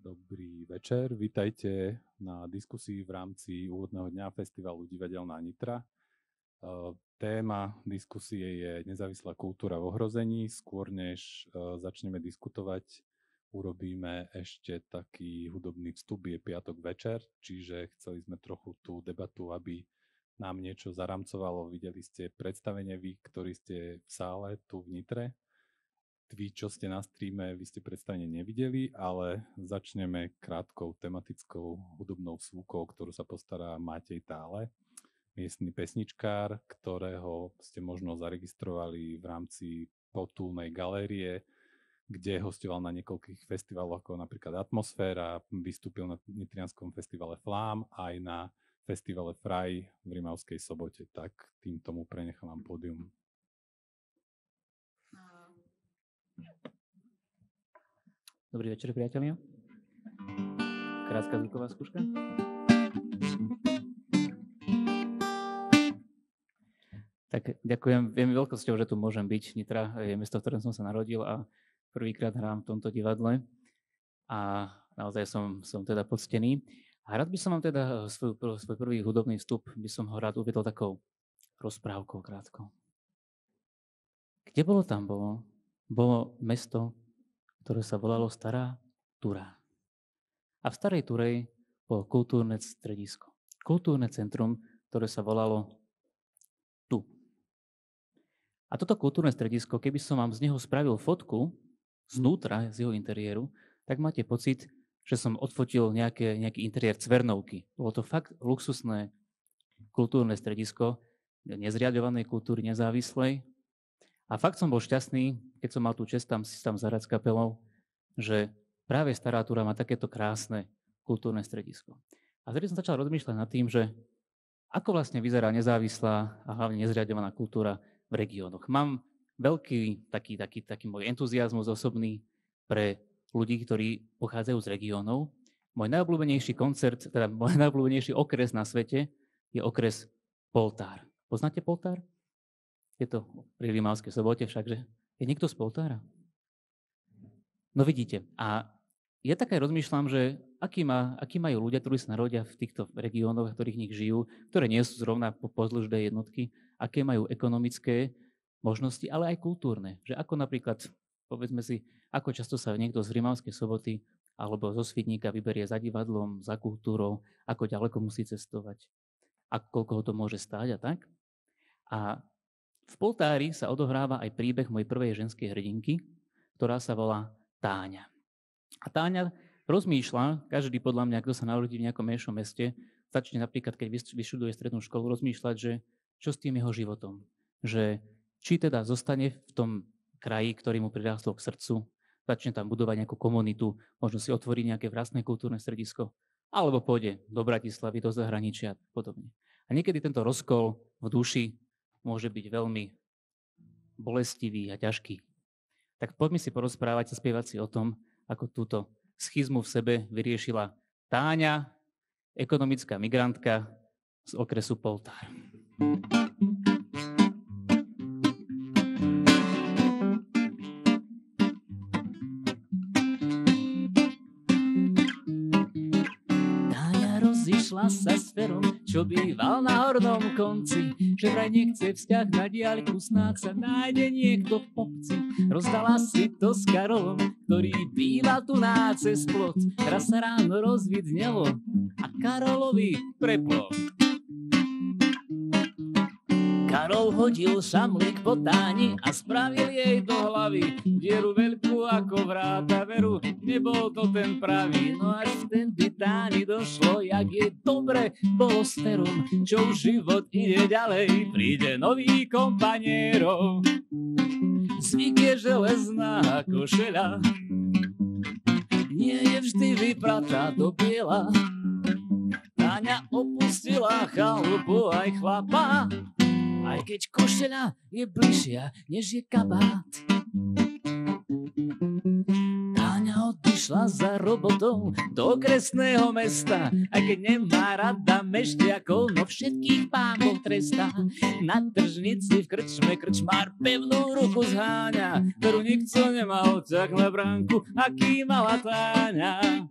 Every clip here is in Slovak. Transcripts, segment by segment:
Dobrý večer, vítajte na diskusii v rámci úvodného dňa festivalu Divadelná Nitra. Téma diskusie je nezávislá kultúra v ohrození. Skôr než začneme diskutovať, urobíme ešte taký hudobný vstup, je piatok večer, čiže chceli sme trochu tú debatu, aby nám niečo zaramcovalo. Videli ste predstavenie vy, ktorí ste v sále tu v Nitre. Vy, čo ste na streame, vy ste predstavenie nevideli, ale začneme krátkou tematickou hudobnou svúkou, ktorú sa postará Matej Tále, miestny pesničkár, ktorého ste možno zaregistrovali v rámci Potulnej galérie, kde hostoval na niekoľkých festivaloch, ako napríklad Atmosféra, vystúpil na nitrianskom festivale Flám, aj na festivale Fraj v Rimavskej Sobote. Tak týmto mu prenechávam pódium. Dobrý večer, priatelia. Krátka zvuková skúška. Tak ďakujem. Je mi veľkosťou, že tu môžem byť. Nitra je mesto, v ktorom som sa narodil a prvýkrát hrám v tomto divadle. A naozaj som teda poctený. A rád by som vám teda svoj prvý hudobný vstup by som ho rád uvedol takou rozprávkou krátkou. Kde bolo tam bolo? Bolo mesto, ktoré sa volalo Stará Tura. A v Starej Turej bolo kultúrne stredisko. Kultúrne centrum, ktoré sa volalo Tu. A toto kultúrne stredisko, keby som vám z neho spravil fotku znútra, z jeho interiéru, tak máte pocit, že som odfotil nejaký interiér Cvernovky. Bolo to fakt luxusné kultúrne stredisko nezriaďovanej kultúry nezávislej. A fakt som bol šťastný, keď som mal tú čest tam zahrať s kapelou, že práve Stará Tura má takéto krásne kultúrne stredisko. A vtedy som začal rozmýšľať nad tým, že ako vlastne vyzerá nezávislá a hlavne nezriaďovaná kultúra v regiónoch. Mám veľký taký môj entuziazmus osobný pre ľudí, ktorí pochádzajú z regiónov. Môj najobľúbenejší koncert, teda môj najobľúbenejší okres na svete je okres Poltár. Poznáte Poltár? Je to pri Rimavskej Sobote všakže. Je niekto z Poltára? No vidíte. A ja tak aj rozmýšľam, že akí majú ľudia, ktorí sa narodia v týchto regiónoch, v ktorých nich žijú, ktoré nie sú zrovna pozdĺžné jednotky, aké majú ekonomické možnosti, ale aj kultúrne. Že ako napríklad, povedzme si, ako často sa niekto z Rimavskej Soboty alebo zo Svidníka vyberie za divadlom, za kultúrou, ako ďaleko musí cestovať, a koľko ho to môže stáť a tak. A v Poltári sa odohráva aj príbeh mojej prvej ženskej hrdinky, ktorá sa volá Táňa. A Táňa rozmýšľa, každý podľa mňa, kto sa narodí v nejakom menšom meste, začne napríklad, keď vyštuduje strednú školu, rozmýšľať, že čo s tým jeho životom. Že či teda zostane v tom kraji, ktorý mu prirástol k srdcu, začne tam budovať nejakú komunitu, možno si otvorí nejaké vlastné kultúrne stredisko, alebo pôjde do Bratislavy, do zahraničia a podobne. A niekedy tento rozkol v duši môže byť veľmi bolestivý a ťažký. Tak poďme si porozprávať a spievať si o tom, ako túto schizmu v sebe vyriešila Táňa, ekonomická migrantka z okresu Poltár. Zišla sa s Ferom, čo býval na hornom konci, že vraj nechce vzťah na diaľku, snáď sa nájde niekto v obci. Rozdala si to s Karolom, ktorý býval tu na cez plot. Raz sa ráno rozvidnelo a Karolovi preplo. Karol hodil šamlík po Táni a spravil jej do hlavy dieru veľkú ako vráta veru. Nebol to ten pravý, no až vtedy Táni došlo, jak je dobre bolo s Ferom, čo už život ide ďalej, príde nový kompaniero. Zvyk je železná košeľa, nie je vždy vypratá do biela. Táňa opustila chalupu aj chlapa, aj keď košeľa je bližšia, než je kabát. Táňa odišla za robotou do okresného mesta, aj keď nemá rada mešťakov, no všetkých Pán Boh trestá. Na tržnici v krčme krčmár pevnú ruku zháňa, ktorú nikto nemal tak na bránku, aký mala Táňa.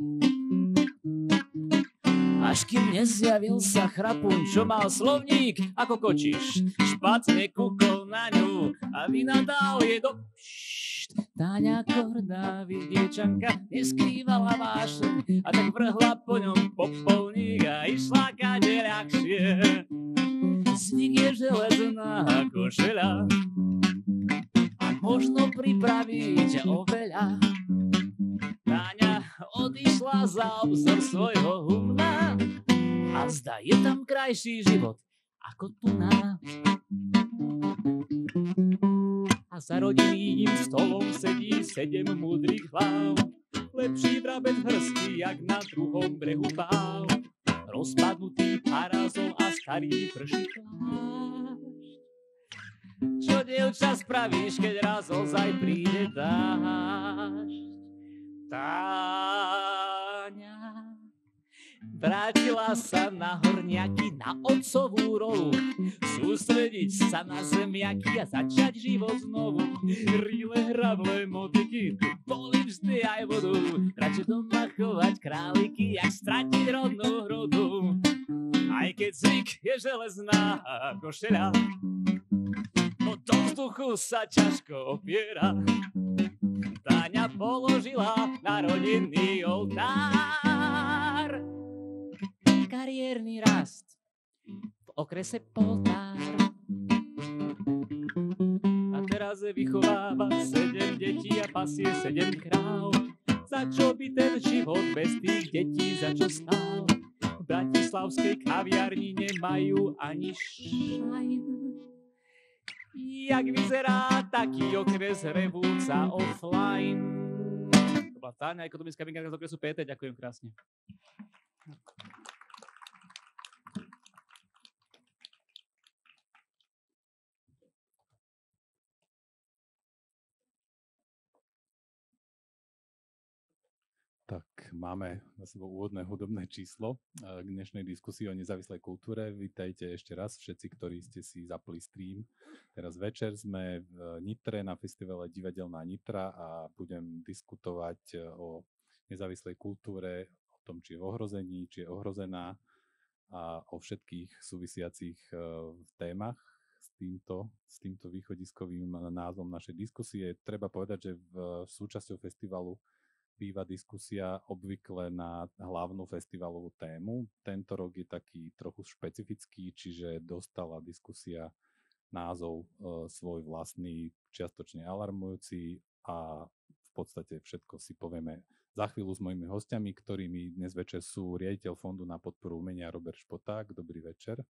až kým nezjavil sa chrapuň, čo mal slovník ako kočiš. Špatne kúkol na ňu a vynadal je do... Táňa korná vidiečanka neskrývala vášeň a tak vrhla po ňom popolník a išla kade ľahšie. Zvyk je železná košeľa a možno pripraviť oveľa. Táňa odišla za obzor svojho humna a zdá je tam krajší život ako tu na. A za rodinným stolom sedí 7 múdrych hlav. Lepší vrabec hrstí, jak na druhom brehu páv. Rozpadnutý parazol a starý prší plášť. Čo, dievča, spravíš, keď raz ozaj príde dážď? Táňa vrátila sa na horňaky, na otcovú rolu, sústrediť sa na zemiaky a začať život znovu. Rýle, hrable, motiky, tu boli vždy aj vodu, radšej doma chovať králiky, jak stratiť rodnú hrodu. Aj keď zvyk je železná košeľa, no do vzduchu sa ťažko opiera. Táňa položila na rodinný oltár kariérny rast v okrese Poltár. A teraz vychováva 7 detí a pasie 7 kráv. Za čo by ten život bez tých detí za čo stál? V bratislavskej kaviarni nemajú ani šajn. Jak vyzerá taký okres Revúca offline? To bola Táňa, ekonomická migrántka z okresu PT. Ďakujem krásne. Tak máme za sebou úvodné hudobné číslo k dnešnej diskusii o nezávislej kultúre. Vítajte ešte raz všetci, ktorí ste si zapli stream. Teraz večer sme v Nitre na festivale Divadelná Nitra a budem diskutovať o nezávislej kultúre, o tom, či je v ohrození, či je ohrozená a o všetkých súvisiacich témach s týmto východiskovým názvom našej diskusie. Treba povedať, že v súčasťou festivalu býva diskusia obvykle na hlavnú festivalovú tému. Tento rok je taký trochu špecifický, čiže dostala diskusia názov svoj vlastný, čiastočne alarmujúci a v podstate všetko si povieme za chvíľu s mojimi hostiami, ktorými dnes večer sú riaditeľ Fondu na podporu umenia Robert Špoták. Dobrý večer.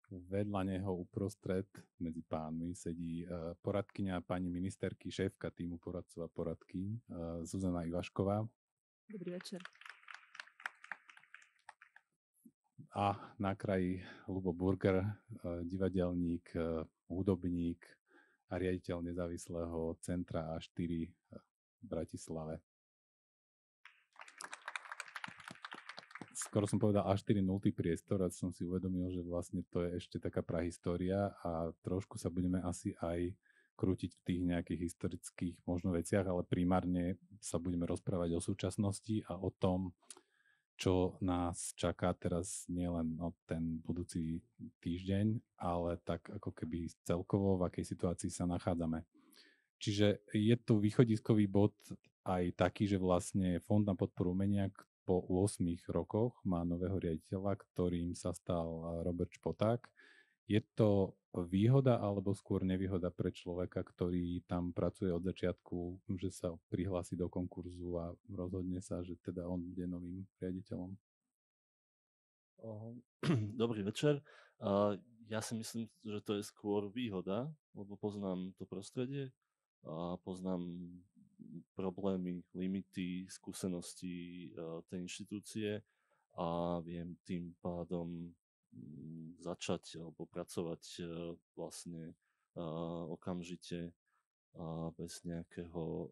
Vedľa neho uprostred medzi pánmi sedí poradkyňa pani ministerky, šéfka týmu poradcov a poradkyň Zuzana Ivašková. Dobrý večer. A na kraji Ľubo Burger, divadelník, hudobník a riaditeľ nezávislého centra A4 v Bratislave. Skoro som povedal A4 nultý priestor a som si uvedomil, že vlastne to je ešte taká prahistória a trošku sa budeme asi aj krútiť v tých nejakých historických možno veciach, ale primárne sa budeme rozprávať o súčasnosti a o tom, čo nás čaká teraz nielen ten budúci týždeň, ale tak ako keby celkovo, v akej situácii sa nachádzame. Čiže je tu východiskový bod aj taký, že vlastne Fond na podporu umenia po 8 rokoch má nového riaditeľa, ktorým sa stal Robert Špoták. Je to výhoda alebo skôr nevýhoda pre človeka, ktorý tam pracuje od začiatku, že sa prihlási do konkurzu a rozhodne sa, že teda on bude novým riaditeľom? Dobrý večer. Ja si myslím, že to je skôr výhoda, lebo poznám to prostredie a poznám problémy, limity, skúsenosti tej inštitúcie a viem tým pádom začať alebo pracovať vlastne okamžite bez nejakého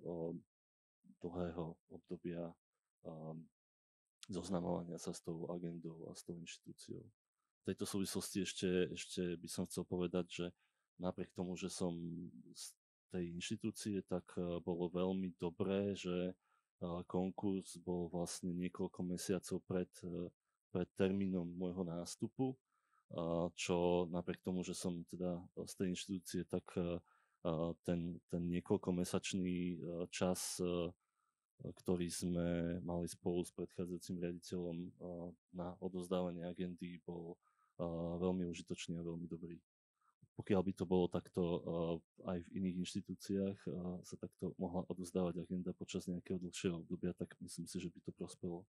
dlhého obdobia zoznamovania sa s tou agendou a s tou inštitúciou. V tejto súvislosti ešte by som chcel povedať, že napriek tomu, že som z tej inštitúcie, tak bolo veľmi dobré, že konkurs bol vlastne niekoľko mesiacov pred termínom môjho nástupu, čo napriek tomu, že som teda z tej inštitúcie, tak ten niekoľkomesačný čas, ktorý sme mali spolu s predchádzajúcim riaditeľom na odozdávanie agendy, bol veľmi užitočný a veľmi dobrý. Pokiaľ by to bolo takto aj v iných inštitúciách, sa takto mohla odozdávať agenda počas nejakého dlhšieho obdobia, tak myslím si, že by to prospelo.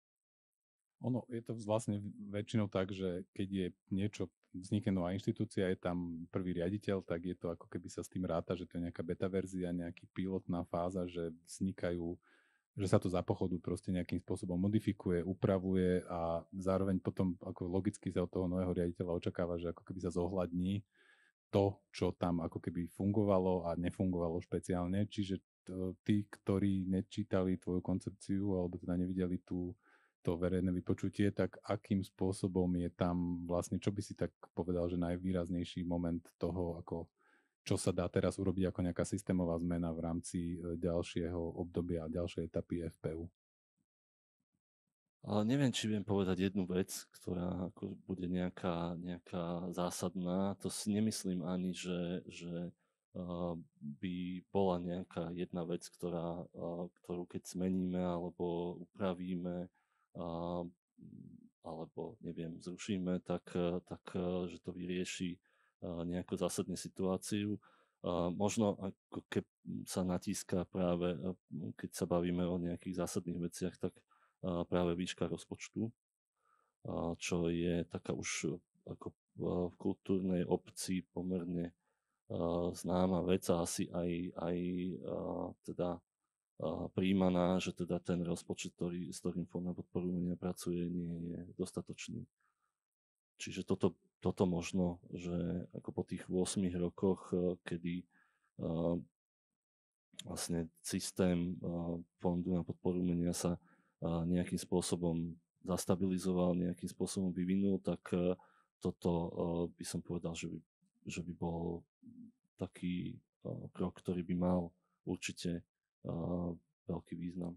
Ono je to vlastne väčšinou tak, že keď je niečo, vznikne nová inštitúcia, je tam prvý riaditeľ, tak je to ako keby sa s tým ráta, že to je nejaká beta verzia, nejaký pilotná fáza, že vznikajú, že sa to za pochodu proste nejakým spôsobom modifikuje, upravuje a zároveň potom ako logicky sa od toho nového riaditeľa očakáva, že ako keby sa zohľadní to, čo tam ako keby fungovalo a nefungovalo špeciálne. Čiže tí, ktorí nečítali tvoju koncepciu alebo teda nevideli to verejné vypočutie, tak akým spôsobom je tam vlastne, čo by si tak povedal, že najvýraznejší moment toho, ako čo sa dá teraz urobiť ako nejaká systémová zmena v rámci ďalšieho obdobia a ďalšej etapy FPU? Ale neviem, či viem povedať jednu vec, ktorá ako bude nejaká zásadná. To si nemyslím ani, že by bola nejaká jedna vec, ktorú keď zmeníme alebo upravíme alebo neviem, zrušíme, tak že to vyrieši nejakú zásadnú situáciu. Možno ako keď sa natíska práve, keď sa bavíme o nejakých zásadných veciach, tak práve výška rozpočtu, čo je taká už ako v kultúrnej obci pomerne známa vec a asi aj teda prijímaná, že teda ten rozpočet, s ktorým Fond na podporu umenia pracuje, nie je dostatočný. Čiže toto možno, že ako po tých 8 rokoch, kedy vlastne systém Fondu na podporu umenia sa nejakým spôsobom zastabilizoval, nejakým spôsobom vyvinul, tak toto by som povedal, že by bol taký krok, ktorý by mal určite veľký význam.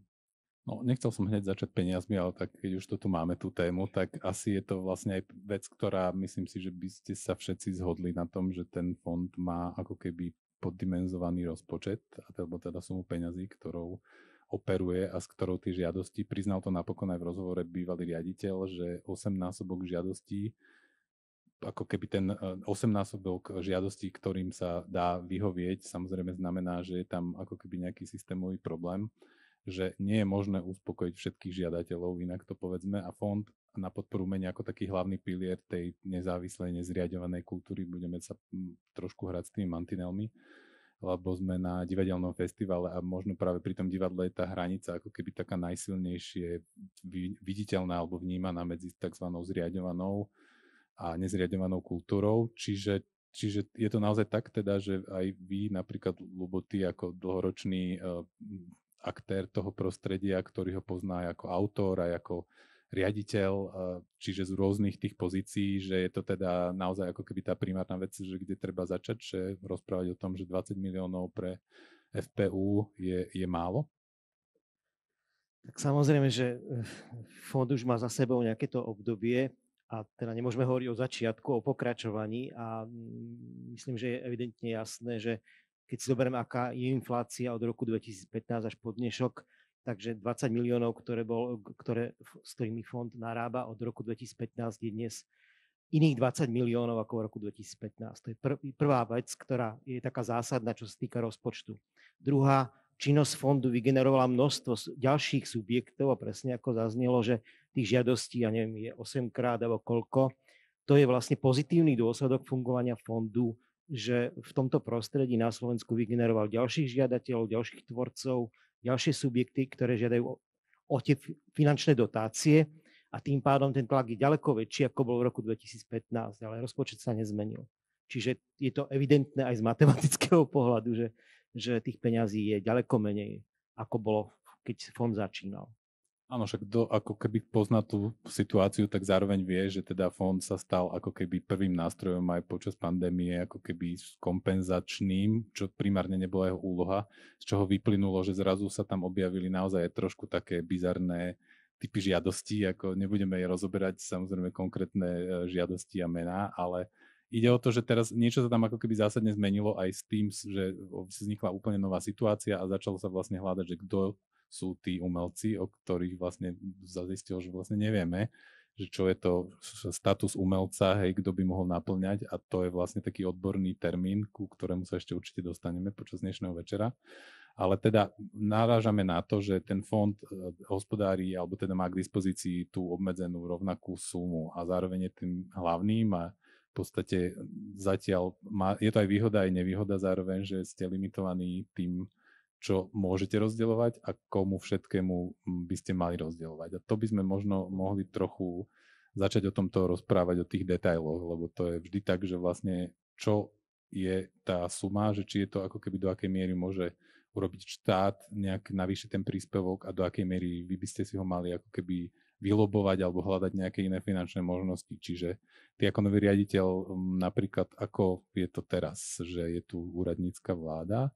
No, nechcel som hneď začať peniazmi, ale tak keď už to tu máme, tú tému, tak asi je to vlastne aj vec, ktorá myslím si, že by ste sa všetci zhodli na tom, že ten fond má ako keby poddimenzovaný rozpočet, alebo teda sumu peňazí, ktorou operuje a s ktorou tie žiadosti, priznal to napokon aj v rozhovore bývalý riaditeľ, že 8-násobok žiadostí, ako keby ten 8-násobok žiadostí, ktorým sa dá vyhovieť, samozrejme znamená, že je tam ako keby nejaký systémový problém, že nie je možné uspokojiť všetkých žiadateľov, inak to povedzme, a fond na podporu umenia ako taký hlavný pilier tej nezávislej, nezriaďovanej kultúry, budeme sa trošku hrať s tými mantinelmi, lebo sme na divadelnom festivale a možno práve pri tom divadle je tá hranica ako keby taká najsilnejšie viditeľná alebo vnímaná medzi tzv. Zriaďovanou a nezriaďovanou kultúrou. Čiže je to naozaj tak teda, že aj vy napríklad, Ľubo, ty ako dlhoročný aktér toho prostredia, ktorý ho pozná aj ako autor, aj ako riaditeľ, čiže z rôznych tých pozícií, že je to teda naozaj ako keby tá primárna vec, že kde treba začať, že rozprávať o tom, že 20 miliónov pre FPU je málo? Tak samozrejme, že fond už má za sebou nejaké to obdobie a teda nemôžeme hovoriť o začiatku, o pokračovaní a myslím, že je evidentne jasné, že keď si zoberieme, aká je inflácia od roku 2015 až po dnešok, takže 20 miliónov, s ktorými fond narába od roku 2015, je dnes iných 20 miliónov ako v roku 2015. To je prvá vec, ktorá je taká zásadná, čo sa týka rozpočtu. Druhá, činnosť fondu vygenerovala množstvo ďalších subjektov a presne ako zaznelo, že tých žiadostí, ja neviem, je 8-krát alebo koľko. To je vlastne pozitívny dôsledok fungovania fondu, že v tomto prostredí na Slovensku vygeneroval ďalších žiadateľov, ďalších tvorcov, ďalšie subjekty, ktoré žiadajú o tie finančné dotácie a tým pádom ten tlak je ďaleko väčší, ako bol v roku 2015, ale rozpočet sa nezmenil. Čiže je to evidentné aj z matematického pohľadu, že tých peňazí je ďaleko menej, ako bolo, keď fond začínal. Áno, však kto ako keby pozná tú situáciu, tak zároveň vie, že teda fond sa stal ako keby prvým nástrojom aj počas pandémie, ako keby kompenzačným, čo primárne nebola jeho úloha, z čoho vyplynulo, že zrazu sa tam objavili naozaj trošku také bizarné typy žiadostí, ako nebudeme rozoberať samozrejme konkrétne žiadosti a mená, ale ide o to, že teraz niečo sa tam ako keby zásadne zmenilo aj s tým, že vznikla úplne nová situácia a začalo sa vlastne hľadať, že kto sú tí umelci, o ktorých vlastne zistilo, že vlastne nevieme, že čo je to status umelca, hej, kto by mohol naplňať, a to je vlastne taký odborný termín, ku ktorému sa ešte určite dostaneme počas dnešného večera. Ale teda narážame na to, že ten fond hospodári, alebo teda má k dispozícii tú obmedzenú rovnakú sumu a zároveň je tým hlavným a v podstate zatiaľ je to aj výhoda, aj nevýhoda zároveň, že ste limitovaní tým, čo môžete rozdeľovať a komu všetkému by ste mali rozdeľovať. A to by sme možno mohli trochu začať o tomto rozprávať, o tých detailoch, lebo to je vždy tak, že vlastne čo je tá suma, že či je to ako keby do akej miery môže urobiť štát, nejak navýšiť ten príspevok a do akej miery vy by ste si ho mali ako keby vylobovať alebo hľadať nejaké iné finančné možnosti. Čiže ty ako nový riaditeľ, napríklad ako je to teraz, že je tu úradnícka vláda.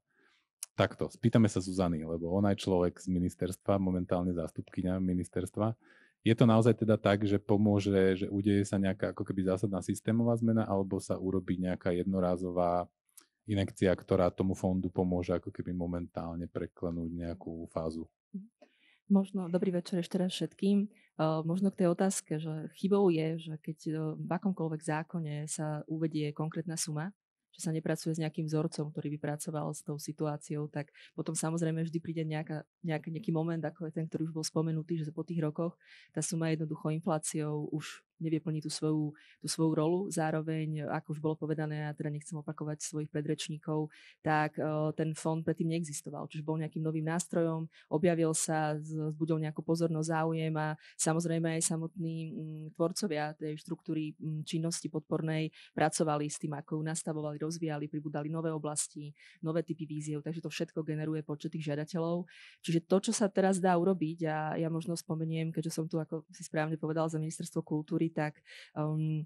Takto, spýtame sa Zuzany, lebo ona je človek z ministerstva, momentálne zástupkyňa ministerstva. Je to naozaj teda tak, že pomôže, že udeje sa nejaká ako keby zásadná systémová zmena, alebo sa urobí nejaká jednorázová injekcia, ktorá tomu fondu pomôže ako keby momentálne preklenúť nejakú fázu? Možno, dobrý večer ešte raz všetkým. Možno k tej otázke, že chybou je, že keď v akomkoľvek zákone sa uvedie konkrétna suma, že sa nepracuje s nejakým vzorcom, ktorý by pracoval s tou situáciou, tak potom samozrejme vždy príde nejaký moment, ako je ten, ktorý už bol spomenutý, že po tých rokoch tá suma jednoducho infláciou už nevie plniť tú svoju rolu. Zároveň, ako už bolo povedané, ja teda nechcem opakovať svojich predrečníkov, tak ten fond predtým neexistoval. Čiže bol nejakým novým nástrojom, objavil sa, vzbudil nejakú pozornosť, záujem a samozrejme aj samotní tvorcovia tej štruktúry činnosti podpornej pracovali s tým, ako ju nastavovali, rozvíjali, pribudali nové oblasti, nové typy víziev, takže to všetko generuje počet tých žiadateľov. Čiže to, čo sa teraz dá urobiť, a ja možno spomeniem, keďže som tu, ako si správne povedal, za ministerstvo kultúry, tak v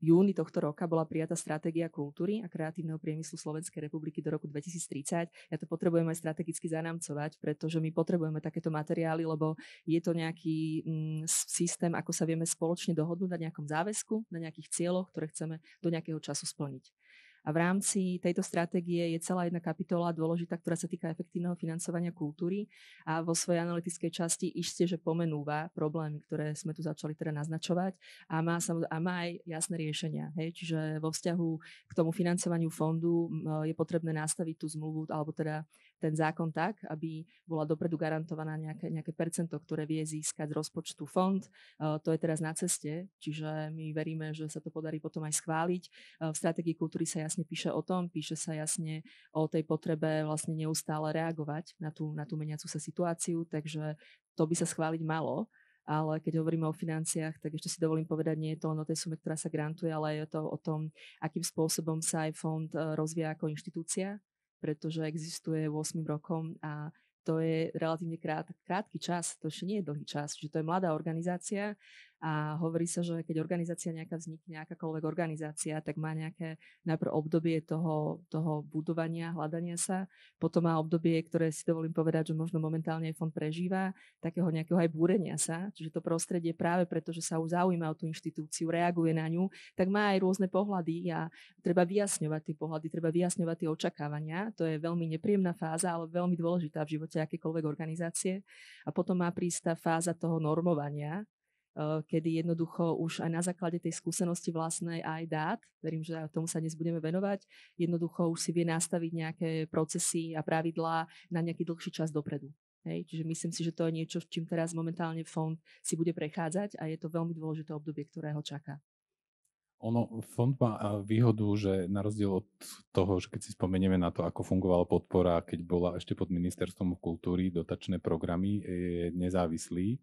júni tohto roka bola prijatá stratégia kultúry a kreatívneho priemyslu Slovenskej republiky do roku 2030. Ja to potrebujem aj strategicky zanámcovať, pretože my potrebujeme takéto materiály, lebo je to nejaký systém, ako sa vieme spoločne dohodnúť na nejakom záväzku, na nejakých cieľoch, ktoré chceme do nejakého času splniť. A v rámci tejto stratégie je celá jedna kapitola dôležitá, ktorá sa týka efektívneho financovania kultúry a vo svojej analytickej časti isté, že pomenúva problémy, ktoré sme tu začali teda naznačovať a má aj jasné riešenia. Hej? Čiže vo vzťahu k tomu financovaniu fondu je potrebné nastaviť tú zmluvu alebo teda ten zákon tak, aby bola dopredu garantovaná nejaké percento, ktoré vie získať z rozpočtu fond. To je teraz na ceste, čiže my veríme, že sa to podarí potom aj schváliť. V stratégii kultúry sa jasne píše o tom, píše sa jasne o tej potrebe vlastne neustále reagovať na tú meniacu sa situáciu, takže to by sa schváliť malo. Ale keď hovoríme o financiách, tak ešte si dovolím povedať, nie je to len o tej sume, ktorá sa grantuje, ale je to o tom, akým spôsobom sa aj fond rozvíja ako inštitúcia, pretože existuje 8 rokom a to je relatívne krátky čas, to ešte nie je dlhý čas, že to je mladá organizácia a hovorí sa, že keď organizácia nejaká vznikne, akákoľvek organizácia, tak má nejaké najprv obdobie toho budovania, hľadania sa, potom má obdobie, ktoré si dovolím povedať, že možno momentálne fond prežíva, takého nejakého aj búrenia sa, čiže to prostredie práve preto, že sa už zaujíma o tú inštitúciu, reaguje na ňu, tak má aj rôzne pohľady a treba vyjasňovať tie pohľady, treba vyjasňovať tie očakávania, to je veľmi nepríjemná fáza, ale veľmi dôležitá v živote akékoľvek organizácie a potom má prísť tá fáza toho normovania, kedy jednoducho už aj na základe tej skúsenosti vlastnej aj dát, verím, že tomu sa dnes budeme venovať, jednoducho už si vie nastaviť nejaké procesy a pravidlá na nejaký dlhší čas dopredu. Hej? Čiže myslím si, že to je niečo, čím teraz momentálne fond si bude prechádzať a je to veľmi dôležité obdobie, ktoré ho čaká. Fond má výhodu, že na rozdiel od toho, že keď si spomenieme na to, ako fungovala podpora, keď bola ešte pod ministerstvom kultúry, dotačné programy, je nezávislý.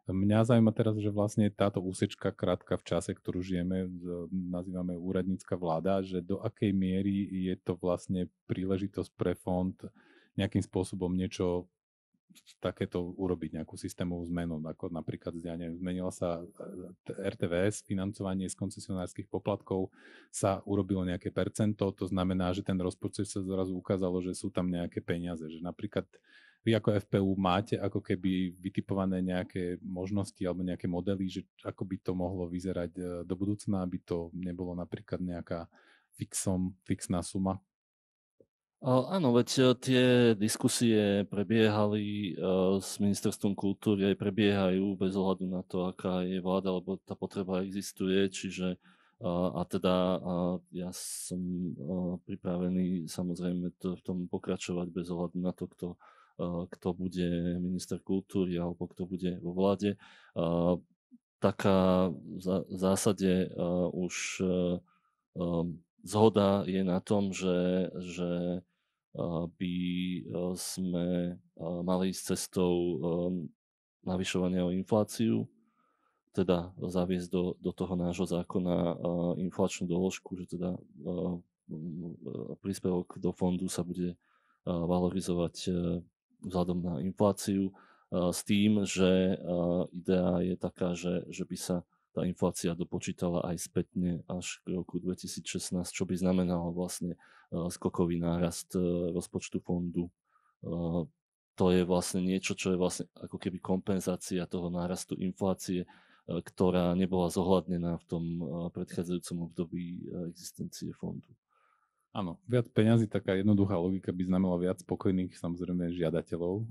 Mňa zaujíma teraz, že vlastne táto úsečka krátka v čase, ktorú žijeme, nazývame úradnícka vláda, že do akej miery je to vlastne príležitosť pre fond nejakým spôsobom niečo takéto urobiť nejakú systémovú zmenu, ako napríklad zmenila sa RTVS, financovanie z koncesionárskych poplatkov sa urobilo nejaké percento, to znamená, že ten rozpočet sa zrazu ukázalo, že sú tam nejaké peniaze, že napríklad vy ako FPU máte ako keby vytipované nejaké možnosti alebo nejaké modely, že ako by to mohlo vyzerať do budúcna, aby to nebolo napríklad nejaká fixná suma? Áno, veď tie diskusie prebiehali s Ministerstvom kultúry, aj prebiehajú bez ohľadu na to, aká je vláda, lebo tá potreba existuje, čiže ja som pripravený samozrejme v tom pokračovať bez ohľadu na to, kto bude minister kultúry alebo kto bude vo vláde. Taká v zásade už zhoda je na tom, že by sme mali ísť cestou navyšovania o infláciu, teda zaviesť do toho nášho zákona inflačnú doložku, že teda príspevok do fondu sa bude valorizovať vzhľadom na infláciu, s tým, že idea je taká, že by sa tá inflácia dopočítala aj spätne až k roku 2016, čo by znamenalo vlastne skokový nárast rozpočtu fondu. To je vlastne niečo, čo je vlastne ako keby kompenzácia toho nárastu inflácie, ktorá nebola zohľadnená v tom predchádzajúcom období existencie fondu. Áno, viac peňazí, taká jednoduchá logika by znamenala viac spokojných samozrejme žiadateľov.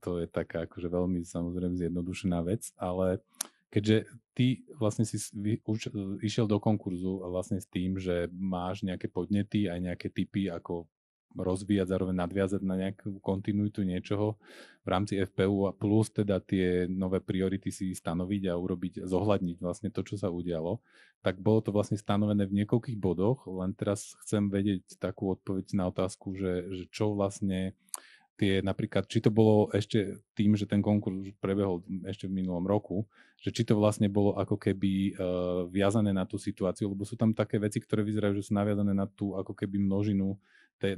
To je taká akože veľmi samozrejme zjednodušená vec, ale keďže ty vlastne si už išiel do konkurzu vlastne s tým, že máš nejaké podnety aj nejaké tipy, ako rozvíjať, zároveň nadviazať na nejakú kontinuitu niečoho v rámci FPU a plus teda tie nové priority si stanoviť a zohľadniť vlastne to, čo sa udialo, tak bolo to vlastne stanovené v niekoľkých bodoch, len teraz chcem vedieť takú odpoveď na otázku, že čo vlastne napríklad, či to bolo ešte tým, že ten konkurs už prebehol ešte v minulom roku, že či to vlastne bolo ako keby viazané na tú situáciu, lebo sú tam také veci, ktoré vyzerajú, že sú naviazané na tú ako keby množinu,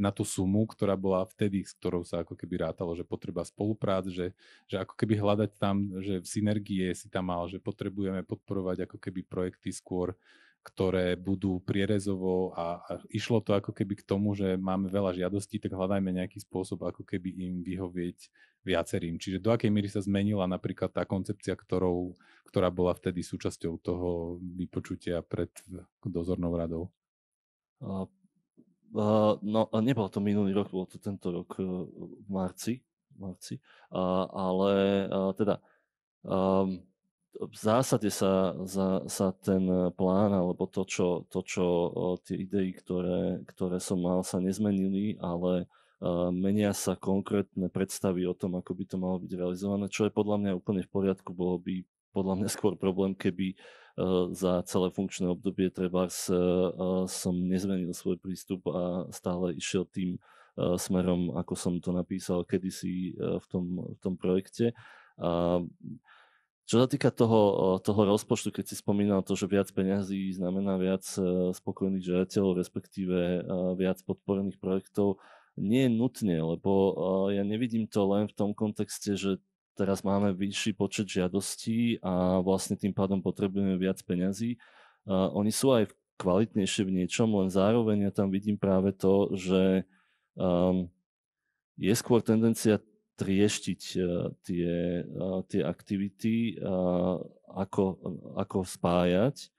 na tú sumu, ktorá bola vtedy, s ktorou sa ako keby rátalo, že potreba spoluprác, že ako keby hľadať tam, že v synergie si tam mal, že potrebujeme podporovať ako keby projekty skôr, ktoré budú prierezovo a išlo to ako keby k tomu, že máme veľa žiadostí, tak hľadajme nejaký spôsob, ako keby im vyhovieť viacerým. Čiže do akej míry sa zmenila napríklad tá koncepcia, ktorá bola vtedy súčasťou toho vypočutia pred dozornou radou? No, nebol to minulý rok, bol to tento rok v marci, ale teda v zásade sa ten plán alebo to, čo tie idei, ktoré som mal, sa nezmenili, ale menia sa konkrétne predstavy o tom, ako by to malo byť realizované, čo je podľa mňa úplne v poriadku. Bolo by podľa mňa skôr problém, keby za celé funkčné obdobie trebárs som nezmenil svoj prístup a stále išiel tým smerom, ako som to napísal kedysi v tom projekte. Čo sa týka toho rozpočtu, keď si spomínal to, že viac peňazí znamená viac spokojných žiadateľov, respektíve viac podporených projektov, nie je nutne, lebo ja nevidím to len v tom kontexte, že teraz máme vyšší počet žiadostí a vlastne tým pádom potrebujeme viac peňazí. Oni sú aj kvalitnejšie v niečom, len zároveň ja tam vidím práve to, že je skôr tendencia trieštiť tie aktivity, ako spájať.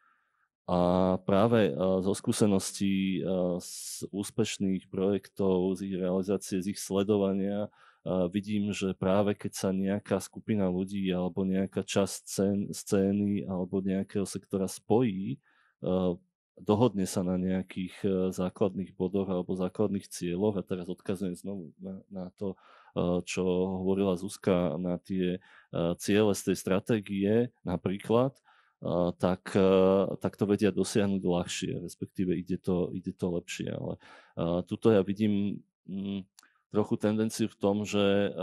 A práve zo skúseností z úspešných projektov, z ich realizácie, z ich sledovania vidím, že práve keď sa nejaká skupina ľudí alebo nejaká časť scény alebo nejakého sektora spojí, dohodne sa na nejakých základných bodoch alebo základných cieľoch, a teraz odkazujem znovu na to, čo hovorila Zuzka, na tie ciele z tej stratégie napríklad, tak to vedia dosiahnuť ľahšie, respektíve ide to lepšie. Ale tuto ja vidím trochu tendenciu v tom, že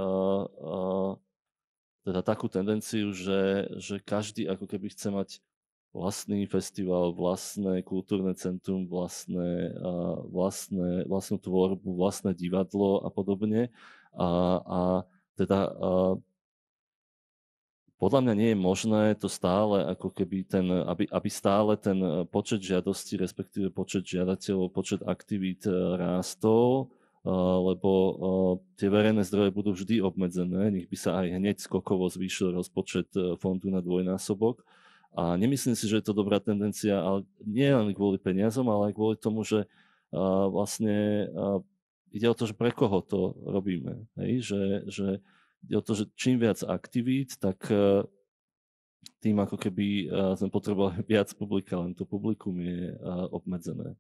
teda takú tendenciu, že každý ako keby chce mať vlastný festival, vlastné kultúrne centrum, vlastnú tvorbu, vlastné divadlo a podobne. A Teda podľa mňa nie je možné to stále, ako keby aby stále ten počet žiadostí, respektíve počet žiadateľov, počet aktivít rástol, lebo tie verejné zdroje budú vždy obmedzené, nech by sa aj hneď skokovo zvýšil rozpočet fondu na dvojnásobok. A nemyslím si, že je to dobrá tendencia, ale nie len kvôli peniazom, ale aj kvôli tomu, že vlastne ide o to, že pre koho to robíme. Hej? Že ide o to, že čím viac aktivít, tak tým ako keby sme potrebovali viac publika, len to publikum je obmedzené.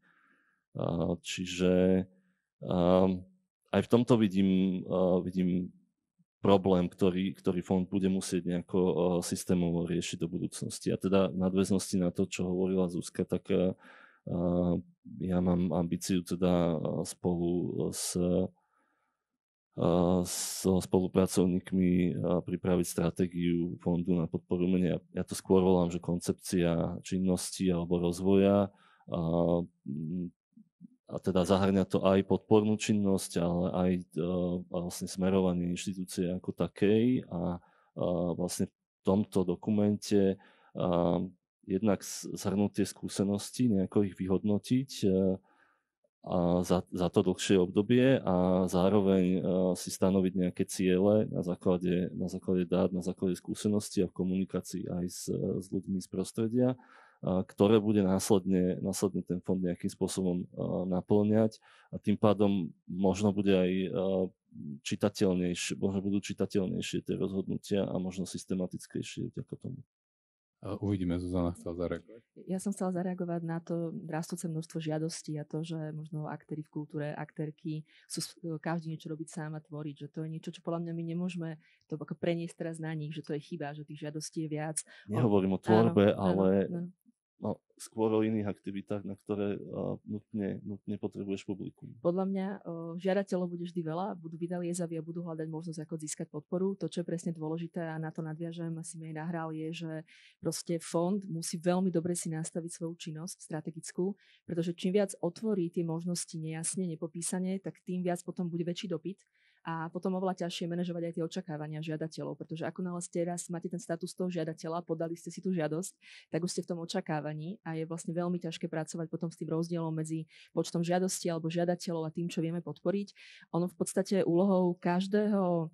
Čiže aj v tomto vidím problém, ktorý fond bude musieť nejako systémovo riešiť do budúcnosti. A teda v nadväznosti na to, čo hovorila Zuzka, tak ja mám ambíciu teda spolu so spolupracovníkmi pripraviť stratégiu fondu na podporu umenia. Ja to skôr volám, že koncepcia činnosti alebo rozvoja a teda zahrňa to aj podpornú činnosť, ale aj vlastne smerovanie inštitúcie ako takej a vlastne v tomto dokumente jednak zhrnúť tie skúsenosti, nejako ich vyhodnotiť a za to dlhšie obdobie a zároveň si stanoviť nejaké ciele na základe dát, na základe skúseností a v komunikácii aj s ľuďmi z prostredia, ktoré bude následne ten fond nejakým spôsobom naplňať a tým pádom možno bude aj budú čitateľnejšie tie rozhodnutia a možno systematickejšie vďaka tomu. Uvidíme, Zuzana chcela zareagovať. Ja som chcela zareagovať na to rastúce množstvo žiadostí a to, že možno aktéri v kultúre, aktérky sú každý niečo robiť sám a tvoriť, že to je niečo, čo podľa mňa my nemôžeme to ako preniesť teraz na nich, že to je chyba, že tých žiadostí je viac. Nehovorím o tvorbe, ale áno. Skôr o iných aktivitách, na ktoré nutne potrebuješ publikum. Podľa mňa žiadateľov bude vždy veľa, budú vydaliezaví a budú hľadať možnosť, ako získať podporu. To, čo je presne dôležité a na to nadviažem, asi mi aj nahral, je, že proste fond musí veľmi dobre si nastaviť svoju činnosť strategickú, pretože čím viac otvorí tie možnosti nejasne, nepopísane, tak tým viac potom bude väčší dopyt. A potom oveľa ťažšie manažovať aj tie očakávania žiadateľov, pretože ako náhle ste raz máte ten status toho žiadateľa, podali ste si tú žiadosť, tak už ste v tom očakávaní a je vlastne veľmi ťažké pracovať potom s tým rozdielom medzi počtom žiadostí alebo žiadateľov a tým, čo vieme podporiť. Ono v podstate úlohou každého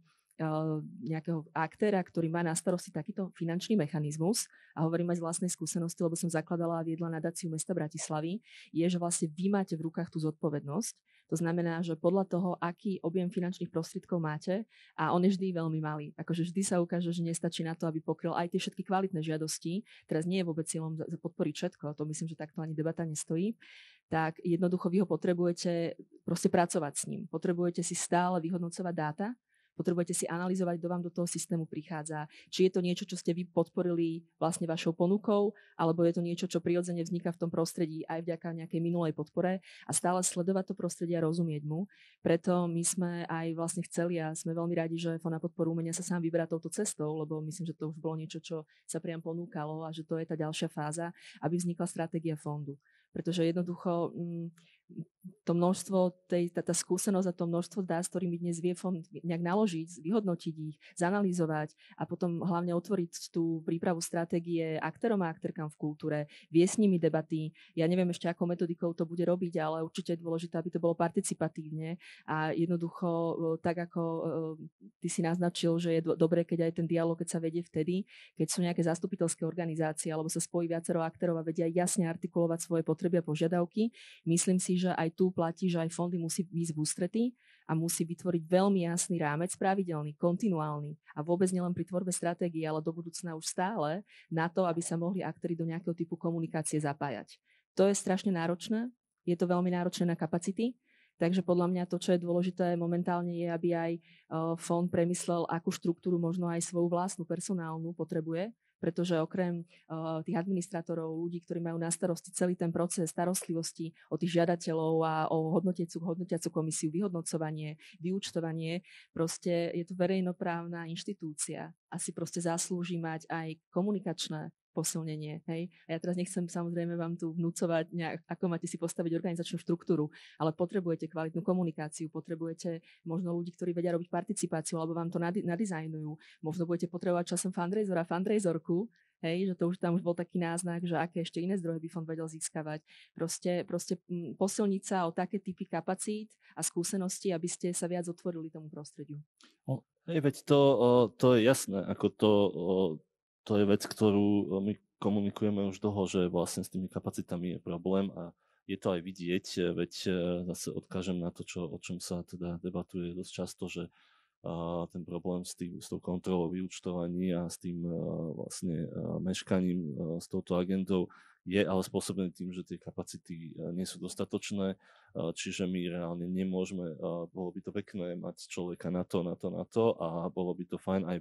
nejakého aktéra, ktorý má na starosti takýto finančný mechanizmus, a hovorím aj z vlastnej skúsenosti, lebo som zakladala a viedla nadáciu mesta Bratislavy, je, že vlastne vy máte v rukách tú zodpovednosť. To znamená, že podľa toho, aký objem finančných prostriedkov máte, a on je vždy veľmi malý. Akože vždy sa ukáže, že nestačí na to, aby pokryl aj tie všetky kvalitné žiadosti. Teraz nie je vôbec cieľom podporiť všetko, to myslím, že takto ani debata nestojí. Tak jednoducho vy ho potrebujete proste pracovať s ním. Potrebujete si stále vyhodnocovať dáta, potrebujete si analyzovať, kto vám do toho systému prichádza. Či je to niečo, čo ste vy podporili vlastne vašou ponukou, alebo je to niečo, čo prirodzene vzniká v tom prostredí aj vďaka nejakej minulej podpore a stále sledovať to prostredie a rozumieť mu. Preto my sme aj vlastne chceli a sme veľmi radi, že Fond na podporu umenia sa sám vyberá touto cestou, lebo myslím, že to už bolo niečo, čo sa priam ponúkalo a že to je tá ďalšia fáza, aby vznikla stratégia fondu. Pretože jednoducho to množstvo, tá skúsenosť a to množstvo dát, s ktorými dnes vie fond nejak naložiť, vyhodnotiť ich, zanalýzovať a potom hlavne otvoriť tú prípravu stratégie aktérom a aktérkam v kultúre, viesť s nimi debaty. Ja neviem ešte, akou metodikou to bude robiť, ale určite je dôležité, aby to bolo participatívne a jednoducho tak, ako ty si naznačil, že je dobré, keď aj ten dialog, keď sa vedie vtedy, keď sú nejaké zastupiteľské organizácie alebo sa spojí viacero aktérov a vedia jasne artikulovať svoje potreby a požiadavky. Myslím si, že aj tu platí, že aj fondy musí ísť v ústretí a musí vytvoriť veľmi jasný rámec, pravidelný, kontinuálny a vôbec nielen pri tvorbe stratégie, ale do budúcna už stále na to, aby sa mohli aktéri do nejakého typu komunikácie zapájať. To je strašne náročné, je to veľmi náročné na kapacity, takže podľa mňa to, čo je dôležité momentálne je, aby aj fond premyslel, akú štruktúru možno aj svoju vlastnú personálnu potrebuje, pretože okrem tých administrátorov, ľudí, ktorí majú na starosti celý ten proces starostlivosti o tých žiadateľov a o hodnotiacu komisiu, vyhodnocovanie, vyúčtovanie, proste je to verejnoprávna inštitúcia a si proste zaslúži mať aj komunikačné posilnenie. Hej? A ja teraz nechcem samozrejme vám tu vnúcovať, ako máte si postaviť organizačnú štruktúru, ale potrebujete kvalitnú komunikáciu, potrebujete možno ľudí, ktorí vedia robiť participáciu, alebo vám to nadizajnujú. Možno budete potrebovať časom fundraiserku, hej, že to už tam už bol taký náznak, že aké ešte iné zdroje by fond vedel získavať. Proste posilniť sa o také typy kapacít a skúseností, aby ste sa viac otvorili tomu prostrediu. Veď to je jasné, ako to je vec, ktorú my komunikujeme už dlho, že vlastne s tými kapacitami je problém a je to aj vidieť, veď zase odkážem na to, o čom sa teda debatuje dosť často, že ten problém s tou kontrolou vyúčtovaní a s tým vlastne meškaním s touto agendou je ale spôsobený tým, že tie kapacity nie sú dostatočné, čiže my reálne nemôžeme, bolo by to pekné mať človeka na to a bolo by to fajn, aj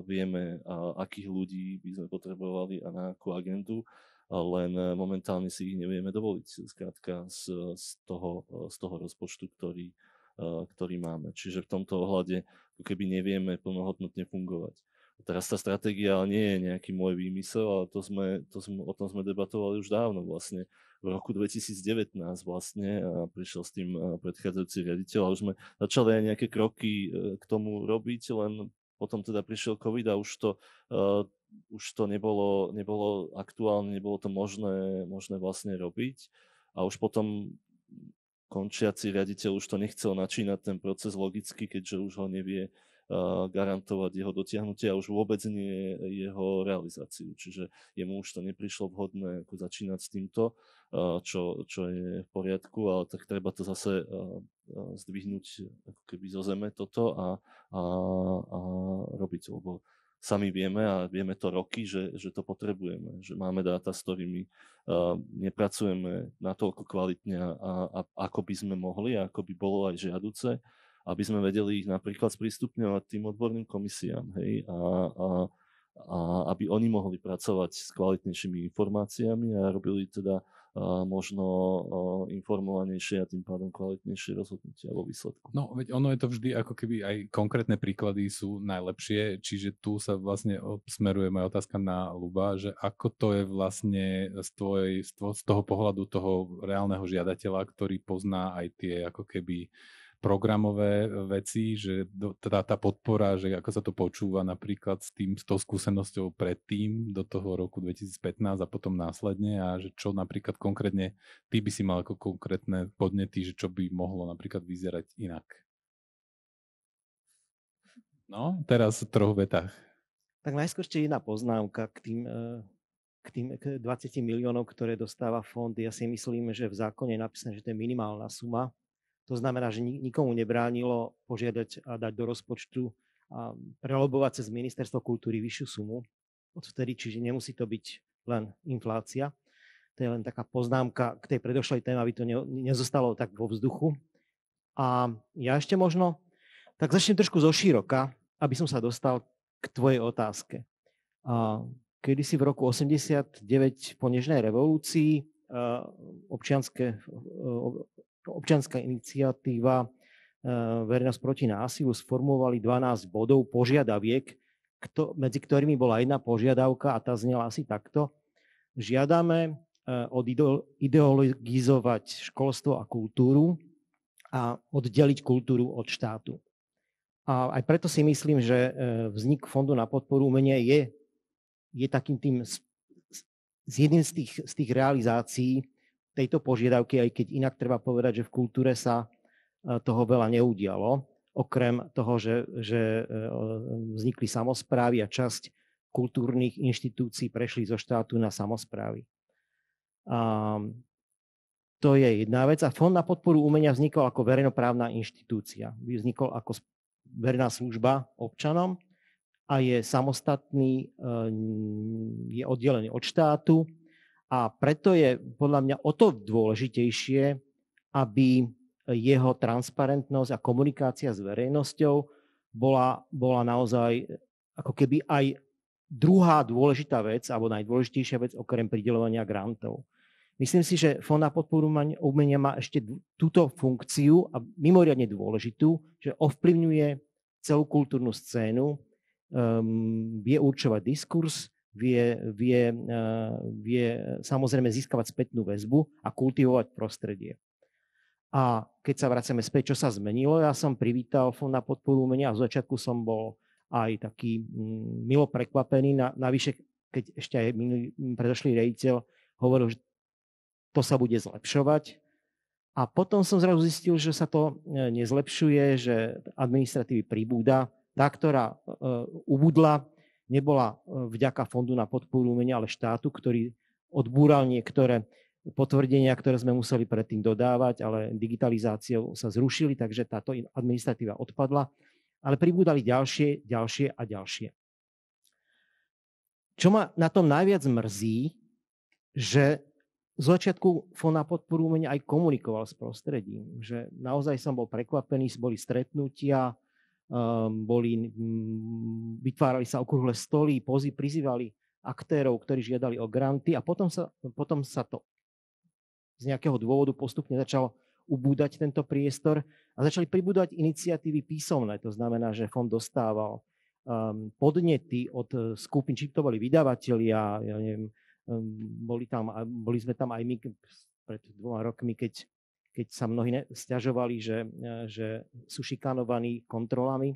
vieme akých ľudí by sme potrebovali a na akú agendu, len momentálne si ich nevieme dovoliť, skrátka z toho rozpočtu, ktorý máme. Čiže v tomto ohľade keby nevieme plnohodnotne fungovať. Teraz tá stratégia nie je nejaký môj výmysel, ale o tom sme debatovali už dávno. Vlastne v roku 2019 vlastne prišiel s tým predchádzajúci riaditeľ a už sme začali aj nejaké kroky k tomu robiť, len potom teda prišiel COVID a už to nebolo aktuálne, nebolo to možné vlastne robiť. A už potom končiaci riaditeľ už to nechcel načínať ten proces logicky, keďže už ho nevie garantovať jeho dotiahnutie a už vôbec nie jeho realizáciu. Čiže jemu už to neprišlo vhodné ako začínať s týmto, čo je v poriadku, ale tak treba to zase zdvihnúť ako keby zo zeme toto a robiť, lebo sami vieme a vieme to roky, že to potrebujeme, že máme dáta, s ktorými nepracujeme natoľko kvalitne ako by sme mohli, ako by bolo aj žiaduce, aby sme vedeli ich napríklad sprístupňovať tým odborným komisiám, hej, a aby oni mohli pracovať s kvalitnejšími informáciami a robili teda možno informovanejšie a tým pádom kvalitnejšie rozhodnutia vo výsledku. No, veď ono je to vždy, ako keby aj konkrétne príklady sú najlepšie, čiže tu sa vlastne smeruje moja otázka na Ľuba, že ako to je vlastne z toho pohľadu toho reálneho žiadateľa, ktorý pozná aj tie ako keby programové veci, že teda tá podpora, že ako sa to počúva napríklad s tou skúsenosťou predtým do toho roku 2015 a potom následne a že čo napríklad konkrétne ty by si mal ako konkrétne podnety, že čo by mohlo napríklad vyzerať inak. No, teraz v 3 vetách. Tak najskôr ešte jedna poznámka k tým 20 miliónov, ktoré dostáva fond. Ja si myslím, že v zákone je napísané, že to je minimálna suma. To znamená, že nikomu nebránilo požiadať a dať do rozpočtu a prelobovať cez Ministerstvo kultúry vyššiu sumu odvtedy, čiže nemusí to byť len inflácia. To je len taká poznámka k tej predošlej téme, aby to nezostalo tak vo vzduchu. A ja ešte možno, tak začnem trošku zoširoka, aby som sa dostal k tvojej otázke. Kedysi v roku 89 po nežnej revolúcii občianska iniciatíva Verejnosť proti násiliu sformulovali 12 bodov požiadaviek, medzi ktorými bola jedna požiadavka a tá znela asi takto. Žiadame odideologizovať školstvo a kultúru a oddeliť kultúru od štátu. A aj preto si myslím, že vznik Fondu na podporu umenia je takým tým z jedným z tých realizácií tejto požiadavky, aj keď inak treba povedať, že v kultúre sa toho veľa neudialo, okrem toho, že vznikli samosprávy a časť kultúrnych inštitúcií prešli zo štátu na samosprávy. To je jedna vec. A Fond na podporu umenia vznikol ako verejnoprávna inštitúcia. Vznikol ako verejná služba občanom a je samostatný, je oddelený od štátu. A preto je podľa mňa o to dôležitejšie, aby jeho transparentnosť a komunikácia s verejnosťou bola naozaj ako keby aj druhá dôležitá vec, alebo najdôležitejšia vec okrem prideľovania grantov. Myslím si, že Fond na podporu umenia má ešte túto funkciu a mimoriadne dôležitú, že ovplyvňuje celú kultúrnu scénu, vie určovať diskurs, vie samozrejme získavať spätnú väzbu a kultivovať prostredie. A keď sa vracame späť, čo sa zmenilo, ja som privítal Fond na podporu umenia a v začiatku som bol aj taký milo prekvapený. Navyše, keď ešte aj predošlý riaditeľ hovoril, že to sa bude zlepšovať. A potom som zrazu zistil, že sa to nezlepšuje, že administratívy pribúda. Tá, ktorá ubudla, nebola vďaka Fondu na podporu umenia, ale štátu, ktorý odbúral niektoré potvrdenia, ktoré sme museli predtým dodávať, ale digitalizáciou sa zrušili, takže táto administratíva odpadla, ale pribúdali ďalšie a ďalšie. Čo ma na tom najviac mrzí, že z začiatku Fond na podporu umenia aj komunikoval s prostredím, že naozaj som bol prekvapený, boli stretnutia, vytvárali sa okrúhle stoly, prizývali aktérov, ktorí žiadali o granty a potom sa to z nejakého dôvodu postupne začal ubúdať tento priestor a začali pribúdať iniciatívy písomné. To znamená, že fond dostával podnety od skupín, či to boli vydavatelia, ja neviem, boli sme tam aj my pred 2 rokmi, keď sa mnohí sťažovali, že sú šikanovaní kontrolami.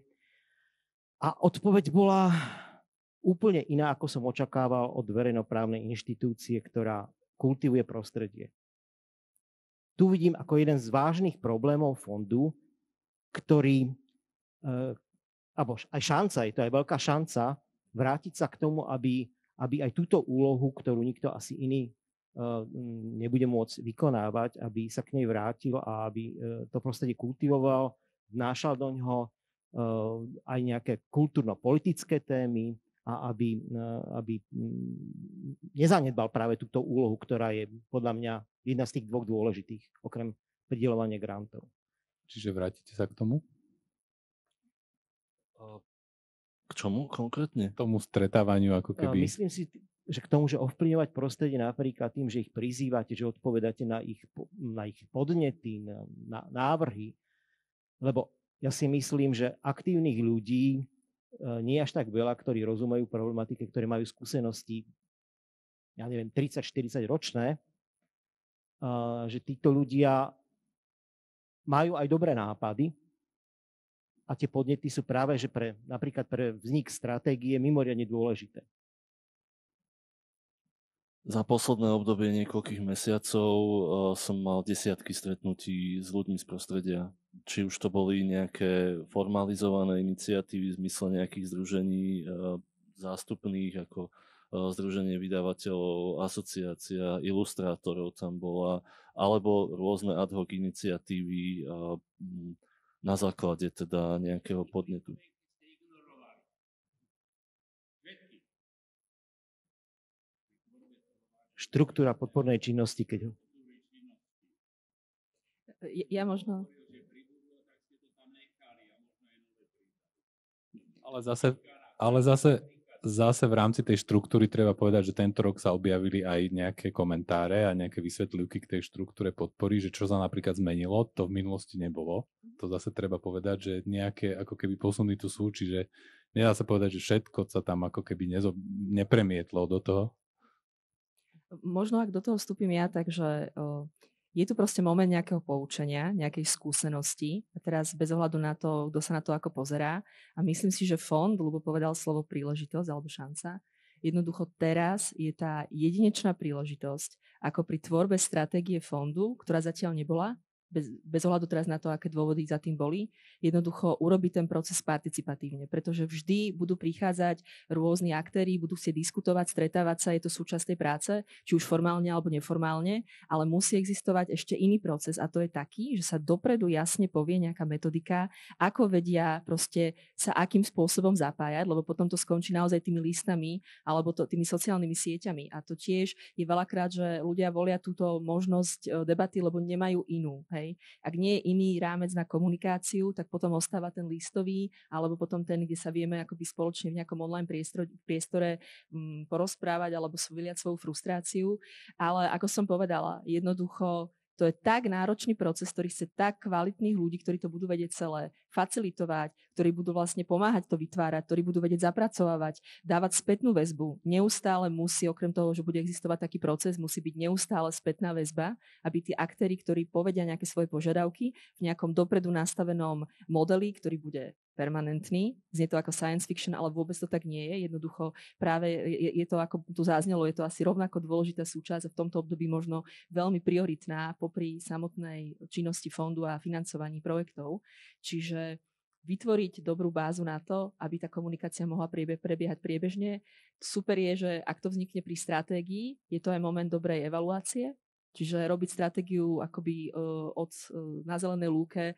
A odpoveď bola úplne iná, ako som očakával od verejnoprávnej inštitúcie, ktorá kultivuje prostredie. Tu vidím ako jeden z vážnych problémov fondu, ktorý, alebo aj šanca, je to aj veľká šanca vrátiť sa k tomu, aby aj túto úlohu, ktorú nikto asi iný nebude môcť vykonávať, aby sa k nej vrátil a aby to prostredie kultivoval, vnášal do ňoho aj nejaké kultúrno-politické témy a aby nezanedbal práve túto úlohu, ktorá je podľa mňa jedna z tých 2 dôležitých, okrem prideľovania grantov. Čiže vrátite sa k tomu? K čomu konkrétne? K tomu stretávaniu ako keby. Myslím si, že k tomu, že ovplyvňovať prostredie napríklad tým, že ich prizývate, že odpovedáte na ich podnety, na návrhy. Lebo ja si myslím, že aktívnych ľudí nie je až tak veľa, ktorí rozumejú problematike, ktorí majú skúsenosti, ja neviem, 30-40 ročné, že títo ľudia majú aj dobré nápady a tie podnety sú práve, že napríklad pre vznik stratégie mimoriadne dôležité. Za posledné obdobie niekoľkých mesiacov som mal desiatky stretnutí s ľuďmi z prostredia. Či už to boli nejaké formalizované iniciatívy v zmysle nejakých združení zástupných, ako Združenie vydavateľov, asociácia ilustrátorov tam bola, alebo rôzne ad hoc iniciatívy na základe teda nejakého podnetu. Štruktúra podpornej činnosti, keď ho... Ja možno... Ale zase v rámci tej štruktúry treba povedať, že tento rok sa objavili aj nejaké komentáre a nejaké vysvetlivky k tej štruktúre podpory, že čo sa napríklad zmenilo, to v minulosti nebolo. To zase treba povedať, že nejaké ako keby posuny tu sú, čiže nedá sa povedať, že všetko sa tam ako keby nepremietlo do toho. Možno ak do toho vstúpim ja, takže je tu proste moment nejakého poučenia, nejakej skúsenosti a teraz bez ohľadu na to, kto sa na to ako pozerá a myslím si, že fond, Ľubo povedal slovo príležitosť alebo šanca, jednoducho teraz je tá jedinečná príležitosť ako pri tvorbe stratégie fondu, ktorá zatiaľ nebola, bez ohľadu teraz na to, aké dôvody za tým boli, jednoducho urobiť ten proces participatívne, pretože vždy budú prichádzať rôzni aktéri, budú chcieť diskutovať, stretávať sa, je to súčasť tej práce, či už formálne alebo neformálne, ale musí existovať ešte iný proces a to je taký, že sa dopredu jasne povie nejaká metodika, ako vedia proste sa akým spôsobom zapájať, lebo potom to skončí naozaj tými listami alebo tými sociálnymi sieťami a to tiež je veľakrát, že ľudia volia túto možnosť debaty, lebo nemajú inú. Hej. Ak nie je iný rámec na komunikáciu, tak potom ostáva ten listový, alebo potom ten, kde sa vieme akoby spoločne v nejakom online priestore porozprávať alebo vyliať svoju frustráciu. Ale ako som povedala, jednoducho To je tak náročný proces, ktorý chce tak kvalitných ľudí, ktorí to budú vedieť celé facilitovať, ktorí budú vlastne pomáhať to vytvárať, ktorí budú vedieť zapracovávať, dávať spätnú väzbu. Neustále musí, okrem toho, že bude existovať taký proces, musí byť neustále spätná väzba, aby tí aktéri, ktorí povedia nejaké svoje požiadavky v nejakom dopredu nastavenom modeli, ktorý bude permanentný. Znie to ako science fiction, ale vôbec to tak nie je. Jednoducho práve je to, ako tu zaznelo, je to asi rovnako dôležitá súčasť a v tomto období možno veľmi prioritná popri samotnej činnosti fondu a financovaní projektov. Čiže vytvoriť dobrú bázu na to, aby tá komunikácia mohla prebiehať priebežne. Super je, že ak to vznikne pri stratégii, je to aj moment dobrej evaluácie. Čiže robiť stratégiu akoby na zelenej lúke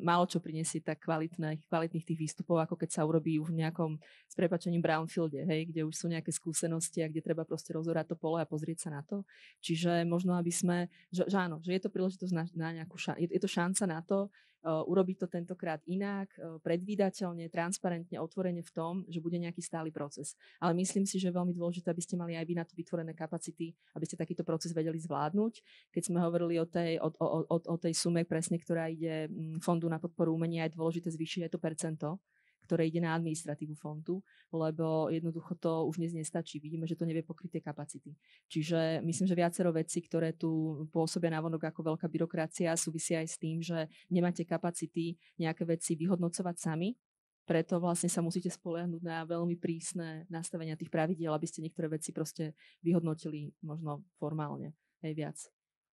málo čo prinesie tak kvalitných tých výstupov, ako keď sa urobí už v nejakom, s prepáčením, brownfielde, hej, kde už sú nejaké skúsenosti a kde treba proste rozorať to pole a pozrieť sa na to. Čiže možno, aby sme, že áno, že je to príležitosť na nejakú je to šanca na to, urobiť to tentokrát inak, predvídateľne, transparentne, otvorene v tom, že bude nejaký stály proces. Ale myslím si, že je veľmi dôležité, aby ste mali aj vy na to vytvorené kapacity, aby ste takýto proces vedeli zvládnuť. Keď sme hovorili o tej sume presne, ktorá ide fondu na podporu umenia, je dôležité zvýšiť aj to percento, ktoré ide na administratívu fondu, lebo jednoducho to už dnes nestačí. Vidíme, že to nevie pokryť tie kapacity. Čiže myslím, že viacero vecí, ktoré tu pôsobia navonok ako veľká byrokracia, súvisia aj s tým, že nemáte kapacity nejaké veci vyhodnocovať sami, preto vlastne sa musíte spoliahnuť na veľmi prísne nastavenia tých pravidiel, aby ste niektoré veci proste vyhodnotili možno formálne aj viac.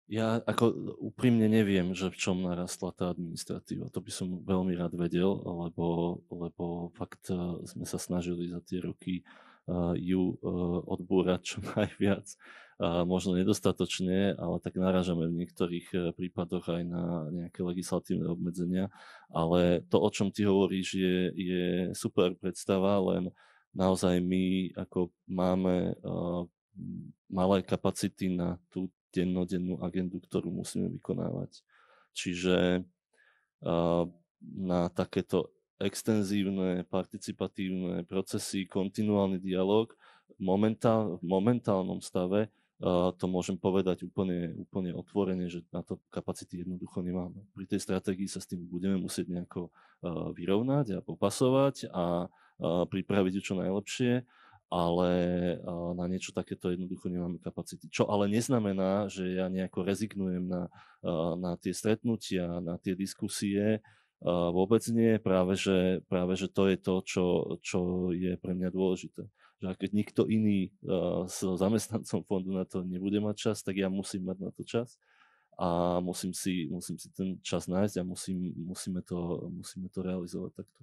Ja ako úprimne neviem, že v čom narastla tá administratíva. To by som veľmi rád vedel, lebo fakt sme sa snažili za tie roky ju odbúrať čo najviac. Možno nedostatočne, ale tak narážame v niektorých prípadoch aj na nejaké legislatívne obmedzenia. Ale to, o čom ty hovoríš, je super predstava, len naozaj my ako máme malé kapacity na tú dennodennú agendu, ktorú musíme vykonávať. Čiže na takéto extenzívne, participatívne procesy, kontinuálny dialog v momentálnom stave to môžem povedať úplne otvorene, že na to kapacity jednoducho nemáme. Pri tej stratégii sa s tým budeme musieť nejako vyrovnať a popasovať a pripraviť ju čo najlepšie, ale na niečo takéto jednoducho nemáme kapacity. Čo ale neznamená, že ja nejako rezignujem na tie stretnutia, na tie diskusie. Vôbec nie, práve že to je to, čo je pre mňa dôležité. Že keď nikto iný s zamestnancom fondu na to nebude mať čas, tak ja musím mať na to čas a musím si ten čas nájsť a musíme to realizovať takto.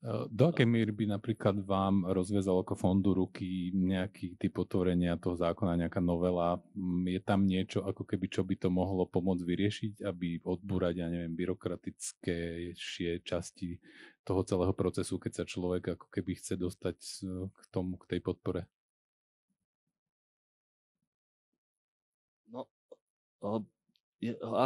Do akej miery by napríklad vám rozviazal ako fondu ruky nejaký typ otvorenia toho zákona, nejaká novela? Je tam niečo, ako keby, čo by to mohlo pomôcť vyriešiť, aby odbúrať, ja neviem, byrokratickejšie časti toho celého procesu, keď sa človek ako keby chce dostať k tej podpore? No,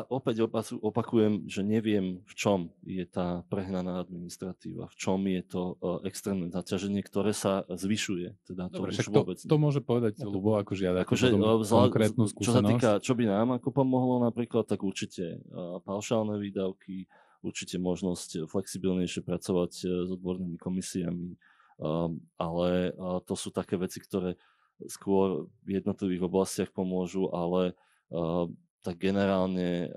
opäť opakujem, že neviem, v čom je tá prehnaná administratíva, v čom je to extrémne zaťaženie, ktoré sa zvyšuje. Teda Dobre, to už vôbec to môže povedať Ľubo, ako žiada konkrétnu skúsenosť. Čo sa týka, čo by nám ako pomohlo napríklad, tak určite paušálne výdavky, určite možnosť flexibilnejšie pracovať s odbornými komisiami, ale to sú také veci, ktoré skôr v jednotlivých oblastiach pomôžu, ale tak generálne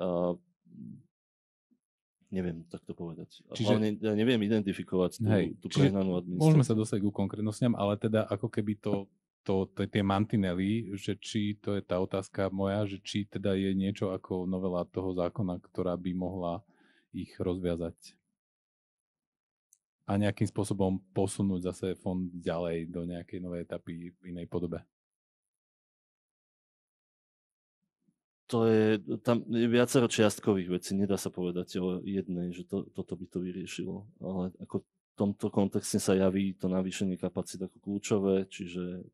neviem takto povedať. Hlavne neviem identifikovať tú prehnanú administratívu. Môžeme sa dostať ku konkrétnostiam, ale teda ako keby tie mantinely, že či to je tá otázka moja, že či teda je niečo ako novela toho zákona, ktorá by mohla ich rozviazať a nejakým spôsobom posunúť zase fond ďalej do nejakej novej etapy v inej podobe. Tam je viacero čiastkových vecí, nedá sa povedať o jednej, že toto by to vyriešilo. Ale ako v tomto kontexte sa javí to navýšenie kapacít ako kľúčové, čiže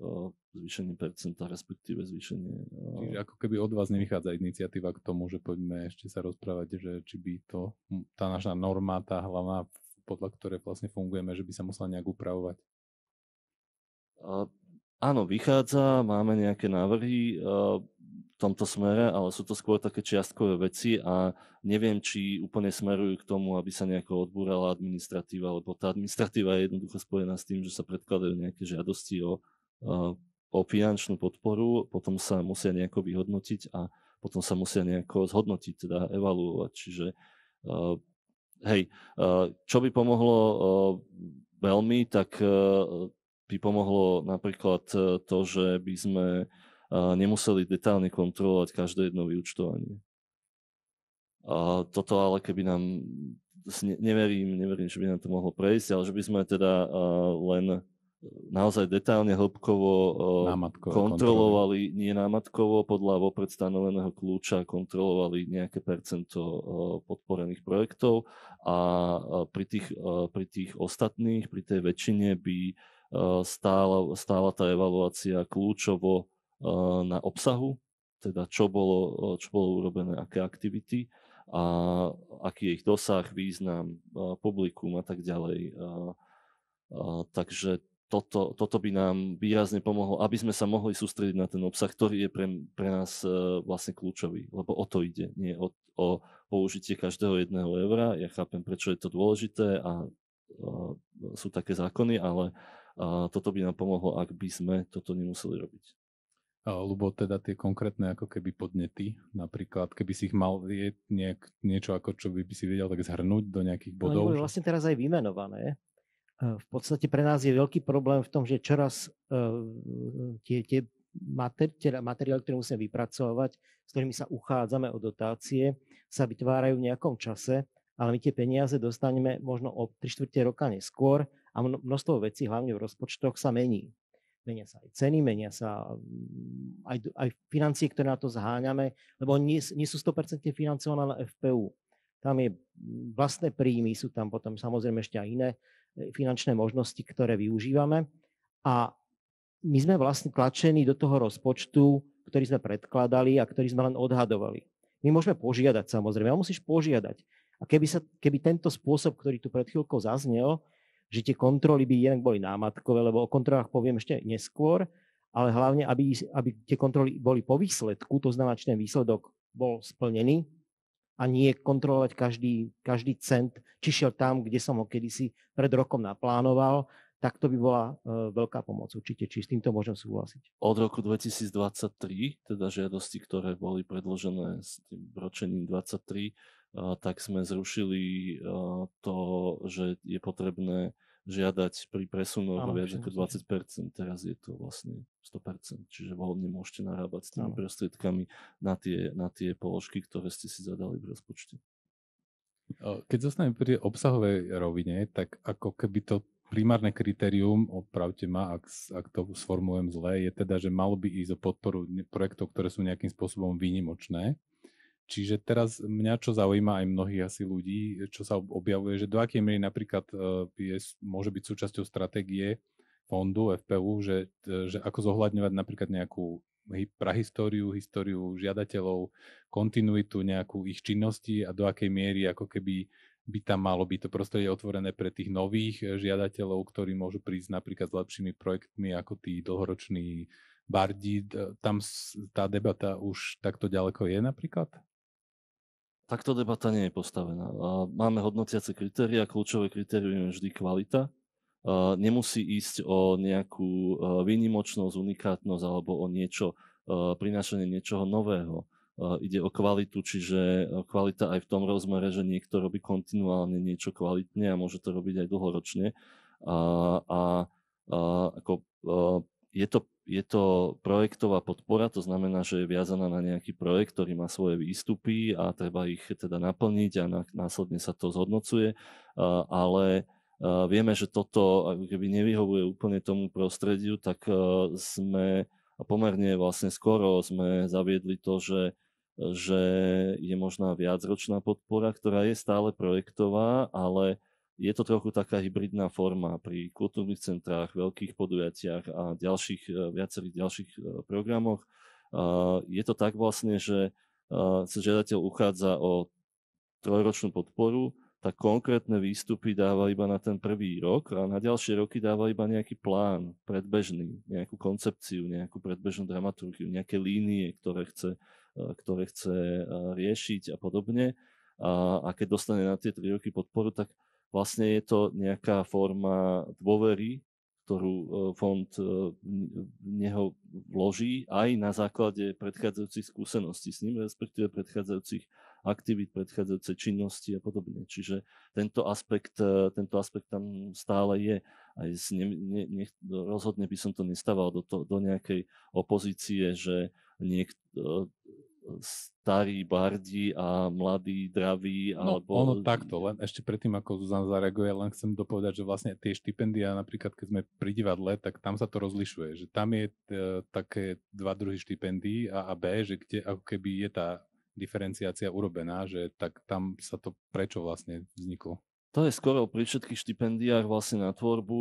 zvýšenie percenta, respektíve zvýšenie... Čiže ako keby od vás nevychádza iniciatíva k tomu, že poďme ešte sa rozprávať, že či by tá naša norma, tá hlavná, podľa ktorej vlastne fungujeme, že by sa musela nejak upravovať. Áno, vychádza, máme nejaké návrhy. tomto smere, ale sú to skôr také čiastkové veci a neviem, či úplne smerujú k tomu, aby sa nejako odbúrala administratíva, lebo tá administratíva je jednoducho spojená s tým, že sa predkladajú nejaké žiadosti o finančnú podporu, potom sa musia nejako vyhodnotiť a potom sa musia nejako zhodnotiť, teda evaluovať. Čiže čo by pomohlo veľmi, tak by pomohlo napríklad to, že by sme nemuseli detálne kontrolovať každé jedno vyúčtovanie. Toto ale keby nám, neverím, že by nám to mohlo prejsť, ale že by sme teda len naozaj detálne, hĺbkovo kontrolovali, nie námatkovo, podľa vopred stanoveného kľúča kontrolovali nejaké percento podporených projektov a pri tých ostatných, pri tej väčšine by stála tá evaluácia kľúčovo na obsahu, teda čo bolo urobené, aké aktivity a aký je ich dosah, význam, publikum a tak ďalej. Takže toto by nám výrazne pomohlo, aby sme sa mohli sústrediť na ten obsah, ktorý je pre nás vlastne kľúčový, lebo o to ide, nie o použitie každého jedného eura. Ja chápem, prečo je to dôležité a sú také zákony, ale toto by nám pomohlo, ak by sme toto nemuseli robiť. Ľubo, teda tie konkrétne ako keby podnety, napríklad, keby si ich mal niečo, ako čo by si vedel tak zhrnúť do nejakých bodov? No, vlastne teraz aj vymenované. V podstate pre nás je veľký problém v tom, že čoraz tie materiály, ktoré musíme vypracovať, s ktorými sa uchádzame o dotácie, sa vytvárajú v nejakom čase, ale my tie peniaze dostaneme možno o 3/4 roka neskôr a množstvo vecí, hlavne v rozpočtoch, sa mení. Menia sa aj ceny, menia sa aj financie, ktoré na to zháňame, lebo nie sú 100% financované na FPU. Tam je vlastné príjmy, sú tam potom samozrejme ešte aj iné finančné možnosti, ktoré využívame. A my sme vlastne tlačení do toho rozpočtu, ktorý sme predkladali a ktorý sme len odhadovali. My môžeme požiadať samozrejme, ale musíš požiadať. A keby tento spôsob, ktorý tu pred chvíľkou zaznel, že tie kontroly by jednak boli námatkové, lebo o kontrolách poviem ešte neskôr, ale hlavne, aby tie kontroly boli po výsledku, to znamená, že ten výsledok bol splnený a nie kontrolovať každý cent, či šiel tam, kde som ho kedysi pred rokom naplánoval, tak to by bola veľká pomoc určite, či s týmto môžem súhlasiť. Od roku 2023, teda žiadosti, ktoré boli predložené s tým ročením 23, tak sme zrušili to, že je potrebné žiadať pri presunoch viac ako 20%. Teraz je to vlastne 100%, čiže voľne môžete narábať s tými prostriedkami na tie položky, ktoré ste si zadali v rozpočte. Keď zostaneme pri obsahovej rovine, tak ako keby to primárne kritérium, opravte ma, ak to sformulujem zle, je teda, že malo by ísť o podporu projektov, ktoré sú nejakým spôsobom výnimočné. Čiže teraz mňa čo zaujíma aj mnohých asi ľudí, čo sa objavuje, že do akej miery napríklad môže byť súčasťou stratégie fondu FPU, že ako zohľadňovať napríklad nejakú prahistóriu, históriu žiadateľov, kontinuitu nejakú ich činnosti a do akej miery ako keby by tam malo byť to prostredie otvorené pre tých nových žiadateľov, ktorí môžu prísť napríklad s lepšími projektmi ako tí dlhoroční bardi. Tam tá debata už takto ďaleko je napríklad? Takto debata nie je postavená. Máme hodnotiace kritéria, kľúčové kritérium je vždy kvalita. Nemusí ísť o nejakú výnimočnosť, unikátnosť alebo o prinášanie niečoho nového. Ide o kvalitu, čiže kvalita aj v tom rozmere, že niekto robí kontinuálne niečo kvalitne a môže to robiť aj dlhoročne. Je to projektová podpora, to znamená, že je viazaná na nejaký projekt, ktorý má svoje výstupy a treba ich teda naplniť a následne sa to zhodnocuje. Ale vieme, že toto ako keby nevyhovuje úplne tomu prostrediu, tak sme pomerne vlastne skoro sme zaviedli to, že je možná viacročná podpora, ktorá je stále projektová, ale je to trochu taká hybridná forma pri kultúrnych centrách, veľkých podujatiach a viacerých ďalších programoch. Je to tak vlastne, že sa žiadateľ uchádza o 3-ročnú podporu, tak konkrétne výstupy dáva iba na ten prvý rok a na ďalšie roky dáva iba nejaký plán predbežný, nejakú koncepciu, nejakú predbežnú dramaturgiu, nejaké línie, ktoré chce riešiť a podobne. A keď dostane na tie 3 roky podporu, tak vlastne je to nejaká forma dôvery, ktorú fond v neho vloží aj na základe predchádzajúcich skúseností s ním, respektíve predchádzajúcich aktivít, predchádzajúcej činnosti a podobne. Čiže tento aspekt tam stále je. Aj rozhodne by som to nestával do nejakej opozície, že starí bardi a mladí draví, alebo... Ono takto, len ešte predtým, ako Zuzana zareaguje, len chcem dopovedať, že vlastne tie štipendia, napríklad keď sme pri divadle, tak tam sa to rozlišuje, že tam je také 2 druhy štipendií A a B, že kde ako keby je tá diferenciácia urobená, že tak tam sa to prečo vlastne vzniklo? To je skoro pri všetkých štipendiách vlastne na tvorbu,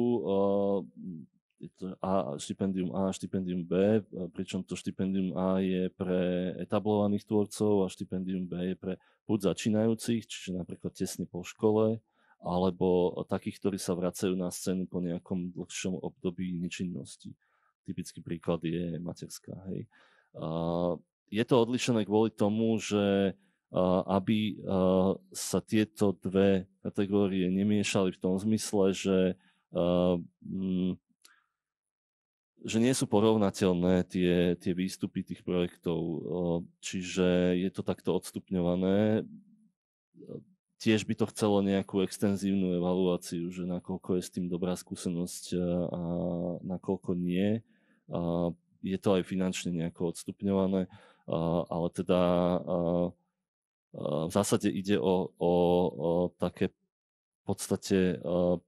je to štipendium A a štipendium B, pričom to štipendium A je pre etablovaných tvorcov a štipendium B je pre buď začínajúcich, čiže napríklad tesne po škole, alebo takých, ktorí sa vracajú na scénu po nejakom dlhšom období nečinnosti. Typický príklad je materská. Hej. Je to odlišené kvôli tomu, že aby sa tieto 2 kategórie nemiešali v tom zmysle, že nie sú porovnateľné tie výstupy tých projektov. Čiže je to takto odstupňované. Tiež by to chcelo nejakú extenzívnu evaluáciu, že nakoľko je s tým dobrá skúsenosť a nakoľko nie. Je to aj finančne nejako odstupňované, ale teda v zásade ide o také v podstate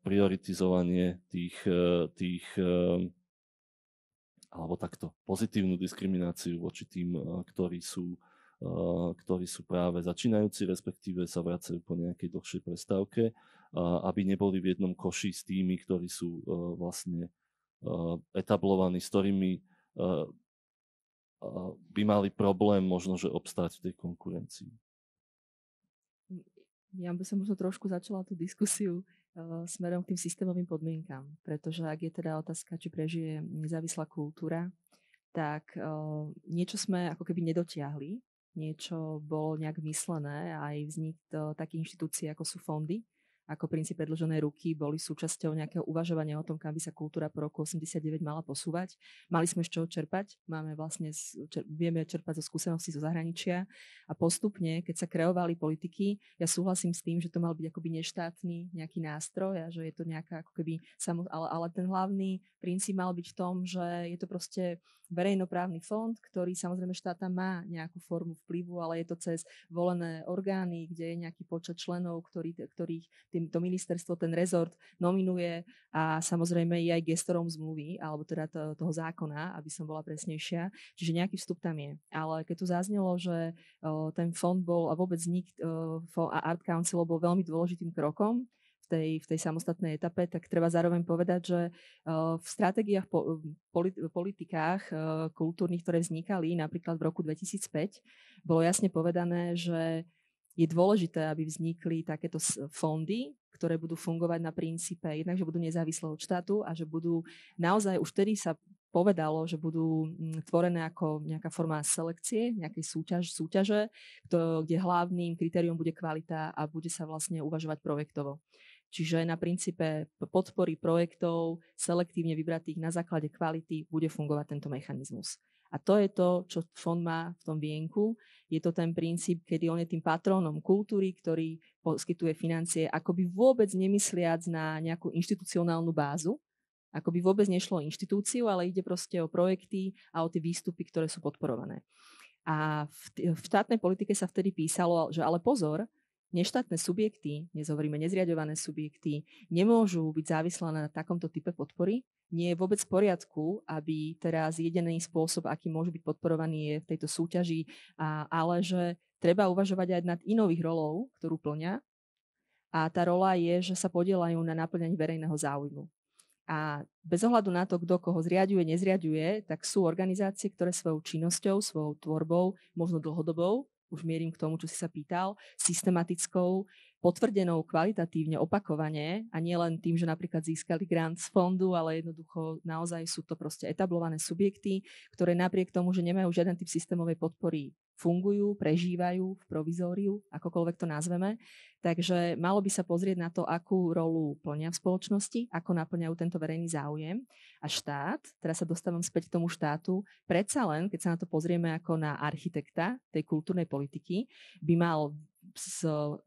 prioritizovanie tých alebo takto pozitívnu diskrimináciu voči tým, ktorí sú práve začínajúci, respektíve sa vracajú po nejakej dlhšej prestávke, aby neboli v jednom koši s tými, ktorí sú vlastne etablovaní, s ktorými by mali problém možno, že obstáť v tej konkurencii. Ja by som možno trošku začala tú diskusiu smerom k tým systémovým podmienkam, pretože ak je teda otázka, či prežije nezávislá kultúra, tak niečo sme ako keby nedotiahli, niečo bolo nejak myslené, aj vznik takých inštitúcií, ako sú fondy, ako princíp predĺženej ruky, boli súčasťou nejakého uvažovania o tom, kam by sa kultúra po roku 89 mala posúvať. Mali sme z čoho čerpať, vieme čerpať zo skúseností zo zahraničia a postupne, keď sa kreovali politiky, ja súhlasím s tým, že to mal byť akoby neštátny nejaký nástroj a že je to nejaká ako keby ale ten hlavný princíp mal byť v tom, že je to proste verejnoprávny fond, ktorý samozrejme štát tam má nejakú formu vplyvu, ale je to cez volené orgány, kde je nejaký počet členov, ktorých to ministerstvo, ten rezort nominuje a samozrejme je aj gestorom zmluvy, alebo teda toho zákona, aby som bola presnejšia. Čiže nejaký vstup tam je. Ale keď tu zaznelo, že ten fond bol a vôbec vznik Art Council bol veľmi dôležitým krokom v tej samostatnej etape, tak treba zároveň povedať, že v stratégiách, politikách kultúrnych, ktoré vznikali napríklad v roku 2005, bolo jasne povedané, že je dôležité, aby vznikli takéto fondy, ktoré budú fungovať na princípe jednak, že budú nezávislé od štátu a že budú naozaj, už vtedy sa povedalo, že budú tvorené ako nejaká forma selekcie, nejakej súťaže, kde hlavným kritériom bude kvalita a bude sa vlastne uvažovať projektovo. Čiže na princípe podpory projektov selektívne vybratých na základe kvality bude fungovať tento mechanizmus. A to je to, čo fond má v tom vienku. Je to ten princíp, kedy on je tým patrónom kultúry, ktorý poskytuje financie, akoby vôbec nemysliac na nejakú inštitucionálnu bázu, akoby vôbec nešlo o inštitúciu, ale ide proste o projekty a o tie výstupy, ktoré sú podporované. A v štátnej politike sa vtedy písalo, že ale pozor, neštátne subjekty, nezhovoríme nezriaďované subjekty, nemôžu byť závislé na takomto type podpory. Nie je vôbec v poriadku, aby teraz jediný spôsob, aký môžu byť podporovaní, je v tejto súťaži, ale že treba uvažovať aj nad inových rolou, ktorú plňa. A tá rola je, že sa podieľajú na naplňaní verejného záujmu. A bez ohľadu na to, kto koho zriaďuje, nezriaďuje, tak sú organizácie, ktoré svojou činnosťou, svojou tvorbou, možno dlhodobou, už mierim k tomu, čo si sa pýtal, systematickou, potvrdenou kvalitatívne, opakovane a nie len tým, že napríklad získali grant z fondu, ale jednoducho naozaj sú to proste etablované subjekty, ktoré napriek tomu, že nemajú žiaden typ systémovej podpory, fungujú, prežívajú v provizóriu, akokoľvek to nazveme. Takže malo by sa pozrieť na to, akú rolu plnia v spoločnosti, ako naplňajú tento verejný záujem. A štát, teraz sa dostávam späť k tomu štátu, predsa len, keď sa na to pozrieme ako na architekta tej kultúrnej politiky, by mal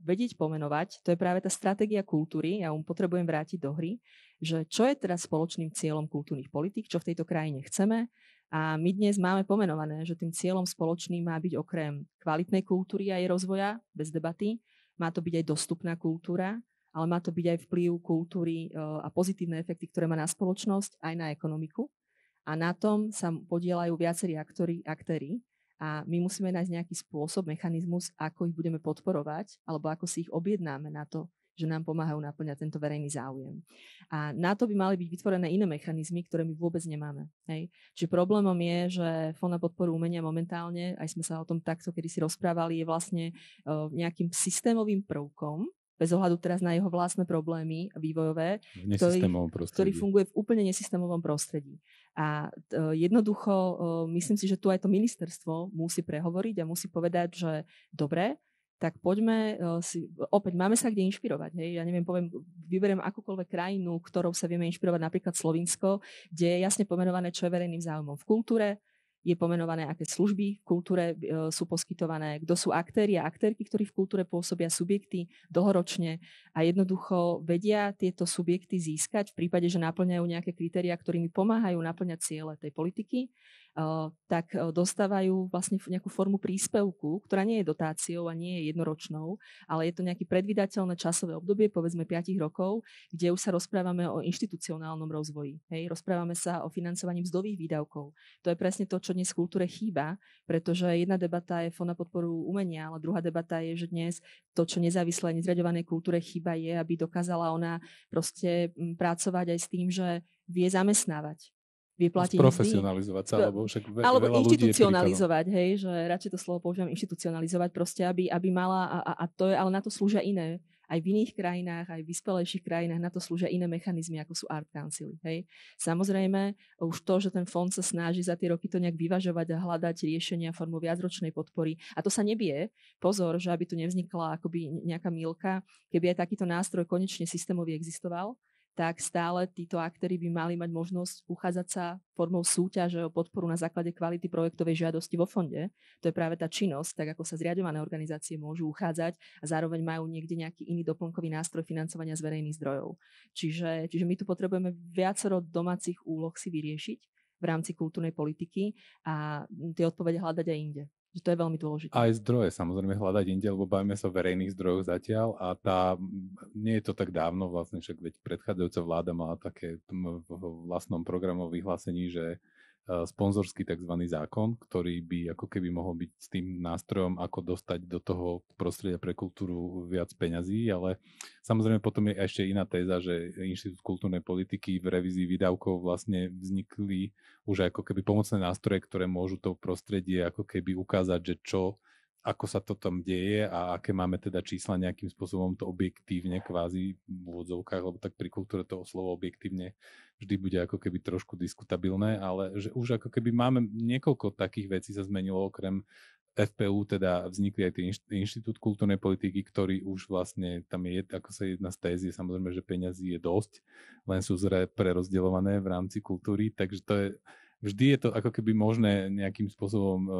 vedieť pomenovať, to je práve tá stratégia kultúry, ja potrebujem vrátiť do hry, že čo je teraz spoločným cieľom kultúrnych politík, čo v tejto krajine chceme. A my dnes máme pomenované, že tým cieľom spoločným má byť okrem kvalitnej kultúry a jej rozvoja, bez debaty, má to byť aj dostupná kultúra, ale má to byť aj vplyv kultúry a pozitívne efekty, ktoré má na spoločnosť, aj na ekonomiku. A na tom sa podieľajú viacerí aktéri. A my musíme nájsť nejaký spôsob, mechanizmus, ako ich budeme podporovať, alebo ako si ich objednáme na to, že nám pomáhajú naplňať tento verejný záujem. A na to by mali byť vytvorené iné mechanizmy, ktoré my vôbec nemáme. Hej. Čiže problémom je, že Fond na podporu umenia momentálne, aj sme sa o tom takto kedysi rozprávali, je vlastne nejakým systémovým prvkom, bez ohľadu teraz na jeho vlastné problémy vývojové, ktorý funguje v úplne nesystémovom prostredí. A jednoducho myslím si, že tu aj to ministerstvo musí prehovoriť a musí povedať, že dobre, tak poďme opäť máme sa kde inšpirovať. Hej? Ja neviem, vyberiem akúkoľvek krajinu, ktorou sa vieme inšpirovať, napríklad Slovinsko, kde je jasne pomenované, čo je verejným záujmom v kultúre, je pomenované, aké služby v kultúre sú poskytované, kto sú aktéri a aktérky, ktorí v kultúre pôsobia, subjekty dlhoročne a jednoducho vedia tieto subjekty získať v prípade, že naplňajú nejaké kritériá, ktorými pomáhajú naplňať ciele tej politiky, tak dostávajú vlastne nejakú formu príspevku, ktorá nie je dotáciou a nie je jednoročnou, ale je to nejaké predvídateľné časové obdobie, povedzme 5 rokov, kde už sa rozprávame o inštitucionálnom rozvoji. Hej? Rozprávame sa o financovaní mzdových výdavkov. To je presne to, čo dnes v kultúre chýba, pretože jedna debata je Fond na podporu umenia, ale druhá debata je, že dnes to, čo nezávislé nezriaďovanej kultúre chýba, je, aby dokázala ona proste pracovať aj s tým, že vie zamestnávať. Profesionalizovať sa, alebo však alebo veľa inštitucionalizovať, hej, že radšej to slovo používam inštitucionalizovať, proste, aby mala, a to je, ale na to slúžia iné. Aj v iných krajinách, aj v vyspelejších krajinách na to slúžia iné mechanizmy, ako sú art councily. Hej. Samozrejme, už to, že ten fond sa snaží za tie roky to nejak vyvažovať a hľadať riešenia formou viacročnej podpory. A to sa nebie. Pozor, že aby tu nevznikla akoby nejaká mýlka, keby aj takýto nástroj konečne systémový existoval, tak stále títo aktéri by mali mať možnosť uchádzať sa formou súťaže o podporu na základe kvality projektovej žiadosti vo fonde. To je práve tá činnosť, tak ako sa zriaďované organizácie môžu uchádzať a zároveň majú niekde nejaký iný doplnkový nástroj financovania z verejných zdrojov. Čiže my tu potrebujeme viacero domácich úloh si vyriešiť v rámci kultúrnej politiky a tie odpovede hľadať aj inde. Že to je veľmi dôležité. Aj zdroje samozrejme hľadať inde, lebo bavíme sa o verejných zdrojoch zatiaľ a nie je to tak dávno vlastne, však veď predchádzajúca vláda mala také v vlastnom programovom vyhlásení, že sponzorský tzv. Zákon, ktorý by ako keby mohol byť s tým nástrojom, ako dostať do toho prostredia pre kultúru viac peňazí, ale samozrejme potom je ešte iná téza, že Inštitút kultúrnej politiky v revízii výdavkov vlastne vznikli už ako keby pomocné nástroje, ktoré môžu to prostredie ako keby ukázať, že ako sa to tam deje a aké máme teda čísla nejakým spôsobom to objektívne kvázi v úvodzovkách, lebo tak pri kultúre toho slovo objektívne vždy bude ako keby trošku diskutabilné, ale že už ako keby máme niekoľko takých vecí sa zmenilo, okrem FPU teda vznikli aj Inštitút kultúrnej politiky, ktorý už vlastne tam je, ako sa jedna z tézy, samozrejme, že peňazí je dosť, len sú prerozdeľované v rámci kultúry, takže to je vždy je to ako keby možné nejakým spôsobom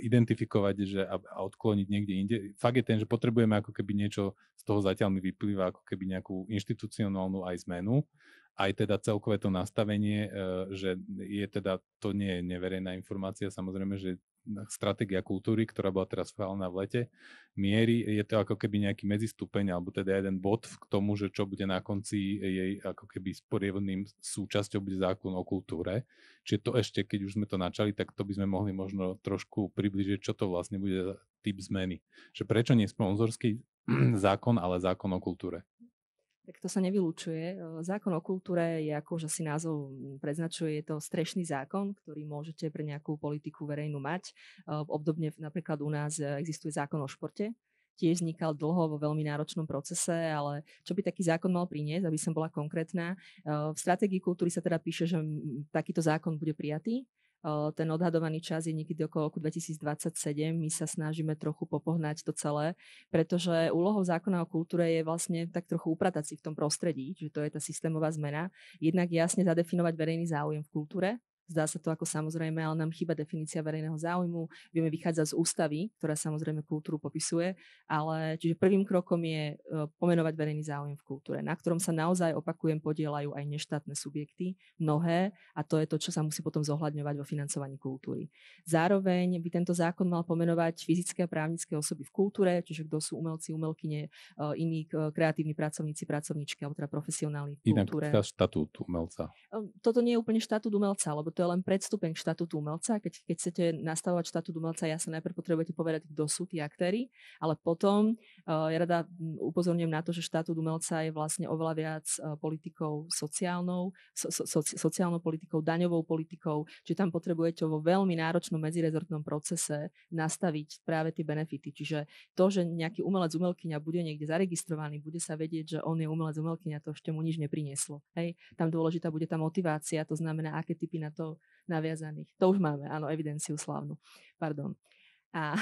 identifikovať a odkloniť niekde inde. Fakt je ten, že potrebujeme ako keby niečo z toho zatiaľ mi vyplýva ako keby nejakú inštitucionálnu aj zmenu, aj teda celkové to nastavenie, že je teda, to nie je neverejná informácia, samozrejme, že stratégia kultúry, ktorá bola teraz schválená v lete, mierí, je to ako keby nejaký medzistupeň, alebo teda jeden bod k tomu, že čo bude na konci jej ako keby sprievodným súčasťou bude zákon o kultúre. Čiže to ešte, keď už sme to načali, tak to by sme mohli možno trošku približiť, čo to vlastne bude typ zmeny. Že prečo nie sponzorský zákon, ale zákon o kultúre? Tak to sa nevylučuje. Zákon o kultúre je, ako že si názov preznačuje, je to strešný zákon, ktorý môžete pre nejakú politiku verejnú mať. Obdobne napríklad u nás existuje zákon o športe, tiež vznikal dlho vo veľmi náročnom procese, ale čo by taký zákon mal priniesť, aby som bola konkrétna. V stratégii kultúry sa teda píše, že takýto zákon bude prijatý. Ten odhadovaný čas je niekedy okolo roku 2027. My sa snažíme trochu popohnať to celé, pretože úlohou zákona o kultúre je vlastne tak trochu upratať si v tom prostredí, že to je tá systémová zmena. Jednak jasne zadefinovať verejný záujem v kultúre. Zdá sa to ako samozrejme, ale nám chýba definícia verejného záujmu. Vieme vychádzať z ústavy, ktorá samozrejme kultúru popisuje, ale čiže prvým krokom je pomenovať verejný záujem v kultúre, na ktorom sa naozaj, opakujem, podieľajú aj neštátne subjekty, mnohé, a to je to, čo sa musí potom zohľadňovať vo financovaní kultúry. Zároveň by tento zákon mal pomenovať fyzické a právnické osoby v kultúre, čiže kto sú umelci, umelkyne, iní kreatívni pracovníci, pracovníčky, alebo teda profesionálni v kultúre. Inak štatút umelca. Toto nie je úplne štatút umelca, lebo to je len predstupeň k štatútu umelca. Keď chcete nastavovať štatút umelca, ja sa najprv potrebujete povedať, kto sú tí aktéri, ale potom ja rada upozorňujem na to, že štatút umelca je vlastne oveľa viac politikou sociálnou politikou, daňovou politikou, čiže tam potrebujete vo veľmi náročnom medzirezortnom procese nastaviť práve tie benefity. Čiže to, že nejaký umelec, umelkyňa bude niekde zaregistrovaný, bude sa vedieť, že on je umelec, umelkyňa, to ešte mu nič neprinieslo. Hej? Tam dôležitá bude tá motivácia, to znamená, aké typy na to naviazaných. To už máme, áno, evidenciu slávnu. Pardon. A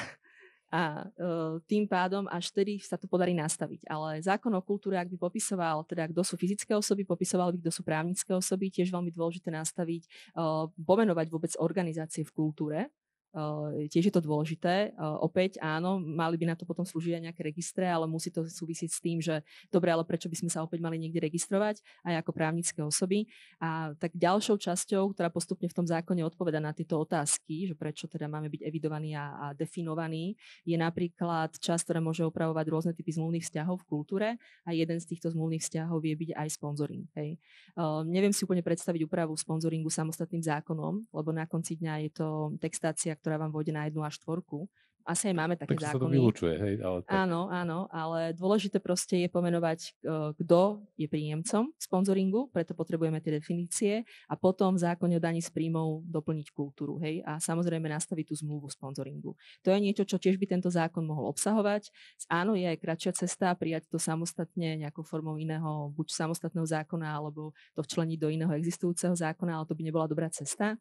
tým pádom až vtedy sa to podarí nastaviť. Ale zákon o kultúre, ak by popisoval, teda kto sú fyzické osoby, popisoval by, kto sú právnické osoby, tiež veľmi dôležité nastaviť, pomenovať vôbec organizácie v kultúre. Tiež je to dôležité. Opäť áno, mali by na to potom slúžiť aj nejaké registre, ale musí to súvisieť s tým, že dobre, ale prečo by sme sa opäť mali niekde registrovať aj ako právnické osoby. A tak ďalšou časťou, ktorá postupne v tom zákone odpoveda na tieto otázky, že prečo teda máme byť evidovaní a definovaní, je napríklad časť, ktorá môže opravovať rôzne typy zmluvných vzťahov v kultúre, a jeden z týchto zmluvných vzťahov vie byť aj sponzoring. Hej. Neviem si úplne predstaviť úpravu sponzoringu samostatným zákonom, lebo na konci dňa je to textácia, ktorá vám vôjde na 1 až 4. Asi aj máme také tak zákony. Tak sa to vylučuje, hej? Ale tak... Áno, ale dôležité proste je pomenovať, kto je príjemcom sponzoringu, preto potrebujeme tie definície, a potom v zákone o daní z príjmov doplniť kultúru, hej? A samozrejme nastaviť tú zmluvu sponzoringu. To je niečo, čo tiež by tento zákon mohol obsahovať. Áno, je aj kratšia cesta prijať to samostatne nejakou formou iného, buď samostatného zákona, alebo to včleniť do iného existujúceho zákona, ale to by nebola dobrá cesta.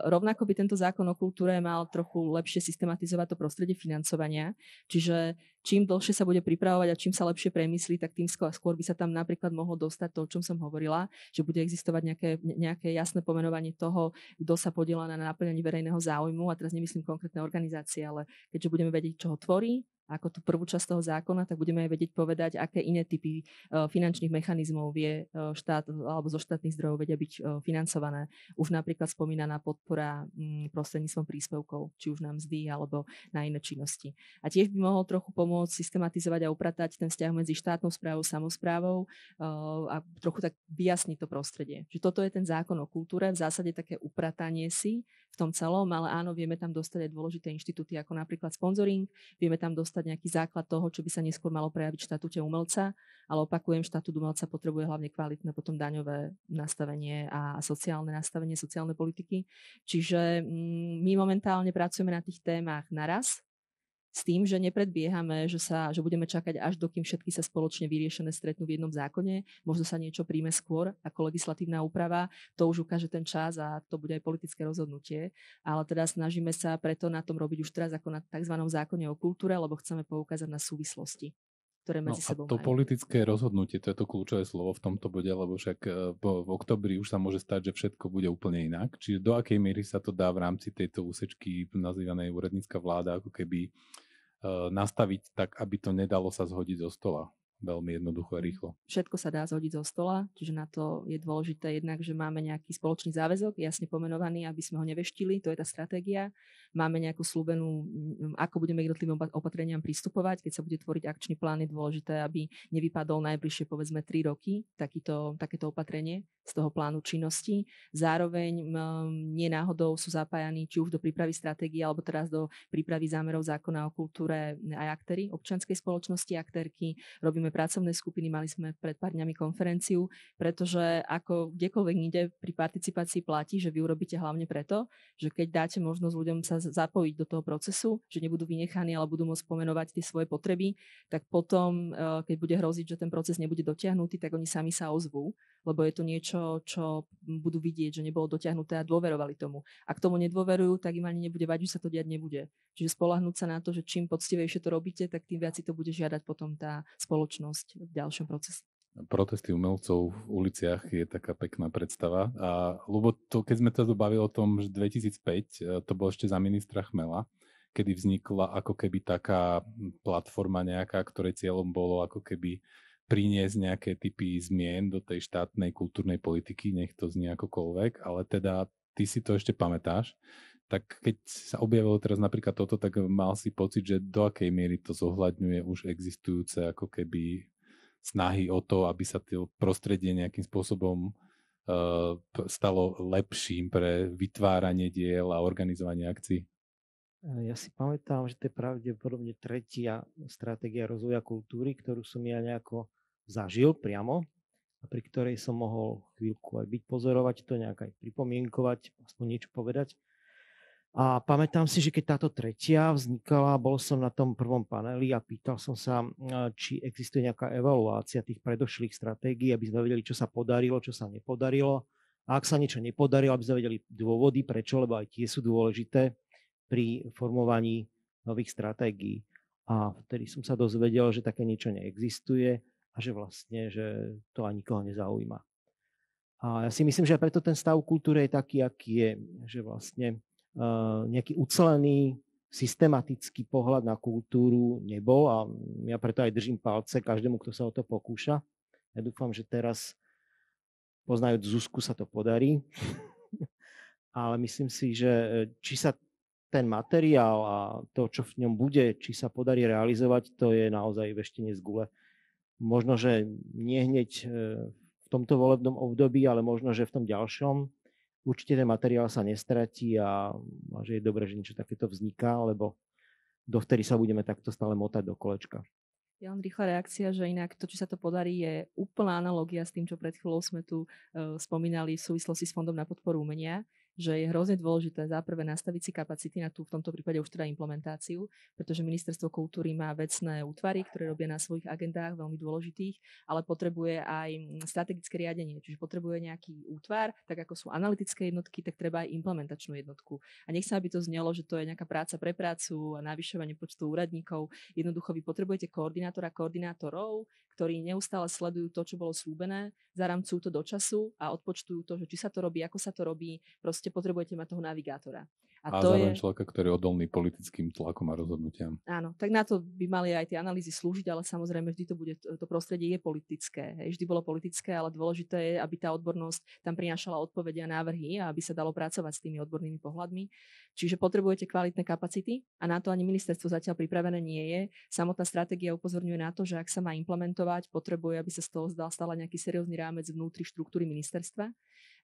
Rovnako by tento zákon o kultúre mal trochu lepšie systematizovať to prostredie financovania, čiže čím dlhšie sa bude pripravovať a čím sa lepšie premyslí, tak tým skôr by sa tam napríklad mohlo dostať to, o čom som hovorila, že bude existovať nejaké jasné pomenovanie toho, kto sa podieľa na naplňaní verejného záujmu, a teraz nemyslím konkrétne organizácie, ale keďže budeme vedieť, čo ho tvorí, ako tú prvú časť toho zákona, tak budeme aj vedieť povedať, aké iné typy finančných mechanizmov vie štát alebo zo štátnych zdrojov vedia byť financované. Už napríklad spomínaná podpora prostredníctvom príspevkov, či už na mzdy alebo na iné činnosti. A tiež by mohol trochu pomôcť systematizovať a upratať ten vzťah medzi štátnou správou a samosprávou a trochu tak vyjasniť to prostredie. Že toto je ten zákon o kultúre, v zásade také upratanie si v tom celom, ale áno, vieme tam dostať aj dôležité inštitúty ako napríklad sponzoring, vieme tam dostať nejaký základ toho, čo by sa neskôr malo prejaviť v štatúte umelca, ale opakujem, štatút umelca potrebuje hlavne kvalitné potom daňové nastavenie a sociálne nastavenie, sociálne politiky. Čiže my momentálne pracujeme na tých témach naraz, s tým, že nepredbiehame, že budeme čakať až dokým všetky sa spoločne vyriešené stretnú v jednom zákone. Možno sa niečo príjme skôr ako legislatívna úprava. To už ukáže ten čas a to bude aj politické rozhodnutie. Ale teda snažíme sa preto na tom robiť už teraz ako na tzv. Zákone o kultúre, lebo chceme poukázať na súvislosti, ktoré medzi sebou to majú. politické rozhodnutie, to je to kľúčové slovo v tomto bode, lebo však v októbri už sa môže stať, že všetko bude úplne inak. Čiže do akej miery sa to dá v rámci tejto úsečky nazývanej úradnícka vláda ako keby nastaviť tak, aby to nedalo sa zhodiť zo stola. Veľmi jednoducho a rýchlo. Všetko sa dá zhodiť zo stola, čiže na to je dôležité jednak, že máme nejaký spoločný záväzok, jasne pomenovaný, aby sme ho neveštili, to je tá stratégia. Máme nejakú slúbenú, ako budeme k jednotlivým opatreniam pristupovať, keď sa bude tvoriť akčný plán, je dôležité, aby nevypadol najbližšie povedzme 3 roky takéto opatrenie z toho plánu činnosti. Zároveň nie náhodou sú zapájani či už do prípravy stratégie, alebo teraz do prípravy zámerov zákona o kultúre aj aktéri občianskej spoločnosti, aktérky. Robíme pracovné skupiny, mali sme pred pár dňami konferenciu, pretože ako kdekoľvek inde pri participácii platí, že vy urobíte hlavne preto, že keď dáte možnosť ľuďom sa zapojiť do toho procesu, že nebudú vynechaní, ale budú môcť pomenovať tie svoje potreby, tak potom, keď bude hroziť, že ten proces nebude dotiahnutý, tak oni sami sa ozvú, lebo je to niečo, čo budú vidieť, že nebolo dotiahnuté a dôverovali tomu. Ak tomu nedôverujú, tak im ani nebude vadiť, že sa to diať nebude. Čiže spoľahnúť sa na to, že čím poctivejšie to robíte, tak tým viac si to bude žiadať potom tá spoločnosť v ďalšom procese. Protesty umelcov v uliciach je taká pekná predstava. A Ľubo, keď sme to bavili o tom, že 2005, to bolo ešte za ministra Chmela, kedy vznikla ako keby taká platforma nejaká, ktorej cieľom bolo ako keby priniesť nejaké typy zmien do tej štátnej kultúrnej politiky, nech to znie akokoľvek, ale teda ty si to ešte pamätáš. Tak keď sa objavilo teraz napríklad toto, tak mal si pocit, že do akej miery to zohľadňuje už existujúce ako keby snahy o to, aby sa to prostredie nejakým spôsobom stalo lepším pre vytváranie diel a organizovanie akcií? Ja si pamätám, že to je pravdepodobne tretia stratégia rozvoja kultúry, ktorú som ja nejako zažil priamo a pri ktorej som mohol chvíľku aj byť pozorovať to, nejak aj pripomienkovať, aspoň niečo povedať. A pamätám si, že keď táto tretia vznikala, bol som na tom prvom paneli a pýtal som sa, či existuje nejaká evaluácia tých predošlých stratégií, aby sme vedeli, čo sa podarilo, čo sa nepodarilo. A ak sa niečo nepodarilo, aby sme vedeli dôvody, prečo, lebo aj tie sú dôležité pri formovaní nových stratégií. A vtedy som sa dozvedel, že také niečo neexistuje a že vlastne, že to ani nikoho nezaujíma. A ja si myslím, že preto ten stav kultúry je taký, aký je, že vlastne nejaký ucelený, systematický pohľad na kultúru nebol a ja preto aj držím palce každému, kto sa o to pokúša. Ja dúfam, že teraz, poznajúc Zuzku, sa to podarí. Ale myslím si, že či sa ten materiál a to, čo v ňom bude, či sa podarí realizovať, to je naozaj veštenie z gule. Možno, že nie hneď v tomto volebnom období, ale možno, že v tom ďalšom. Určite ten materiál sa nestratí a že je dobré, že niečo takéto vzniká, lebo dovtedy sa budeme takto stále motať do kolečka. Ja len rýchla reakcia, že inak to, či sa to podarí, je úplná analogia s tým, čo pred chvíľou sme tu spomínali v súvislosti s Fondom na podporu umenia, že je hrozne dôležité záprve nastaviť si kapacity na tú, v tomto prípade už teda implementáciu, pretože Ministerstvo kultúry má vecné útvary, ktoré robia na svojich agendách veľmi dôležitých, ale potrebuje aj strategické riadenie, čiže potrebuje nejaký útvar, tak ako sú analytické jednotky, tak treba aj implementačnú jednotku. A nech sa aby to znelo, že to je nejaká práca pre prácu a navyšovanie počtu úradníkov. Jednoducho vy potrebujete koordinátorov, ktorí neustále sledujú to, čo bolo slúbené, zaramcujú to do času a odpočtujú to, že či sa to robí, ako sa to robí. Proste potrebujete mať toho navigátora. A zároveň človeka, ktorý je odolný politickým tlakom a rozhodnutiam. Áno, tak na to by mali aj tie analýzy slúžiť, ale samozrejme vždy to prostredie je politické. Vždy bolo politické, ale dôležité je, aby tá odbornosť tam prinášala odpovede a návrhy a aby sa dalo pracovať s tými odbornými pohľadmi. Čiže potrebujete kvalitné kapacity a na to ani ministerstvo zatiaľ pripravené nie je. Samotná stratégia upozorňuje na to, že ak sa má implementovať, potrebuje, aby sa z toho stal nejaký seriózny rámec vnútri štruktúry ministerstva.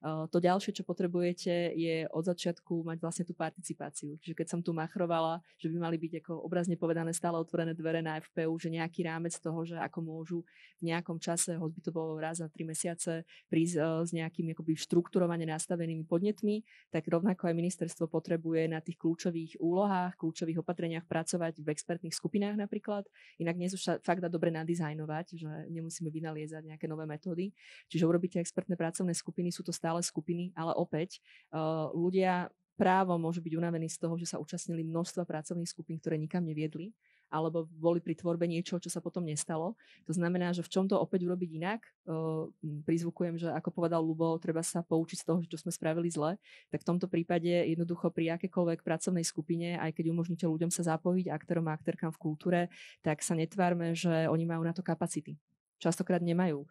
To ďalšie, čo potrebujete, je od začiatku mať vlastne tú participáciu. Čiže keď som tu machrovala, že by mali byť ako obrazne povedané stále otvorené dvere na FPU, že nejaký rámec toho, že ako môžu v nejakom čase, hoď by to bolo raz na 3 mesiace, prísť s nejakými akoby štruktúrovane nastavenými podnetmi, tak rovnako aj ministerstvo potrebuje na tých kľúčových úlohách, kľúčových opatreniach pracovať v expertných skupinách napríklad. Inak dnes už sa fakt dá dobre nadizajnovať, že nemusíme vynaliezať nejaké nové metódy. Čiže urobíte expertné pracovné skupiny, sú to stále skupiny, ale opäť ľudia právo môžu byť unavení z toho, že sa účastnili množstva pracovných skupín, ktoré nikam neviedli, alebo boli pri tvorbe niečo, čo sa potom nestalo. To znamená, že v čom to opäť urobiť inak, prizvukujem, že ako povedal Ľubo, treba sa poučiť z toho, čo sme spravili zle, tak v tomto prípade jednoducho pri akékoľvek pracovnej skupine, aj keď umožníte ľuďom sa zapojiť, aktérom a aktérkam v kultúre, tak sa netvárme, že oni majú na to kapacity. Častokrát nemajú,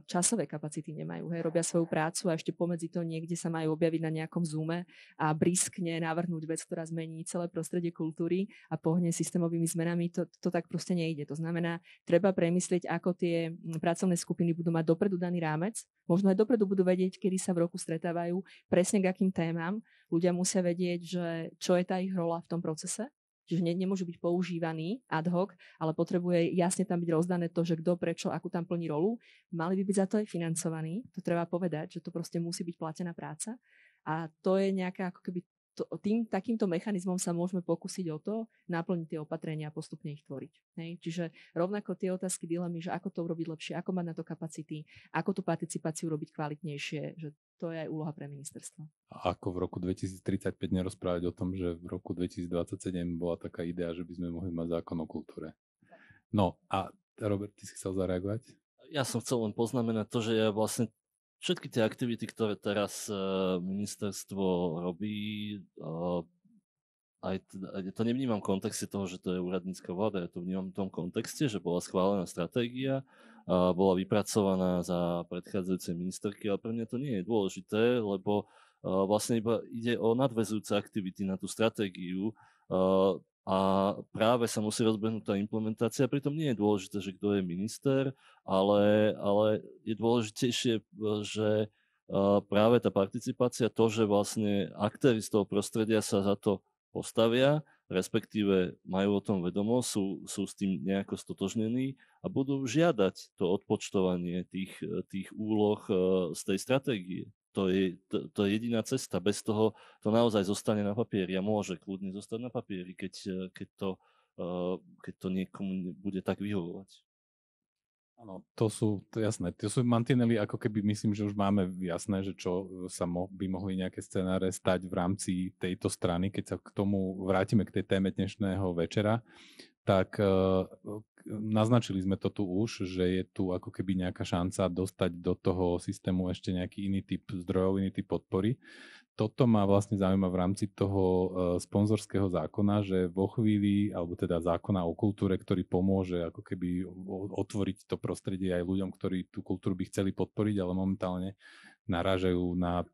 časové kapacity nemajú, robia svoju prácu a ešte pomedzi to niekde sa majú objaviť na nejakom Zoome a briskne navrhnúť vec, ktorá zmení celé prostredie kultúry a pohne systémovými zmenami, to tak proste nejde. To znamená, treba premyslieť, ako tie pracovné skupiny budú mať dopredu daný rámec, možno aj dopredu budú vedieť, kedy sa v roku stretávajú, presne k akým témam. Ľudia musia vedieť, že čo je tá ich rola v tom procese. Čiže nemôžu byť používaní ad hoc, ale potrebuje jasne tam byť rozdané to, že kto, prečo, akú tam plní rolu. Mali by byť za to aj financovaní. To treba povedať, že to proste musí byť platená práca. A to je nejaká ako keby takýmto mechanizmom sa môžeme pokúsiť o to naplniť tie opatrenia a postupne ich tvoriť. Hej? Čiže rovnako tie otázky, dilemy, že ako to urobiť lepšie, ako mať na to kapacity, ako tú participáciu robiť kvalitnejšie, že to je aj úloha pre ministerstvo. A ako v roku 2035 nerozprávať o tom, že v roku 2027 bola taká idea, že by sme mohli mať zákon o kultúre. No a Robert, ty si chcel zareagovať? Ja som chcel len poznamenať to, že ja vlastne všetky tie aktivity, ktoré teraz ministerstvo robí, aj to nevnímam v kontexte toho, že to je úradnícka vláda, ja to vnímam v tom kontexte, že bola schválená stratégia, bola vypracovaná za predchádzajúcej ministerky, ale pre mňa to nie je dôležité, lebo vlastne iba ide o nadväzujúce aktivity na tú stratégiu, a práve sa musí rozbehnúť tá implementácia. Pritom nie je dôležité, že kto je minister, ale je dôležitejšie, že práve tá participácia, to, že vlastne aktéri z toho prostredia sa za to postavia, respektíve majú o tom vedomosť, sú s tým nejako stotožnení a budú žiadať to odpočtovanie tých úloh z tej stratégie. To je jediná cesta. Bez toho to naozaj zostane na papieri a môže kľudne zostať na papieri, keď to niekomu bude tak vyhovovať. Áno, to sú mantinely, ako keby myslím, že už máme jasné, že čo sa by mohli nejaké scenáre stať v rámci tejto strany. Keď sa k tomu vrátime k tej téme dnešného večera, tak naznačili sme to tu už, že je tu ako keby nejaká šanca dostať do toho systému ešte nejaký iný typ zdrojov, iný typ podpory. Toto ma vlastne zaujíma v rámci toho sponzorského zákona, že vo chvíli, alebo teda zákona o kultúre, ktorý pomôže ako keby otvoriť to prostredie aj ľuďom, ktorí tú kultúru by chceli podporiť, ale momentálne narážajú na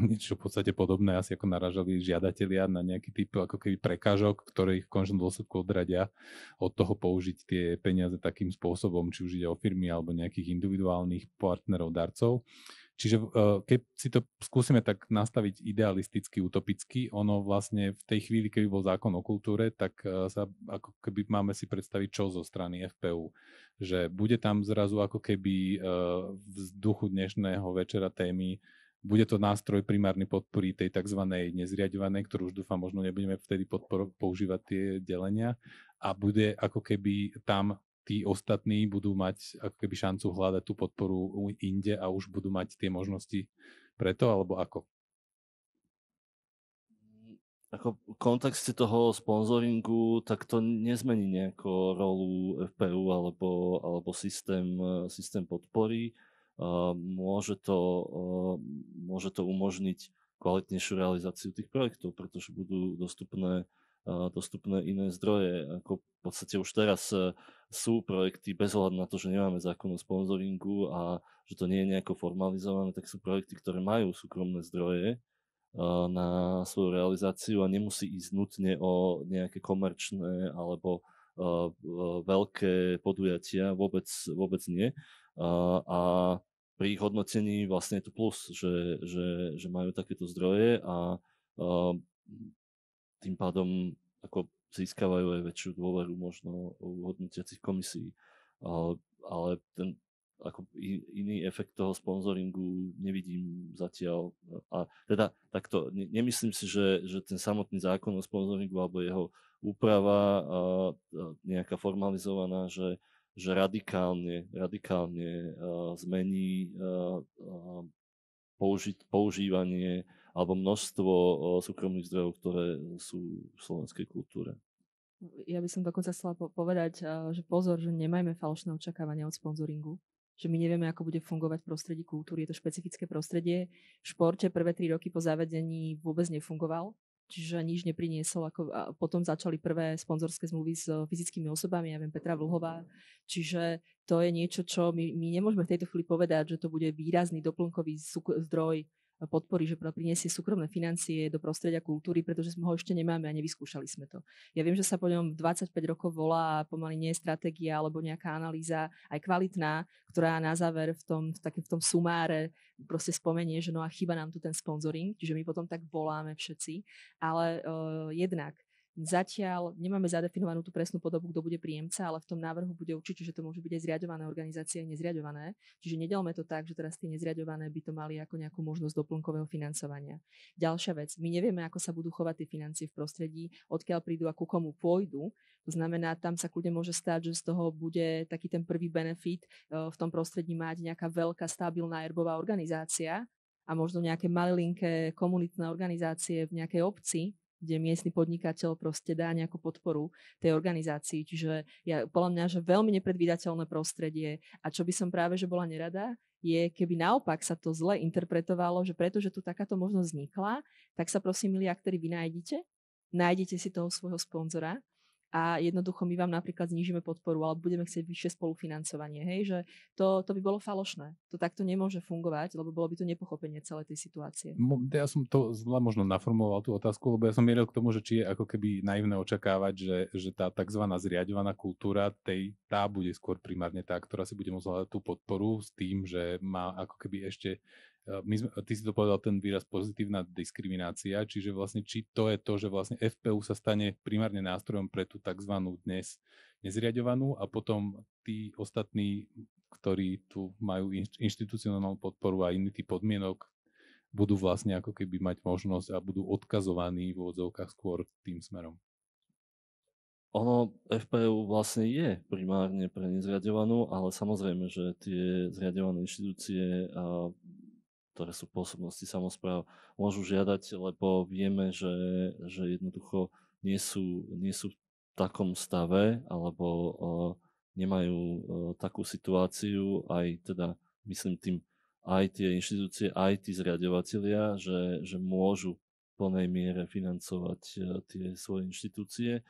niečo v podstate podobné, asi ako narážali žiadatelia na nejaký typ ako keby prekážok, ktoré ich v konečnom dôsledku odradia od toho použiť tie peniaze takým spôsobom, či už ide o firmy alebo nejakých individuálnych partnerov, darcov. Čiže keď si to skúsime tak nastaviť idealisticky, utopicky, ono vlastne v tej chvíli, keby bol zákon o kultúre, tak sa ako keby máme si predstaviť čo zo strany FPU. Že bude tam zrazu ako keby v duchu dnešného večera témy, bude to nástroj primárny podpory tej tzv. Nezriaďovanej, ktorú už dúfam, možno nebudeme vtedy používať tie delenia a bude ako keby tam tí ostatní budú mať ako keby šancu hľadať tú podporu inde a už budú mať tie možnosti preto, alebo ako? Ako v kontexte toho sponzoringu, tak to nezmení nejako rolu FPU alebo systém podpory. Môže to umožniť kvalitnejšiu realizáciu tých projektov, pretože budú dostupné iné zdroje. Ako v podstate už teraz sú projekty, bez ohľadu na to, že nemáme zákon o sponzoringu a že to nie je nejako formalizované, tak sú projekty, ktoré majú súkromné zdroje na svoju realizáciu a nemusí ísť nutne o nejaké komerčné alebo veľké podujatia, vôbec nie. A pri ich hodnotení vlastne je to plus, že majú takéto zdroje a tým pádom ako získavajú aj väčšiu dôveru možno u hodnotiacich komisí. Ale ten ako iný efekt toho sponzoringu nevidím zatiaľ. A teda takto, nemyslím si, že ten samotný zákon o sponzoringu alebo jeho úprava nejaká formalizovaná, že radikálne zmení používanie alebo množstvo súkromných zdrojov, ktoré sú v slovenskej kultúre. Ja by som dokonca chcela povedať, že pozor, že nemajme falošné očakávania od sponzoringu. Že my nevieme, ako bude fungovať prostredie kultúry. Je to špecifické prostredie. V športe prvé 3 roky po zavedení vôbec nefungoval. Čiže nič nepriniesol. A potom začali prvé sponzorské zmluvy s fyzickými osobami, ja viem, Petra Vlhová. Čiže to je niečo, čo my nemôžeme v tejto chvíli povedať, že to bude výrazný doplnkový zdroj podpory, že priniesie súkromné financie do prostredia kultúry, pretože sme ho ešte nemáme a nevyskúšali sme to. Ja viem, že sa po ňom 25 rokov volá a pomaly nie je stratégia alebo nejaká analýza, aj kvalitná, ktorá na záver v tom sumáre proste spomenie, že no a chýba nám tu ten sponzoring, čiže my potom tak voláme všetci, ale jednak Zatiaľ nemáme zadefinovanú tú presnú podobu, kto bude príjemca, ale v tom návrhu bude určite, že to môžu byť aj zriaďované organizácie, aj nezriaďované. Čiže nedelme to tak, že teraz tie nezriaďované by to mali ako nejakú možnosť doplnkového financovania. Ďalšia vec, my nevieme, ako sa budú chovať tie financie v prostredí, odkiaľ prídu a ku komu pôjdu. To znamená, tam sa kľudne môže stať, že z toho bude taký ten prvý benefit v tom prostredí mať nejaká veľká stabilná erbová organizácia a možno nejaké malinké komunitné organizácie v nejakej obci, kde miestny podnikateľ proste dá nejakú podporu tej organizácii. Čiže podľa mňa, že veľmi nepredvídateľné prostredie a čo by som práve, že bola nerada, je, keby naopak sa to zle interpretovalo, že pretože tu takáto možnosť vznikla, tak sa prosím, milí aktéri, vy nájdete si toho svojho sponzora a jednoducho my vám napríklad znížime podporu, ale budeme chcieť vyššie spolufinancovanie. Hej? Že to by bolo falošné. To takto nemôže fungovať, lebo bolo by to nepochopenie celej tej situácie. Ja som to zle možno naformuloval tú otázku, lebo ja som mieril k tomu, že či je ako keby naivné očakávať, že tá tzv. Zriaďovaná kultúra, tá bude skôr primárne tá, ktorá si bude môcť hľadať tú podporu s tým, že má ako keby ešte ty si to povedal, ten výraz pozitívna diskriminácia, čiže vlastne či to je to, že vlastne FPU sa stane primárne nástrojom pre tú tzv. Dnes nezriaďovanú a potom tí ostatní, ktorí tu majú inštitucionálnu podporu a iný typ podmienok, budú vlastne ako keby mať možnosť a budú odkazovaní v úvodzovkách skôr tým smerom. Ono, FPU vlastne je primárne pre nezriaďovanú, ale samozrejme, že tie zriaďované inštitúcie ktoré sú v pôsobnosti samospráv, môžu žiadať, lebo vieme, že jednoducho nie sú v takom stave, alebo nemajú takú situáciu, aj teda, myslím tým, aj tie inštitúcie, aj tí zriaďovatelia, že môžu v plnej miere financovať tie svoje inštitúcie,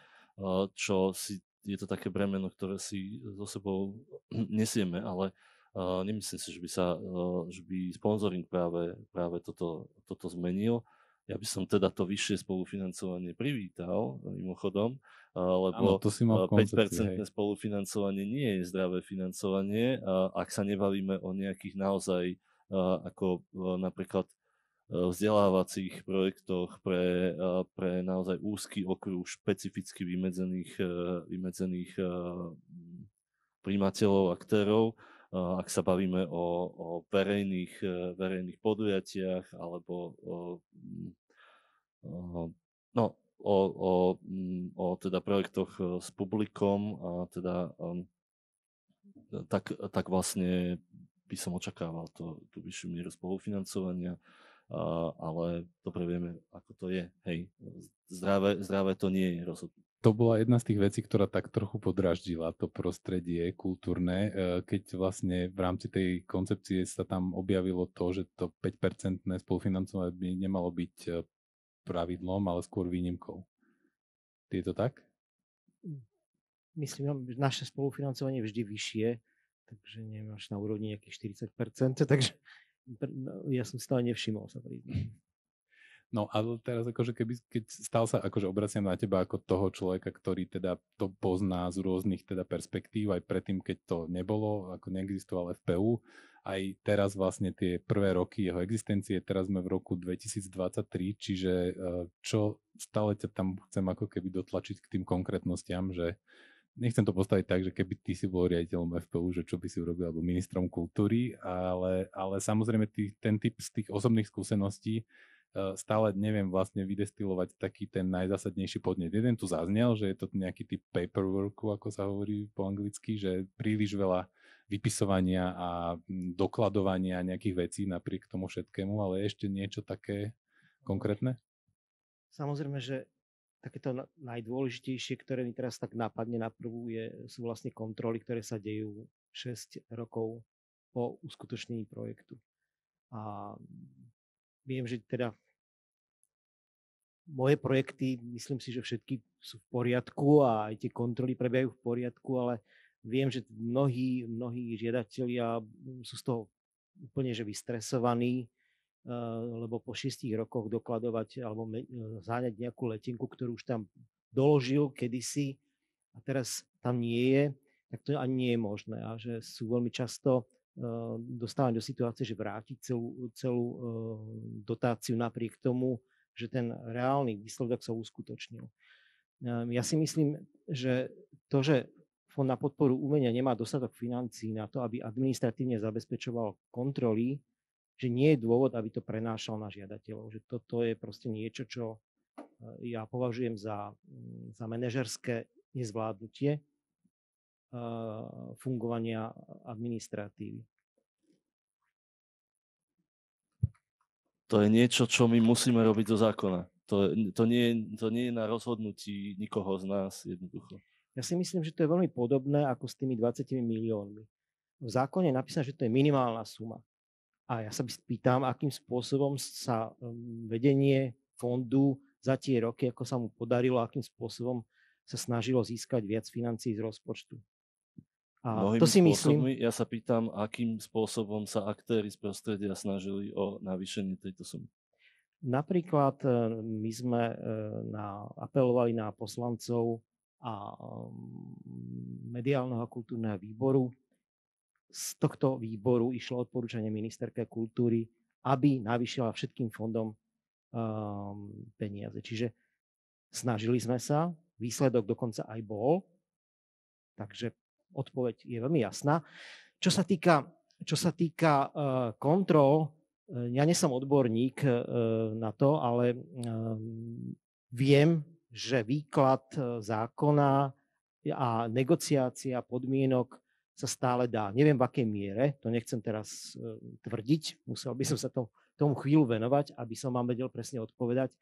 čo je to také bremeno, ktoré si so sebou nesieme, ale nemyslím si, že by sponzoring práve toto zmenil. Ja by som teda to vyššie spolufinancovanie privítal, mimochodom, lebo 5% spolufinancovanie nie je zdravé financovanie, ak sa nebavíme o nejakých naozaj ako napríklad vzdelávacích projektoch pre naozaj úzky okruh špecificky vymedzených prijímateľov, aktérov. Ak sa bavíme o verejných podujatiach alebo o teda projektoch s publikom, a teda, tak vlastne by som očakával tú vyššiu mieru spolufinancovania, ale dobre vieme, ako to je. Hej, zdravé to nie je rozhodnutie. To bola jedna z tých vecí, ktorá tak trochu podráždila to prostredie kultúrne, keď vlastne v rámci tej koncepcie sa tam objavilo to, že to 5% spolufinancovanie by nemalo byť pravidlom, ale skôr výnimkou. Je to tak? Myslím, že naše spolufinancovanie je vždy vyššie, takže neviem, až na úrovni nejakých 40%, takže ja som si to aj nevšimol, sa priznám. No ale teraz akože keď stále sa akože obraciam na teba ako toho človeka, ktorý teda to pozná z rôznych teda perspektív, aj predtým, keď to nebolo, ako neexistoval FPU, aj teraz vlastne tie prvé roky jeho existencie, teraz sme v roku 2023, čiže čo stále ťa tam chcem ako keby dotlačiť k tým konkrétnostiam, že nechcem to postaviť tak, že keby ty si bol riaditeľom FPU, že čo by si urobil, alebo ministrom kultúry, ale samozrejme ten typ z tých osobných skúseností stále neviem vlastne vydestilovať taký ten najzásadnejší podnet. Jeden tu zaznel, že je to nejaký typ paperworku, ako sa hovorí po anglicky, že príliš veľa vypisovania a dokladovania nejakých vecí napriek tomu všetkému, ale ešte niečo také konkrétne? Samozrejme, že takéto najdôležitejšie, ktoré mi teraz tak napadne na prvú, sú vlastne kontroly, ktoré sa dejú 6 rokov po uskutočnení projektu. A viem, že teda moje projekty, myslím si, že všetky sú v poriadku a aj tie kontroly prebiehajú v poriadku, ale viem, že mnohí žiadatelia sú z toho úplne že vystresovaní, lebo po 6 rokoch dokladovať alebo zháňať nejakú letenku, ktorú už tam doložil kedysi a teraz tam nie je, tak to ani nie je možné. A že sú veľmi často dostávaní do situácie, že vrátiť celú dotáciu napriek tomu, že ten reálny výsledok sa uskutočnil. Ja si myslím, že to, že Fond na podporu umenia nemá dostatok financií na to, aby administratívne zabezpečoval kontroly, že nie je dôvod, aby to prenášal na žiadateľov. Že toto je proste niečo, čo ja považujem za manažerské nezvládnutie fungovania administratívy. To je niečo, čo my musíme robiť zo zákona. To nie je na rozhodnutí nikoho z nás jednoducho. Ja si myslím, že to je veľmi podobné ako s tými 20 miliónmi. V zákone je napísané, že to je minimálna suma. A ja sa pýtam, akým spôsobom sa vedenie fondu za tie roky, ako sa mu podarilo, akým spôsobom sa snažilo získať viac financií z rozpočtu. A to si myslím. Ja sa pýtam, akým spôsobom sa aktéri z prostredia snažili o navýšenie tejto sumy. Napríklad my sme apelovali na poslancov a mediálneho a kultúrneho výboru. Z tohto výboru išlo odporúčanie ministerke kultúry, aby navýšila všetkým fondom peniaze. Čiže snažili sme sa, výsledok dokonca aj bol, takže odpoveď je veľmi jasná. Čo sa týka kontrol, ja nie som odborník na to, ale viem, že výklad zákona a negociácia podmienok sa stále dá. Neviem, v akej miere, to nechcem teraz tvrdiť, musel by som sa tomu chvíľu venovať, aby som vám vedel presne odpovedať,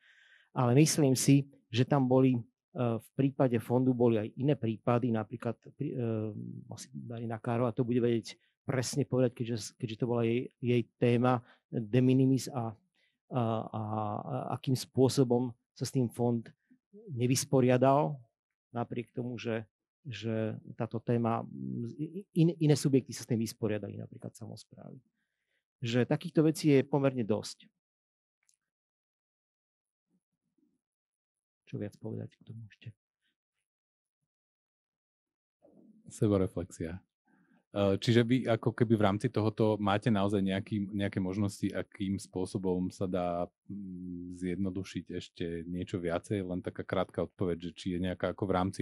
ale myslím si, že tam boli v prípade fondu boli aj iné prípady, napríklad asi Darina Károva to bude vedieť presne povedať, keďže to bola jej téma de minimis a akým spôsobom sa s tým fond nevysporiadal, napriek tomu, že táto téma, iné subjekty sa s tým vysporiadali, napríklad samosprávy. Že takýchto vecí je pomerne dosť. Čo viac povedať k tomu ešte? Seboreflexia. Čiže vy ako keby v rámci tohoto máte naozaj nejaké možnosti, akým spôsobom sa dá zjednodušiť ešte niečo viacej, len taká krátka odpoveď, že či je nejaká ako v rámci,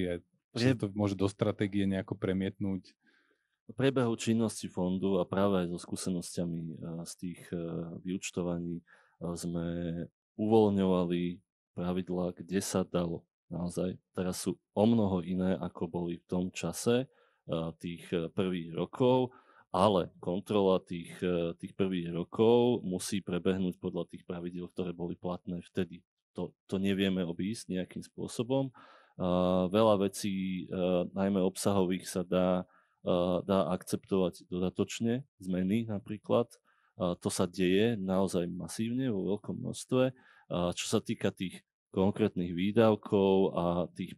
či to môže do stratégie nejako premietnúť? V priebehu činnosti fondu a práve aj so skúsenosťami z tých vyúčtovaní sme uvoľňovali pravidlá, kde sa dalo. Naozaj teraz sú omnoho iné, ako boli v tom čase tých prvých rokov, ale kontrola tých prvých rokov musí prebehnúť podľa tých pravidiel, ktoré boli platné vtedy. To nevieme obísť nejakým spôsobom. Veľa vecí, najmä obsahových, sa dá akceptovať dodatočne, zmeny napríklad. To sa deje naozaj masívne vo veľkom množstve. Čo sa týka tých konkrétnych výdavkov a tých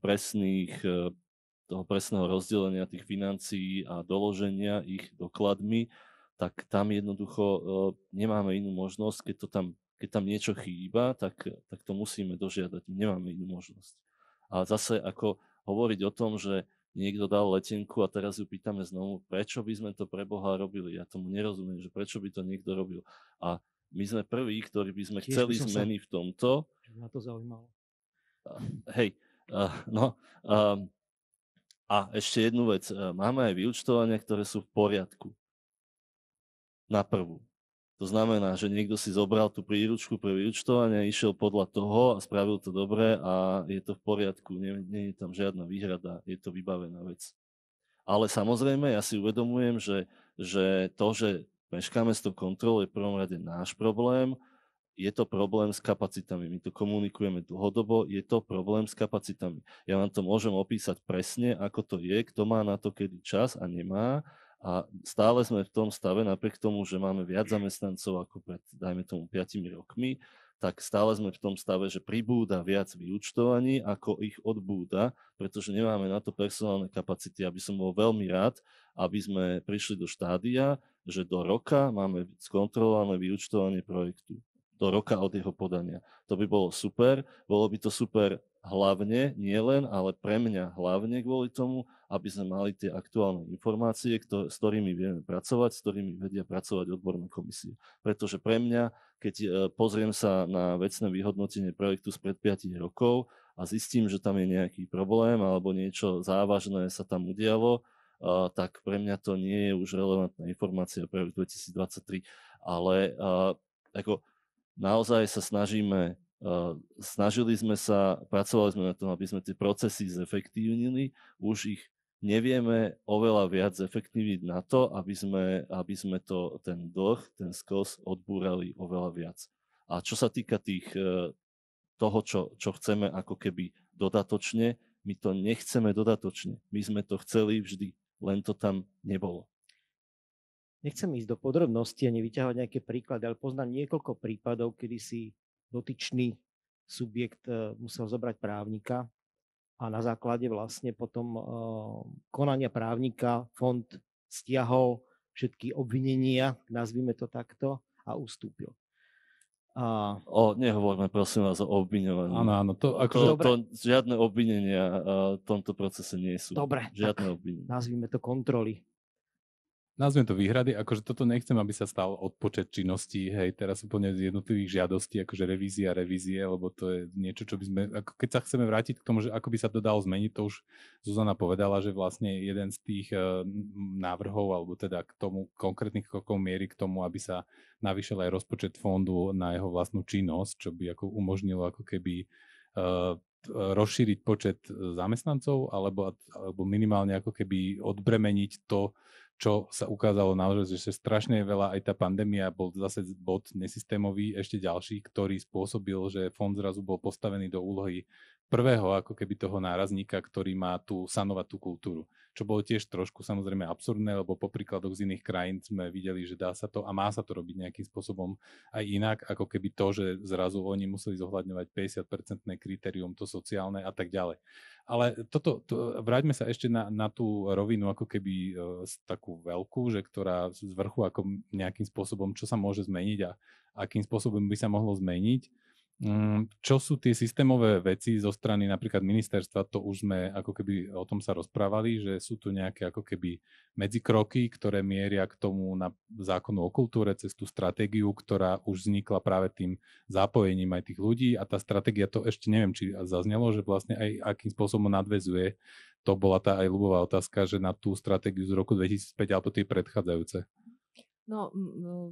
toho presného rozdelenia tých financií a doloženia ich dokladmi, tak tam jednoducho nemáme inú možnosť. Keď tam niečo chýba, tak to musíme dožiadať. Nemáme inú možnosť. A zase ako hovoriť o tom, že niekto dal letenku a teraz ju pýtame znovu, prečo by sme to pre Boha robili? Ja tomu nerozumiem, že prečo by to niekto robil. A my sme prví, ktorí by sme chceli zmeny v tomto. Ma to zaujímalo. Hej, a ešte jednu vec. Máme aj vyúčtovania, ktoré sú v poriadku. Na prvú. To znamená, že niekto si zobral tú príručku pre vyúčtovanie, išiel podľa toho a spravil to dobre a je to v poriadku. Nie je tam žiadna výhrada, je to vybavená vec. Ale samozrejme, ja si uvedomujem, že to, že meškáme s tou kontrolou, je v prvom rade náš problém. Je to problém s kapacitami. My to komunikujeme dlhodobo, je to problém s kapacitami. Ja vám to môžem opísať presne, ako to je, kto má na to kedy čas a nemá. A stále sme v tom stave, napriek tomu, že máme viac zamestnancov ako pred, dajme tomu, 5 rokmi, tak stále sme v tom stave, že pribúda viac vyúčtovaní, ako ich odbúda, pretože nemáme na to personálne kapacity. Aby som bol veľmi rád, aby sme prišli do štádia, že do roka máme skontrolované vyúčtovanie projektu. do roka od jeho podania. To by bolo super. Bolo by to super hlavne, nie len, ale pre mňa hlavne kvôli tomu, aby sme mali tie aktuálne informácie, s ktorými vieme pracovať, s ktorými vedia pracovať odborné komisie. Pretože pre mňa, keď pozriem sa na vecné vyhodnotenie projektu spred 5 rokov a zistím, že tam je nejaký problém alebo niečo závažné sa tam udialo, tak pre mňa to nie je už relevantná informácia pre rok 2023. Ale ako naozaj sa snažili sme sa, pracovali sme na tom, aby sme tie procesy zefektívnili, už ich nevieme oveľa viac zefektívniť na to, aby sme ten dlh, ten skos odbúrali oveľa viac. A čo sa týka toho, čo chceme ako keby dodatočne, my to nechceme dodatočne. My sme to chceli vždy, len to tam nebolo. Nechcem ísť do podrobností a nevyťahovať nejaké príklady, ale poznám niekoľko prípadov, kedy si dotyčný subjekt musel zobrať právnika a na základe vlastne potom konania právnika fond stiahol všetky obvinenia, nazvime to takto, a ustúpil. Nehovorme prosím vás o obviňovaní. Áno, to žiadne obvinenia v tomto procese nie sú. Dobre, žiadne obvinenia. Nazvime to kontroly. Nazviem to výhrady, akože toto nechcem, aby sa stal odpočet činností, hej, teraz úplne z jednotlivých žiadostí, akože revízie, lebo to je niečo, čo by sme, ako keď sa chceme vrátiť k tomu, že ako by sa to dalo zmeniť, to už Zuzana povedala, že vlastne jeden z tých návrhov, alebo teda k tomu konkrétnych krokov mierí k tomu, aby sa navýšil aj rozpočet fondu na jeho vlastnú činnosť, čo by ako umožnilo ako keby rozšíriť počet zamestnancov, alebo minimálne ako keby odbremeniť to, čo sa ukázalo naozaj, že strašne veľa, aj tá pandémia bol zase bod nesystémový, ešte ďalší, ktorý spôsobil, že fond zrazu bol postavený do úlohy prvého ako keby toho nárazníka, ktorý má sanovať tú kultúru. Čo bolo tiež trošku samozrejme absurdné, lebo po príkladoch z iných krajín sme videli, že dá sa to a má sa to robiť nejakým spôsobom aj inak, ako keby to, že zrazu oni museli zohľadňovať 50% kritérium, to sociálne a tak ďalej. Ale vráťme sa ešte na tú rovinu ako keby takú veľkú, že ktorá z vrchu ako nejakým spôsobom, čo sa môže zmeniť a akým spôsobom by sa mohlo zmeniť. Čo sú tie systémové veci zo strany napríklad ministerstva, to už sme ako keby o tom sa rozprávali, že sú tu nejaké ako keby medzikroky, ktoré mieria k tomu na zákonu o kultúre cez tú stratégiu, ktorá už vznikla práve tým zapojením aj tých ľudí a tá stratégia, to ešte neviem, či zaznelo, že vlastne aj akým spôsobom nadväzuje, to bola tá aj ľubová otázka, že na tú stratégiu z roku 2005 alebo tie predchádzajúce. No,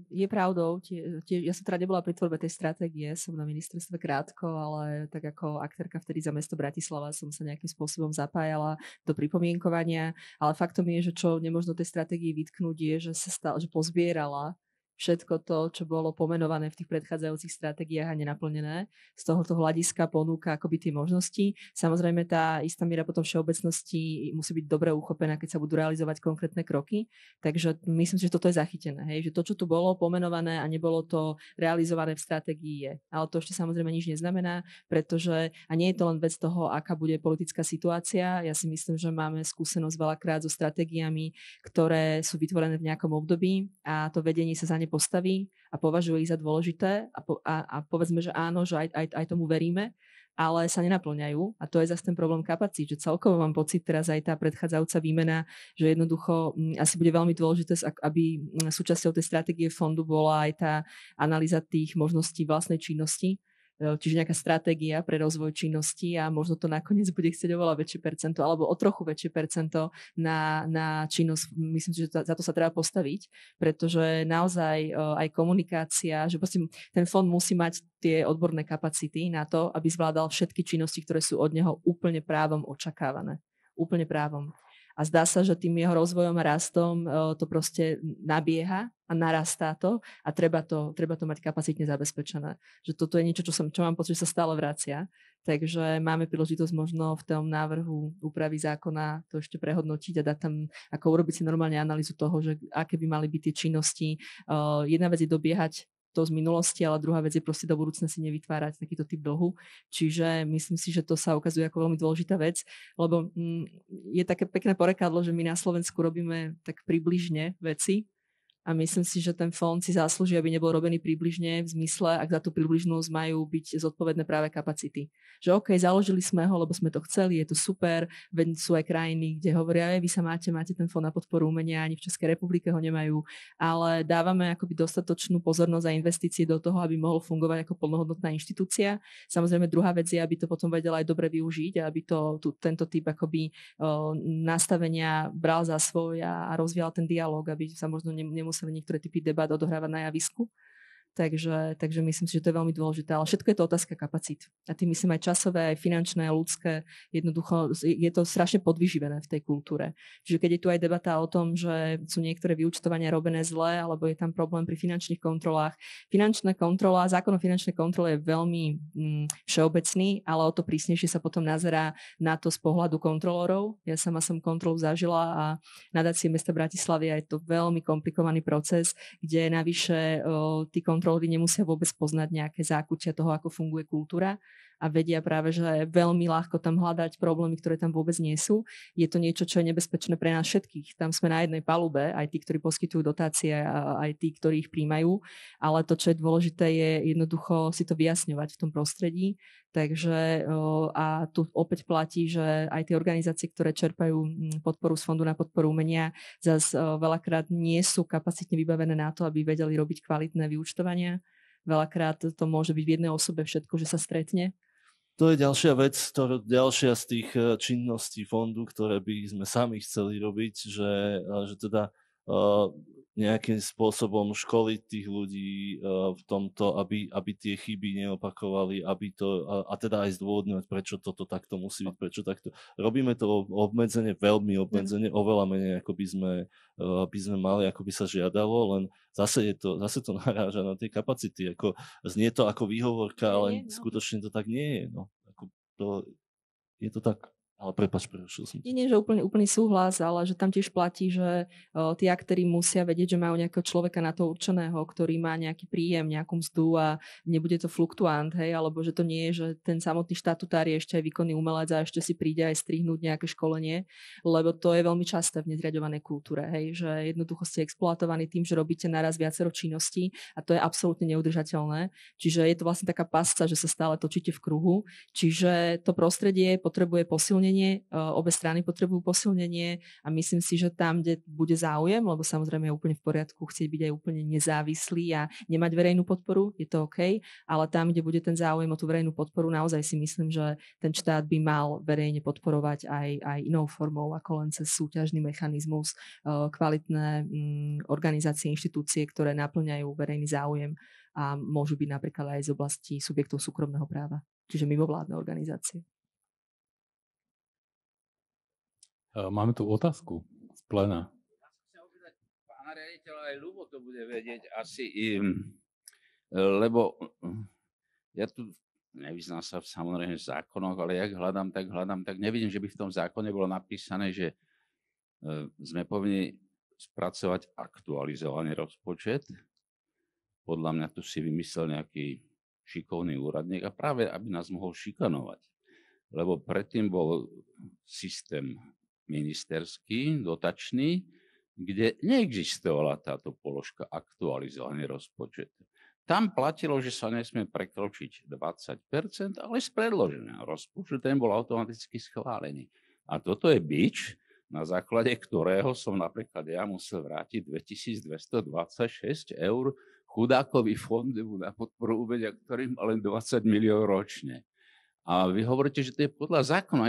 je pravdou, ja som teda nebola pri tvorbe tej stratégie, som na ministerstve krátko, ale tak ako aktérka vtedy za mesto Bratislava som sa nejakým spôsobom zapájala do pripomienkovania, ale faktom je, že čo nemožno tej stratégii vytknúť je, že pozbierala všetko to, čo bolo pomenované v tých predchádzajúcich stratégiách a nenaplnené. Z tohoto hľadiska ponúka akoby tie možnosti. Samozrejme tá istá miera potom všeobecnosti musí byť dobre uchopená, keď sa budú realizovať konkrétne kroky. Takže myslím si, že toto je zachytené. Hej? Že to, čo tu bolo pomenované a nebolo to realizované v stratégii je. Ale to ešte samozrejme nič neznamená, pretože a nie je to len vec toho, aká bude politická situácia. Ja si myslím, že máme skúsenosť veľakrát so stratégiami, ktoré sú vytvorené v nejakom období a to vedenie sa za ne postaví a považuje ich za dôležité a povedzme, že áno, že aj tomu veríme, ale sa nenaplňajú a to je zase ten problém kapacít, že celkovo mám pocit teraz aj tá predchádzajúca výmena, že jednoducho asi bude veľmi dôležité, aby súčasťou tej stratégie fondu bola aj tá analýza tých možností vlastnej činnosti, čiže nejaká stratégia pre rozvoj činnosti a možno to nakoniec bude chcieť oveľa väčšie percento alebo o trochu väčšie percento na činnosť. Myslím si, že za to sa treba postaviť, pretože naozaj aj komunikácia, že ten fond musí mať tie odborné kapacity na to, aby zvládal všetky činnosti, ktoré sú od neho úplne právom očakávané. Úplne právom. A zdá sa, že tým jeho rozvojom a rastom to proste nabieha a narastá to a treba to mať kapacitne zabezpečené. Že toto je niečo, čo mám pocit, že sa stále vracia. Takže máme príležitosť možno v tom návrhu úpravy zákona to ešte prehodnotiť a dať tam, ako urobiť si normálne analýzu toho, že aké by mali byť tie činnosti. Jedna vec je dobiehať to z minulosti, ale druhá vec je proste do budúcna si nevytvárať takýto typ dlhu. Čiže myslím si, že to sa ukazuje ako veľmi dôležitá vec, lebo je také pekné porekadlo, že my na Slovensku robíme tak približne veci A myslím si, že ten fond si zaslúži, aby nebol robený približne v zmysle, ak za tú približnosť majú byť zodpovedné práve kapacity. Že OK, založili sme ho, lebo sme to chceli, je to super, veď sú aj krajiny, kde hovoria, vy sa máte ten fond na podporu umenia, ani v Českej republike ho nemajú, ale dávame akoby dostatočnú pozornosť a investície do toho, aby mohol fungovať ako plnohodnotná inštitúcia. Samozrejme, druhá vec je, aby to potom vedel aj dobre využiť a aby tento typ akoby nastavenia bral za svoj a rozvíjal ten dialog, aby sa možno nemuseli niektoré typy debát odohrávať na javisku. Takže myslím si, že to je veľmi dôležité. Ale všetko je to otázka kapacít. A tým myslím aj časové, aj finančné, aj ľudské. Jednoducho je to strašne podvyživené v tej kultúre. Čiže keď je tu aj debata o tom, že sú niektoré vyúčtovania robené zle, alebo je tam problém pri finančných kontrolách. Zákon o finančnej kontrole je veľmi všeobecný, ale o to prísnejšie sa potom nazerá na to z pohľadu kontrolórov. Ja sama som kontrolu zažila a nadácie mesta Bratislavy je to veľmi komplikovaný proces, kde navyše tí kontrolóri nemusia vôbec poznať nejaké zákutia toho, ako funguje kultúra a vedia práve, že je veľmi ľahko tam hľadať problémy, ktoré tam vôbec nie sú. Je to niečo, čo je nebezpečné pre nás všetkých. Tam sme na jednej palube, aj tí, ktorí poskytujú dotácie a aj tí, ktorí ich príjmajú, ale to, čo je dôležité, je jednoducho si to vyjasňovať v tom prostredí. Takže a tu opäť platí, že aj tie organizácie, ktoré čerpajú podporu z Fondu na podporu umenia, zase veľakrát nie sú kapacitne vybavené na to, aby vedeli robiť kvalitné vyúčtovania. Veľakrát to môže byť v jednej osobe všetko, že sa stretne. To je ďalšia vec, ďalšia z tých činností fondu, ktoré by sme sami chceli robiť, že teda nejakým spôsobom školiť tých ľudí v tomto, aby tie chyby neopakovali, a teda aj zdôvodňovať, prečo toto takto musí byť, prečo takto. Robíme to obmedzene, veľmi obmedzene, oveľa menej, ako by sme mali, ako by sa žiadalo, len zase to naráža na tie kapacity. Znie to ako výhovorka, ale skutočne to tak nie je. No. Je to tak. Ale prepáč, prerušil som. Nie, že úplný súhlas, ale že tam tiež platí, že tí aktéri musia vedieť, že majú nejakého človeka na to určeného, ktorý má nejaký príjem, nejakú mzdu a nebude to fluktuant, hej, alebo že to nie je, že ten samotný štatutár je ešte aj výkonný umelec a ešte si príde aj strihnúť nejaké školenie, lebo to je veľmi časté v nezriaďovanej kultúre, hej, že jednoducho ste exploatovaní tým, že robíte naraz viacero činností a to je absolútne neudržateľné. Čiže je to vlastne taká pasca, že sa stále točíte v kruhu, čiže to prostredie potrebuje posilnenie. Obe strany potrebujú posilnenie a myslím si, že tam, kde bude záujem, lebo samozrejme je úplne v poriadku chcieť byť aj úplne nezávislý a nemať verejnú podporu, je to OK, ale tam, kde bude ten záujem o tú verejnú podporu, naozaj si myslím, že ten štát by mal verejne podporovať aj inou formou, ako len cez súťažný mechanizmus, kvalitné organizácie, inštitúcie, ktoré naplňajú verejný záujem a môžu byť napríklad aj z oblasti subjektov súkromného práva, čiže mimovládne organizácie. Máme tu otázku z pléna. Ja som chcel opýtať pána riaditeľa, aj Ľubo to bude vedieť asi, lebo ja tu nevyznám sa samozrejme v zákonoch, ale jak hľadám, tak nevidím, že by v tom zákone bolo napísané, že sme povinni spracovať aktualizovaný rozpočet. Podľa mňa tu si vymyslel nejaký šikovný úradník a práve, aby nás mohol šikanovať. Lebo predtým bol systém ministerský, dotačný, kde neexistovala táto položka aktualizovaný rozpočet. Tam platilo, že sa nesmie prekročiť 20%, ale z predloženého rozpočtu ten bol automaticky schválený. A toto je bič, na základe ktorého som napríklad ja musel vrátiť 2226 eur chudákovi fondu na podporu umenia, ktorý má len 20 miliónov ročne. A vy hovoríte, že to je podľa zákona.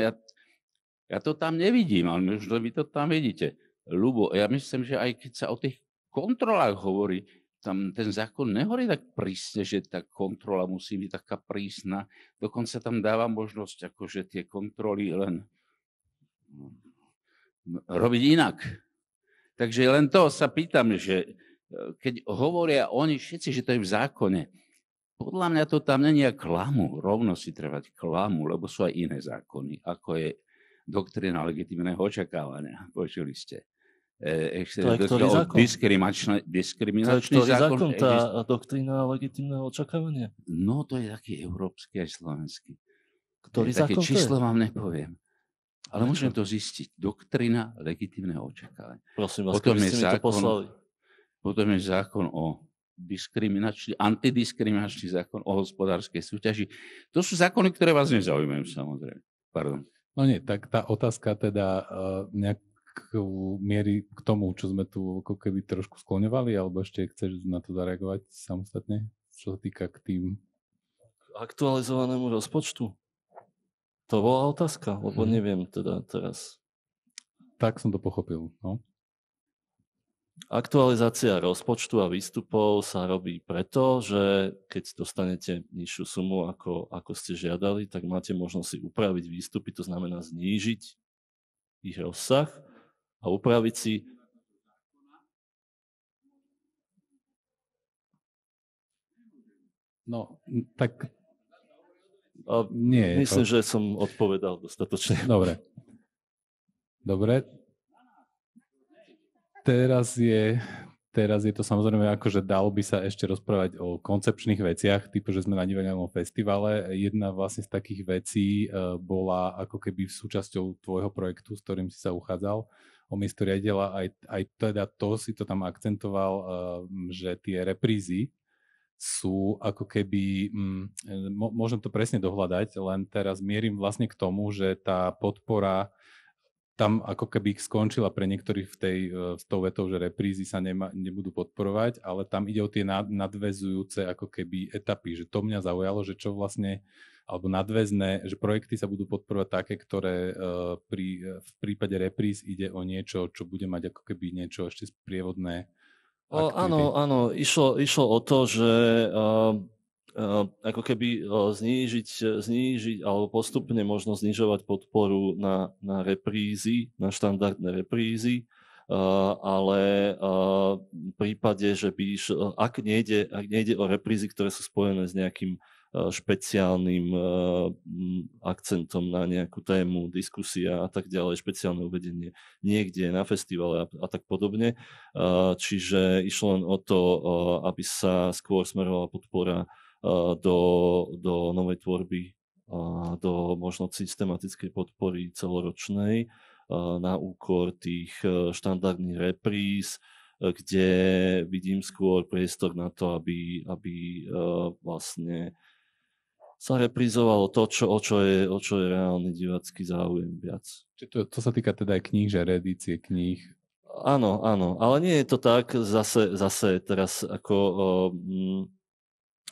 Ja to tam nevidím, ale možno vy to tam vidíte. Ľubo, ja myslím, že aj keď sa o tých kontrolách hovorí, tam ten zákon nehovorí tak prísne, že tá kontrola musí byť taká prísna. Dokonca tam dáva možnosť, akože tie kontroly len robiť inak. Takže len to sa pýtam, že keď hovoria oni všetci, že to je v zákone, podľa mňa to tam není klamu. Rovno si treba klamu, lebo sú aj iné zákony, ako je doktrína legitímneho očakávania. Počuli ste. Ešte diskriminačný zákon. Tá doktrína legitímneho očakávania? No, to je taký európsky aj slovenský. Ktorý zákon také číslo vám nepoviem. Ale môžem to zistiť. Doktrína legitímneho očakávania. Prosím vás, keby ste mi to poslali. potom je zákon o antidiskriminačný zákon o hospodárskej súťaži. To sú zákony, ktoré vás nezaujímajú, samozrejme. Pardon. No nie, tak tá otázka teda nejakú mierí k tomu, čo sme tu ako keby trošku skloňovali, alebo ešte chceš na to zareagovať samostatne, čo sa týka k tým aktualizovanému rozpočtu? To bola otázka, lebo neviem teda teraz. Tak som to pochopil, no. Aktualizácia rozpočtu a výstupov sa robí preto, že keď dostanete nižšiu sumu, ako ste žiadali, tak máte možnosť si upraviť výstupy, to znamená znížiť ich rozsah a upraviť si No, tak nie. Myslím, že som odpovedal dostatočne. Dobre. Teraz je to samozrejme ako, že dalo by sa ešte rozprávať o koncepčných veciach, typu, že sme na divadelnom festivale. Jedna vlastne z takých vecí bola ako keby súčasťou tvojho projektu, s ktorým si sa uchádzal o miesto riaditeľa. Aj teda to si to tam akcentoval, že tie reprízy sú ako keby, môžem to presne dohľadať, len teraz mierim vlastne k tomu, že tá podpora tam ako keby skončila pre niektorých s tou vetou, že reprízy sa nebudú podporovať, ale tam ide o tie nadväzujúce ako keby etapy, že to mňa zaujalo, že čo vlastne, alebo nadväzné, že projekty sa budú podporovať také, ktoré v prípade repríz ide o niečo, čo bude mať ako keby niečo ešte sprievodné. Áno, išlo o to, že ako keby znížiť alebo postupne možno znižovať podporu na reprízy, na štandardné reprízy, ale v prípade, že ak nejde o reprízy, ktoré sú spojené s nejakým špeciálnym akcentom na nejakú tému, diskusia a tak ďalej, špeciálne uvedenie niekde na festivale a tak podobne. Čiže išlo len o to, aby sa skôr smerovala podpora do novej tvorby, do možno systematickej podpory celoročnej na úkor tých štandardných repríz, kde vidím skôr priestor na to, aby vlastne sa reprizovalo to, o čo je reálny divácky záujem viac. Čiže to sa týka teda aj kníh, že reedície kníh. Áno, ale nie je to tak zase teraz ako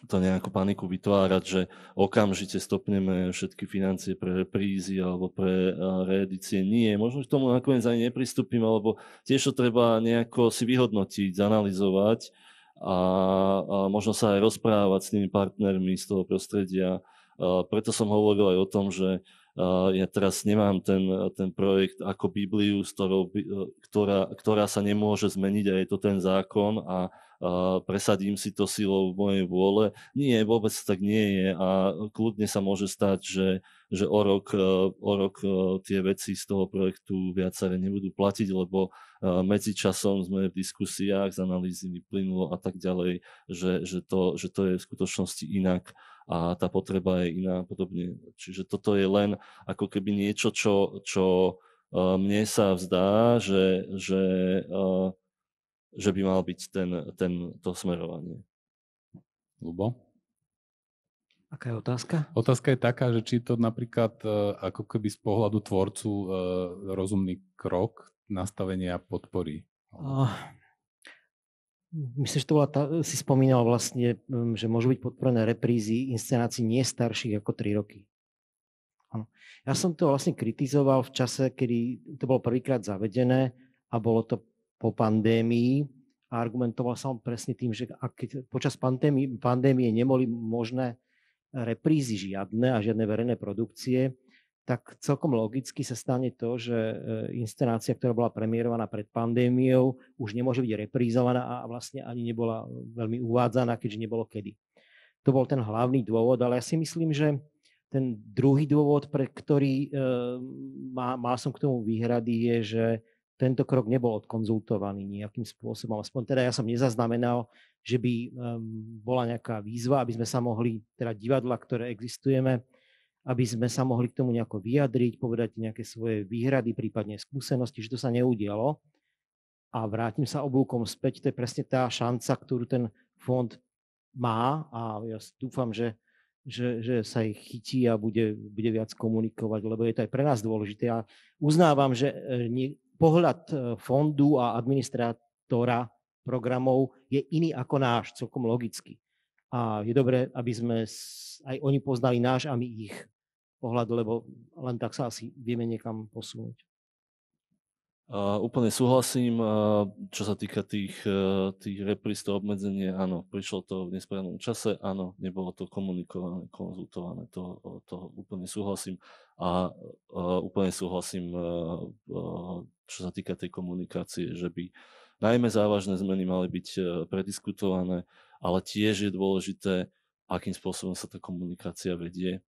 to nejakú paniku vytvárať, že okamžite stopneme všetky financie pre reprízy alebo pre reedície. Nie, možno k tomu nakoniec ani nepristúpim, alebo tiež to treba nejako si vyhodnotiť, zanalizovať a možno sa aj rozprávať s tými partnermi z toho prostredia. Preto som hovoril aj o tom, že ja teraz nemám ten projekt ako Bibliu, ktorá sa nemôže zmeniť a je to ten zákon a presadím si to silou mojej vôle. Nie, vôbec tak nie je a kľudne sa môže stať, že o rok tie veci z toho projektu viaceré nebudú platiť, lebo medzičasom sme v diskusiách, z analýzy vyplynulo a tak ďalej, že to je v skutočnosti inak a tá potreba je iná a podobne. Čiže toto je len ako keby niečo, čo mne sa vzdá, že by mal byť to smerovanie. Ľubo? Aká je otázka? Otázka je taká, že či to napríklad ako keby z pohľadu tvorcu rozumný krok nastavenia podpory. Myslím, že to bola si spomínal vlastne, že môžu byť podporené reprízy inscenácií nie starších ako 3 roky. Ano. Ja som to vlastne kritizoval v čase, kedy to bolo prvýkrát zavedené a bolo to po pandémii a argumentoval som presne tým, že keď počas pandémie neboli možné reprízy žiadne a žiadne verejné produkcie, tak celkom logicky sa stane to, že inscenácia, ktorá bola premiérovaná pred pandémiou, už nemôže byť reprízovaná a vlastne ani nebola veľmi uvádzaná, keďže nebolo kedy. To bol ten hlavný dôvod, ale ja si myslím, že ten druhý dôvod, pre ktorý mal som k tomu výhrady, je, že tento krok nebol odkonzultovaný nejakým spôsobom. Aspoň teda ja som nezaznamenal, že by bola nejaká výzva, aby sme sa mohli, teda divadla, ktoré existujeme, aby sme sa mohli k tomu nejako vyjadriť, povedať nejaké svoje výhrady, prípadne skúsenosti, že to sa neudialo. A vrátim sa oblúkom späť, to je presne tá šanca, ktorú ten fond má a ja dúfam, že sa ich chytí a bude viac komunikovať, lebo je to aj pre nás dôležité. Ja uznávam, že pohľad fondu a administrátora programov je iný ako náš, celkom logicky. A je dobré, aby sme aj oni poznali náš a my ich pohľad, lebo len tak sa asi vieme niekam posunúť. Úplne súhlasím, čo sa týka tých repríz, to obmedzenie, áno, prišlo to v nesprávnom čase, áno, nebolo to komunikované, konzultované, to úplne súhlasím a úplne súhlasím, čo sa týka tej komunikácie, že by najmä závažné zmeny mali byť prediskutované, ale tiež je dôležité, akým spôsobom sa tá komunikácia vedie.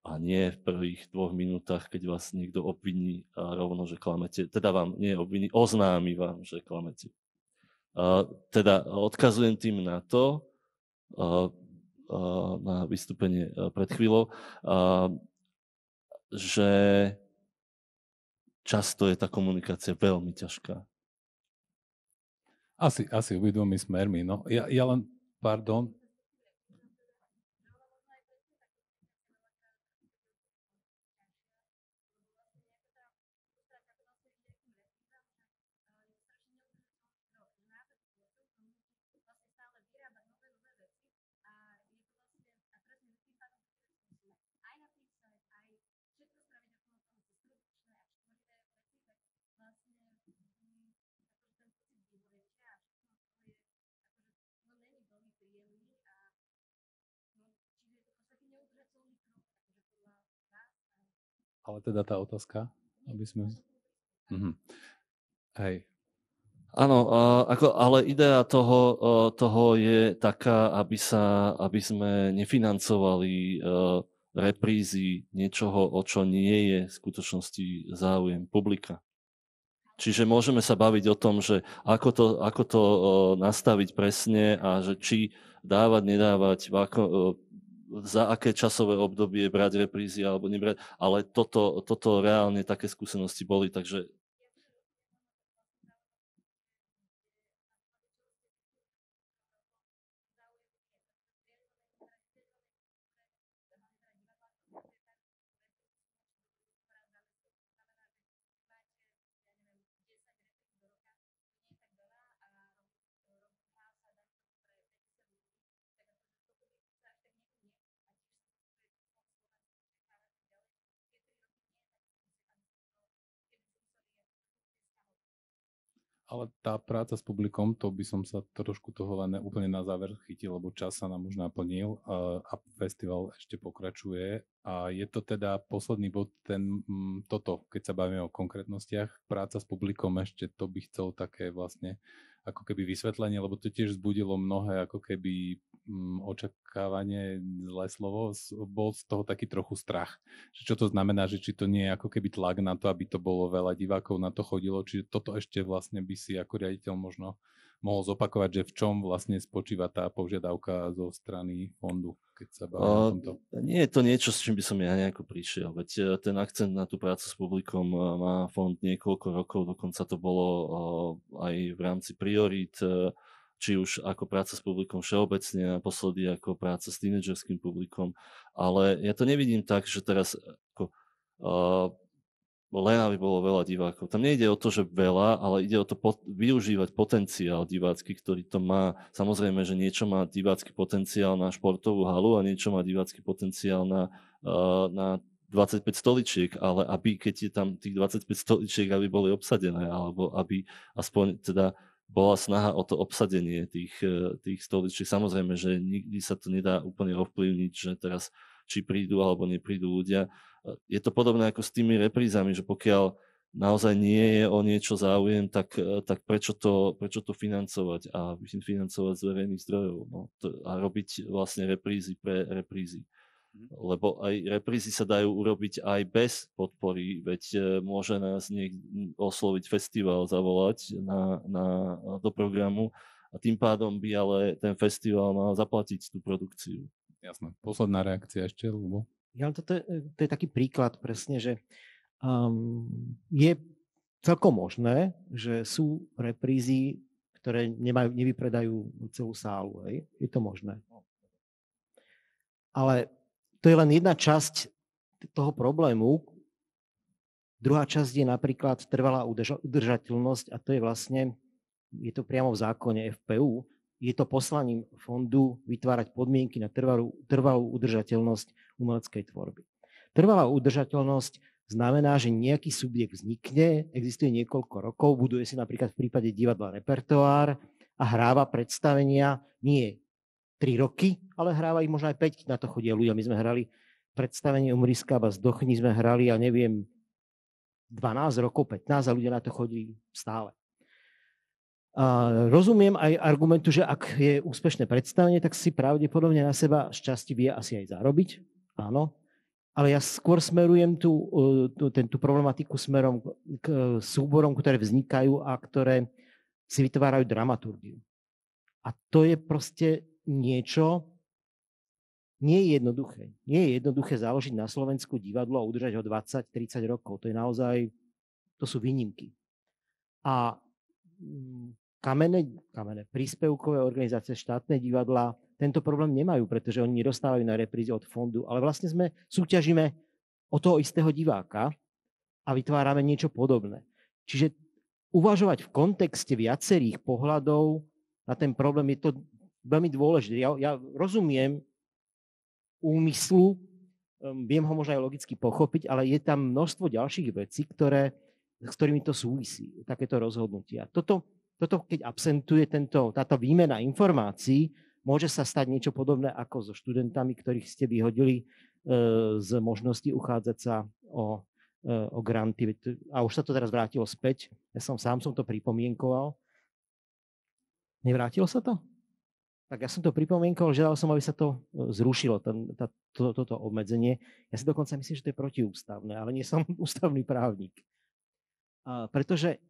A nie v prvých 2 minútach, keď vás niekto obviní rovno, že klamete. Teda vám nie obviní, oznámi vám, že klamete. Teda odkazujem tým na to, na vystúpenie pred chvíľou, že často je tá komunikácia veľmi ťažká. Asi obidvomi smermi. No, ja len, pardon, ale teda tá otázka, aby sme... Hej. Áno, ale idea toho je taká, aby sme nefinancovali reprízy niečoho, o čo nie je v skutočnosti záujem publika. Čiže môžeme sa baviť o tom, že ako to nastaviť presne a že či dávať, nedávať, za aké časové obdobie brať reprízy alebo nebrať, ale toto reálne také skúsenosti boli, takže Ale tá práca s publikom, to by som sa trošku toho len úplne na záver chytil, lebo čas sa nám už naplnil a festival ešte pokračuje. A je to teda posledný bod, toto, keď sa bavíme o konkrétnostiach, práca s publikom ešte to by chcel také vlastne ako keby vysvetlenie, lebo to tiež vzbudilo mnohé ako keby očakávanie, zlé slovo, bol z toho taký trochu strach. Že čo to znamená, že či to nie je ako keby tlak na to, aby to bolo veľa divákov na to chodilo, či toto ešte vlastne by si ako riaditeľ možno mohol zopakovať, že v čom vlastne spočíva tá požiadavka zo strany fondu, keď sa bavíme o tomto? Nie je to niečo, s čím by som ja nejako prišiel, veď ten akcent na tú prácu s publikom má fond niekoľko rokov, dokonca to bolo aj v rámci priorít, či už ako práca s publikom všeobecne, naposledy ako práca s tínedžerským publikom, ale ja to nevidím tak, že teraz ako, len aby bolo veľa divákov. Tam nejde o to, že veľa, ale ide o to využívať potenciál divácky, ktorý to má. Samozrejme, že niečo má divácky potenciál na športovú halu a niečo má divácky potenciál na 25 stoličiek, ale aby, keď je tam tých 25 stoličiek, aby boli obsadené, alebo aby aspoň teda bola snaha o to obsadenie tých stoličiek. Samozrejme, že nikdy sa to nedá úplne ovplyvniť, že teraz či prídu alebo neprídu ľudia. Je to podobné ako s tými reprízami, že pokiaľ naozaj nie je o niečo záujem, tak prečo to financovať a financovať z verejných zdrojov, no, a robiť vlastne reprízy pre reprízy. Lebo aj reprízy sa dajú urobiť aj bez podpory, veď môže nás osloviť festival, zavolať do programu a tým pádom by ale ten festival mal zaplatiť tú produkciu. Jasné. Posledná reakcia ešte, Ľubo. Ja, to je taký príklad presne, že je celkom možné, že sú reprízy, ktoré nevypredajú celú sálu. Hej? Je to možné. Ale to je len jedna časť toho problému. Druhá časť je napríklad trvalá udržateľnosť a to je vlastne, je to priamo v zákone FPU, je to poslaním fondu vytvárať podmienky na trvalú udržateľnosť umeleckej tvorby. Trvalá udržateľnosť znamená, že nejaký subjekt vznikne, existuje niekoľko rokov, buduje si napríklad v prípade divadla repertoár a hráva predstavenia nie 3 roky, ale hráva ich možno aj 5, na to chodia ľudia. My sme hrali predstavenie Umriská Zdochni, sme hrali, ja neviem, 12 rokov, 15 a ľudia na to chodí stále. A rozumiem aj argumentu, že ak je úspešné predstavenie, tak si pravdepodobne na seba šťastie vie asi aj zarobiť. Áno. Ale ja skôr smerujem tú problematiku smerom k súborom, ktoré vznikajú a ktoré si vytvárajú dramaturgiu. A to je proste niečo, nie je jednoduché. Nie je jednoduché založiť na Slovensku divadlo a udržať ho 20-30 rokov. To je naozaj, to sú výnimky. A kamenné príspevkové organizácie, štátne divadlá tento problém nemajú, pretože oni nedostávajú na reprízy od fondu, ale vlastne súťažíme o toho istého diváka a vytvárame niečo podobné. Čiže uvažovať v kontexte viacerých pohľadov na ten problém je to veľmi dôležité. Ja rozumiem úmyslu, viem ho možno aj logicky pochopiť, ale je tam množstvo ďalších vecí, s ktorými to súvisí, takéto rozhodnutia. Toto, keď absentuje táto výmena informácií, môže sa stať niečo podobné ako so študentami, ktorých ste vyhodili z možnosti uchádzať sa o granty. A už sa to teraz vrátilo späť. Ja sám som to pripomienkoval. Nevrátilo sa to? Tak ja som to pripomienkoval, žiadal som, aby sa to zrušilo, toto obmedzenie. Ja si dokonca myslím, že to je protiústavné, ale nie som ústavný právnik. Pretože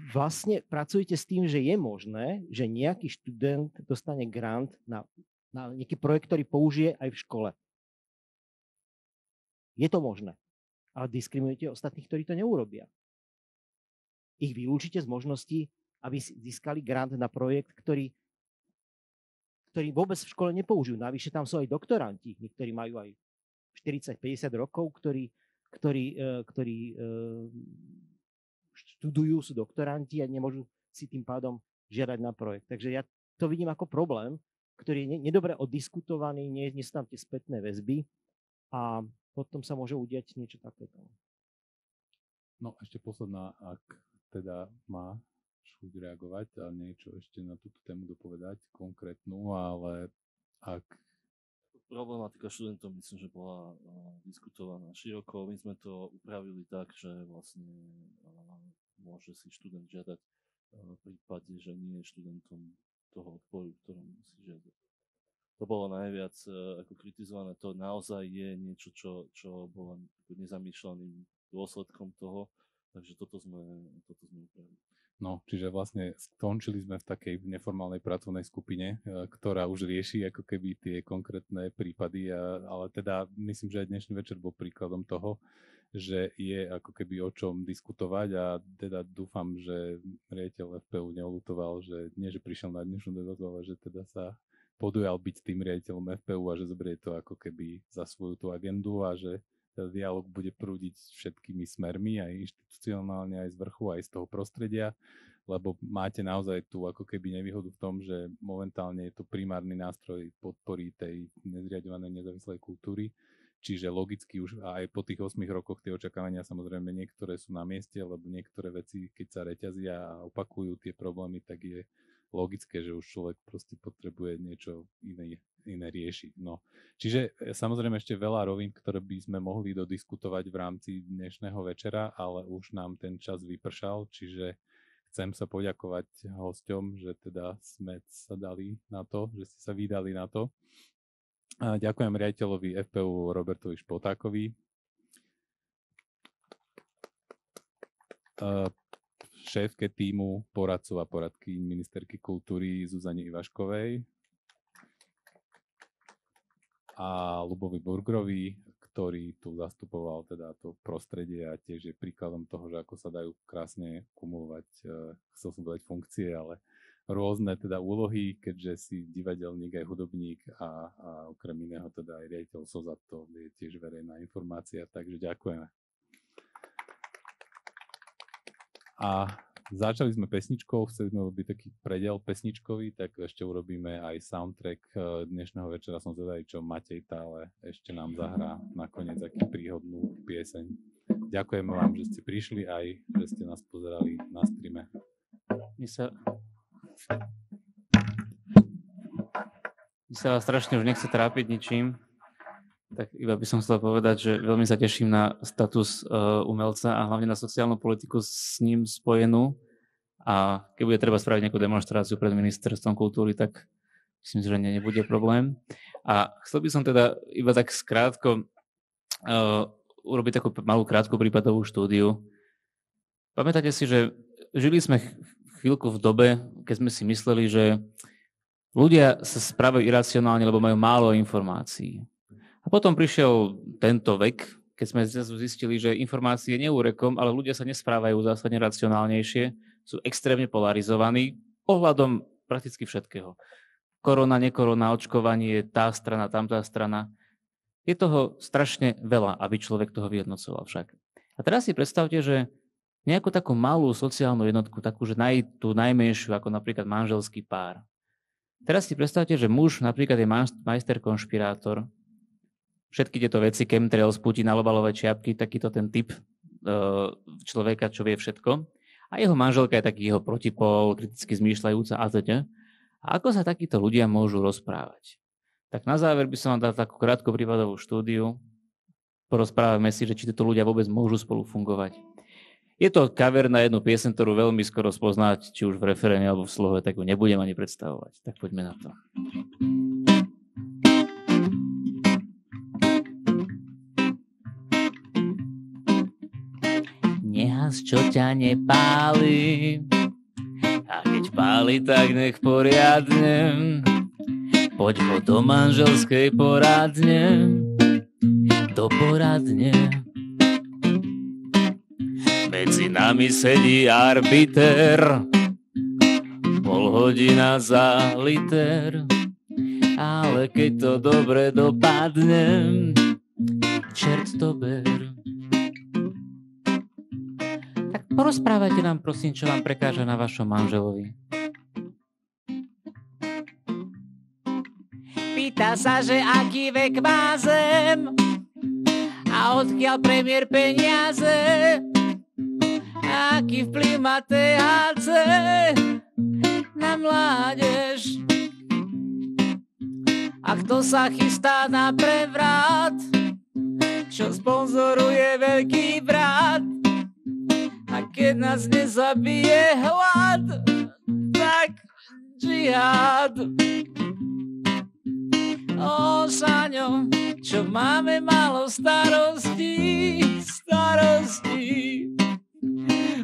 vlastne pracujete s tým, že je možné, že nejaký študent dostane grant na nejaký projekt, ktorý použije aj v škole. Je to možné, ale diskriminujete ostatných, ktorí to neurobia. Ich vylúčite z možnosti, aby získali grant na projekt, ktorý vôbec v škole nepoužijú. Navyše tam sú aj doktoranti, niektorí majú aj 40-50 rokov, ktorí študujú, sú doktoranti a nemôžu si tým pádom žiadať na projekt. Takže ja to vidím ako problém, ktorý je nedobre oddiskutovaný, nie sú tam tie spätné väzby a potom sa môže udiať niečo takéto. No ešte posledná, ak teda má chuť reagovať a niečo ešte na túto tému dopovedať, konkrétnu, ale ak... Problematika študentov myslím, že bola diskutovaná široko. My sme to upravili tak, že vlastne môže si študent žiadať v prípade, že nie je študentom toho odporu, ktorom si žiada. To bolo najviac ako kritizované. To naozaj je niečo, čo bolo nezamýšľaným dôsledkom toho, takže toto sme upravili. No, čiže vlastne skončili sme v takej neformálnej pracovnej skupine, ktorá už rieši ako keby tie konkrétne prípady, ale teda myslím, že aj dnešný večer bol príkladom toho, že je ako keby o čom diskutovať a teda dúfam, že riaditeľ FPU neoľutoval, že nie, že prišiel na dnešnú debatu, ale že teda sa podujal byť tým riaditeľom FPU a že zoberie to ako keby za svoju tú agendu a že ten dialog bude prúdiť všetkými smermi, aj inštitucionálne, aj z vrchu, aj z toho prostredia, lebo máte naozaj tú ako keby nevýhodu v tom, že momentálne je to primárny nástroj podpory tej nezriaďovanej nezávislej kultúry, čiže logicky už aj po tých 8 rokoch tie očakávania samozrejme niektoré sú na mieste, lebo niektoré veci, keď sa reťazia a opakujú tie problémy, tak je logické, že už človek proste potrebuje niečo iné riešiť. No. Čiže samozrejme ešte veľa rovín, ktoré by sme mohli dodiskutovať v rámci dnešného večera, ale už nám ten čas vypršal, čiže chcem sa poďakovať hosťom, že teda sme sa dali na to, že ste sa vydali na to. A ďakujem riaditeľovi FPU Robertovi Špotákovi. Šéfke tímu poradcov a poradky ministerky kultúry Zuzane Ivaškovej a Ľubovi Burgerovi, ktorý tu zastupoval teda to prostredie a tiež je príkladom toho, že ako sa dajú krásne kumulovať, chcel som povedať funkcie, ale rôzne teda úlohy, keďže si divadelník aj hudobník a okrem iného teda aj riaditeľ SOZA, to je tiež verejná informácia, takže ďakujeme. A začali sme pesničkou, chceli sme robiť taký prediel pesničkový, tak ešte urobíme aj soundtrack dnešného večera. Som zvedavý, čo Matej Tále ešte nám zahrá nakoniec aký príhodnú pieseň. Ďakujeme vám, že ste prišli aj, že ste nás pozerali na streame. My sa vás strašne už nechce trápiť ničím, tak iba by som chcel povedať, že veľmi sa teším na status umelca a hlavne na sociálnu politiku s ním spojenú. A keď bude treba spraviť nejakú demonštráciu pred ministerstvom kultúry, tak myslím, že nebude problém. A chcel by som teda iba tak skrátko urobiť takú malú krátku prípadovú štúdiu. Pamätáte si, že žili sme chvíľku v dobe, keď sme si mysleli, že ľudia sa správajú iracionálne, lebo majú málo informácií. A potom prišiel tento vek, keď sme zistili, že informácie nie úrekom, ale ľudia sa nesprávajú zásadne racionálnejšie, sú extrémne polarizovaní ohľadom prakticky všetkého. Korona, nekorona, očkovanie, tá strana, tamtá strana. Je toho strašne veľa, aby človek toho vyhodnocoval však. A teraz si predstavte, že nejakú takú malú sociálnu jednotku, takú, že tú najmenšiu, ako napríklad manželský pár. Teraz si predstavte, že muž napríklad je majster konšpirátor, všetky tieto veci, chemtrails, Putin, alobalové čiapky, takýto ten typ človeka, čo vie všetko. A jeho manželka je taký jeho protipol, kriticky zmýšľajúca a teda. A ako sa takíto ľudia môžu rozprávať? Tak na záver by som vám dal takú krátku prípadovú štúdiu. Porozprávame si, že či títo ľudia vôbec môžu spolu fungovať. Je to cover na jednu pieseň, ktorú veľmi skoro spoznať, či už v referéne alebo v slohe, tak ju nebudem ani predstavovať. Tak poďme na to. Nehas, čo ťa nepáli, a keď páli, tak nech poriadne. Poď ho do manželskej poradne, do poradne. Medzi nami sedí arbiter, pol hodina za liter, ale keď to dobre dopadne, čert to ber. Porozprávajte nám, prosím, čo vám prekáža na vašom manželovi. Pýta sa, že aký vek má zem a odkiaľ premiér peniaze, aký vplyv má THC na mládež. A kto sa chystá na prevrat, čo sponzoruje veľký brat. A keď nás nezabije hlad, tak džihad. O, Saňo, čo máme málo starostí, starostí.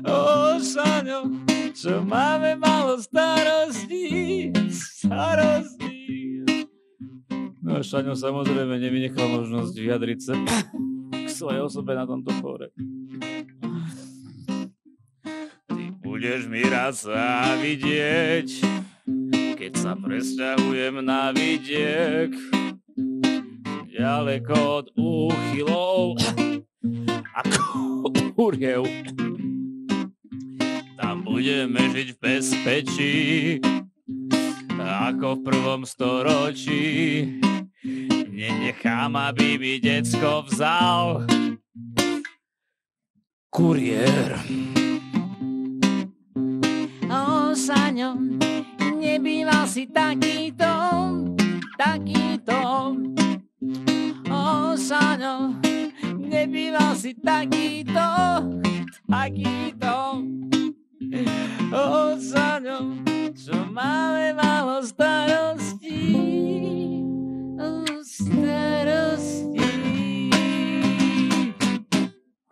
O, Saňo, čo máme málo starostí, starostí. No a Saňo samozrejme nevynechal možnosť vyjadriť sa k svojej osobe na tomto fóre. Budeš mi raz závidieť, keď sa presťahujem na vidiek, ďaleko od úchylov a kuriev. Tam budeme žiť v bezpečí, ako v prvom storočí. Nenechám, aby mi decko vzal kuriér. O, Saňo, nebýval si takýto, takýto. O, Saňo, nebýval si takýto, takýto. O, Saňo, čo máme málo starostí, starostí.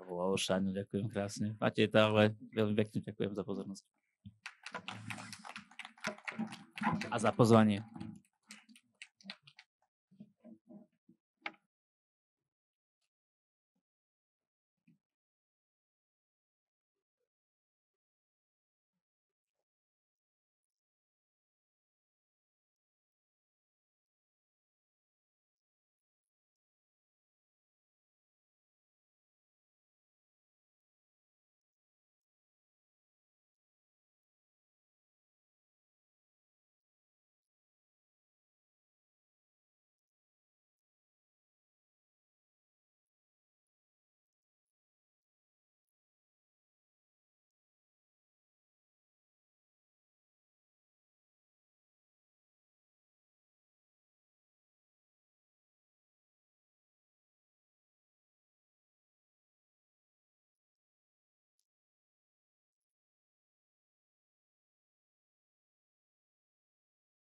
O, Saňo, ďakujem krásne. Matej Tále, veľmi pekne ďakujem za pozornosť. A za pozvanie.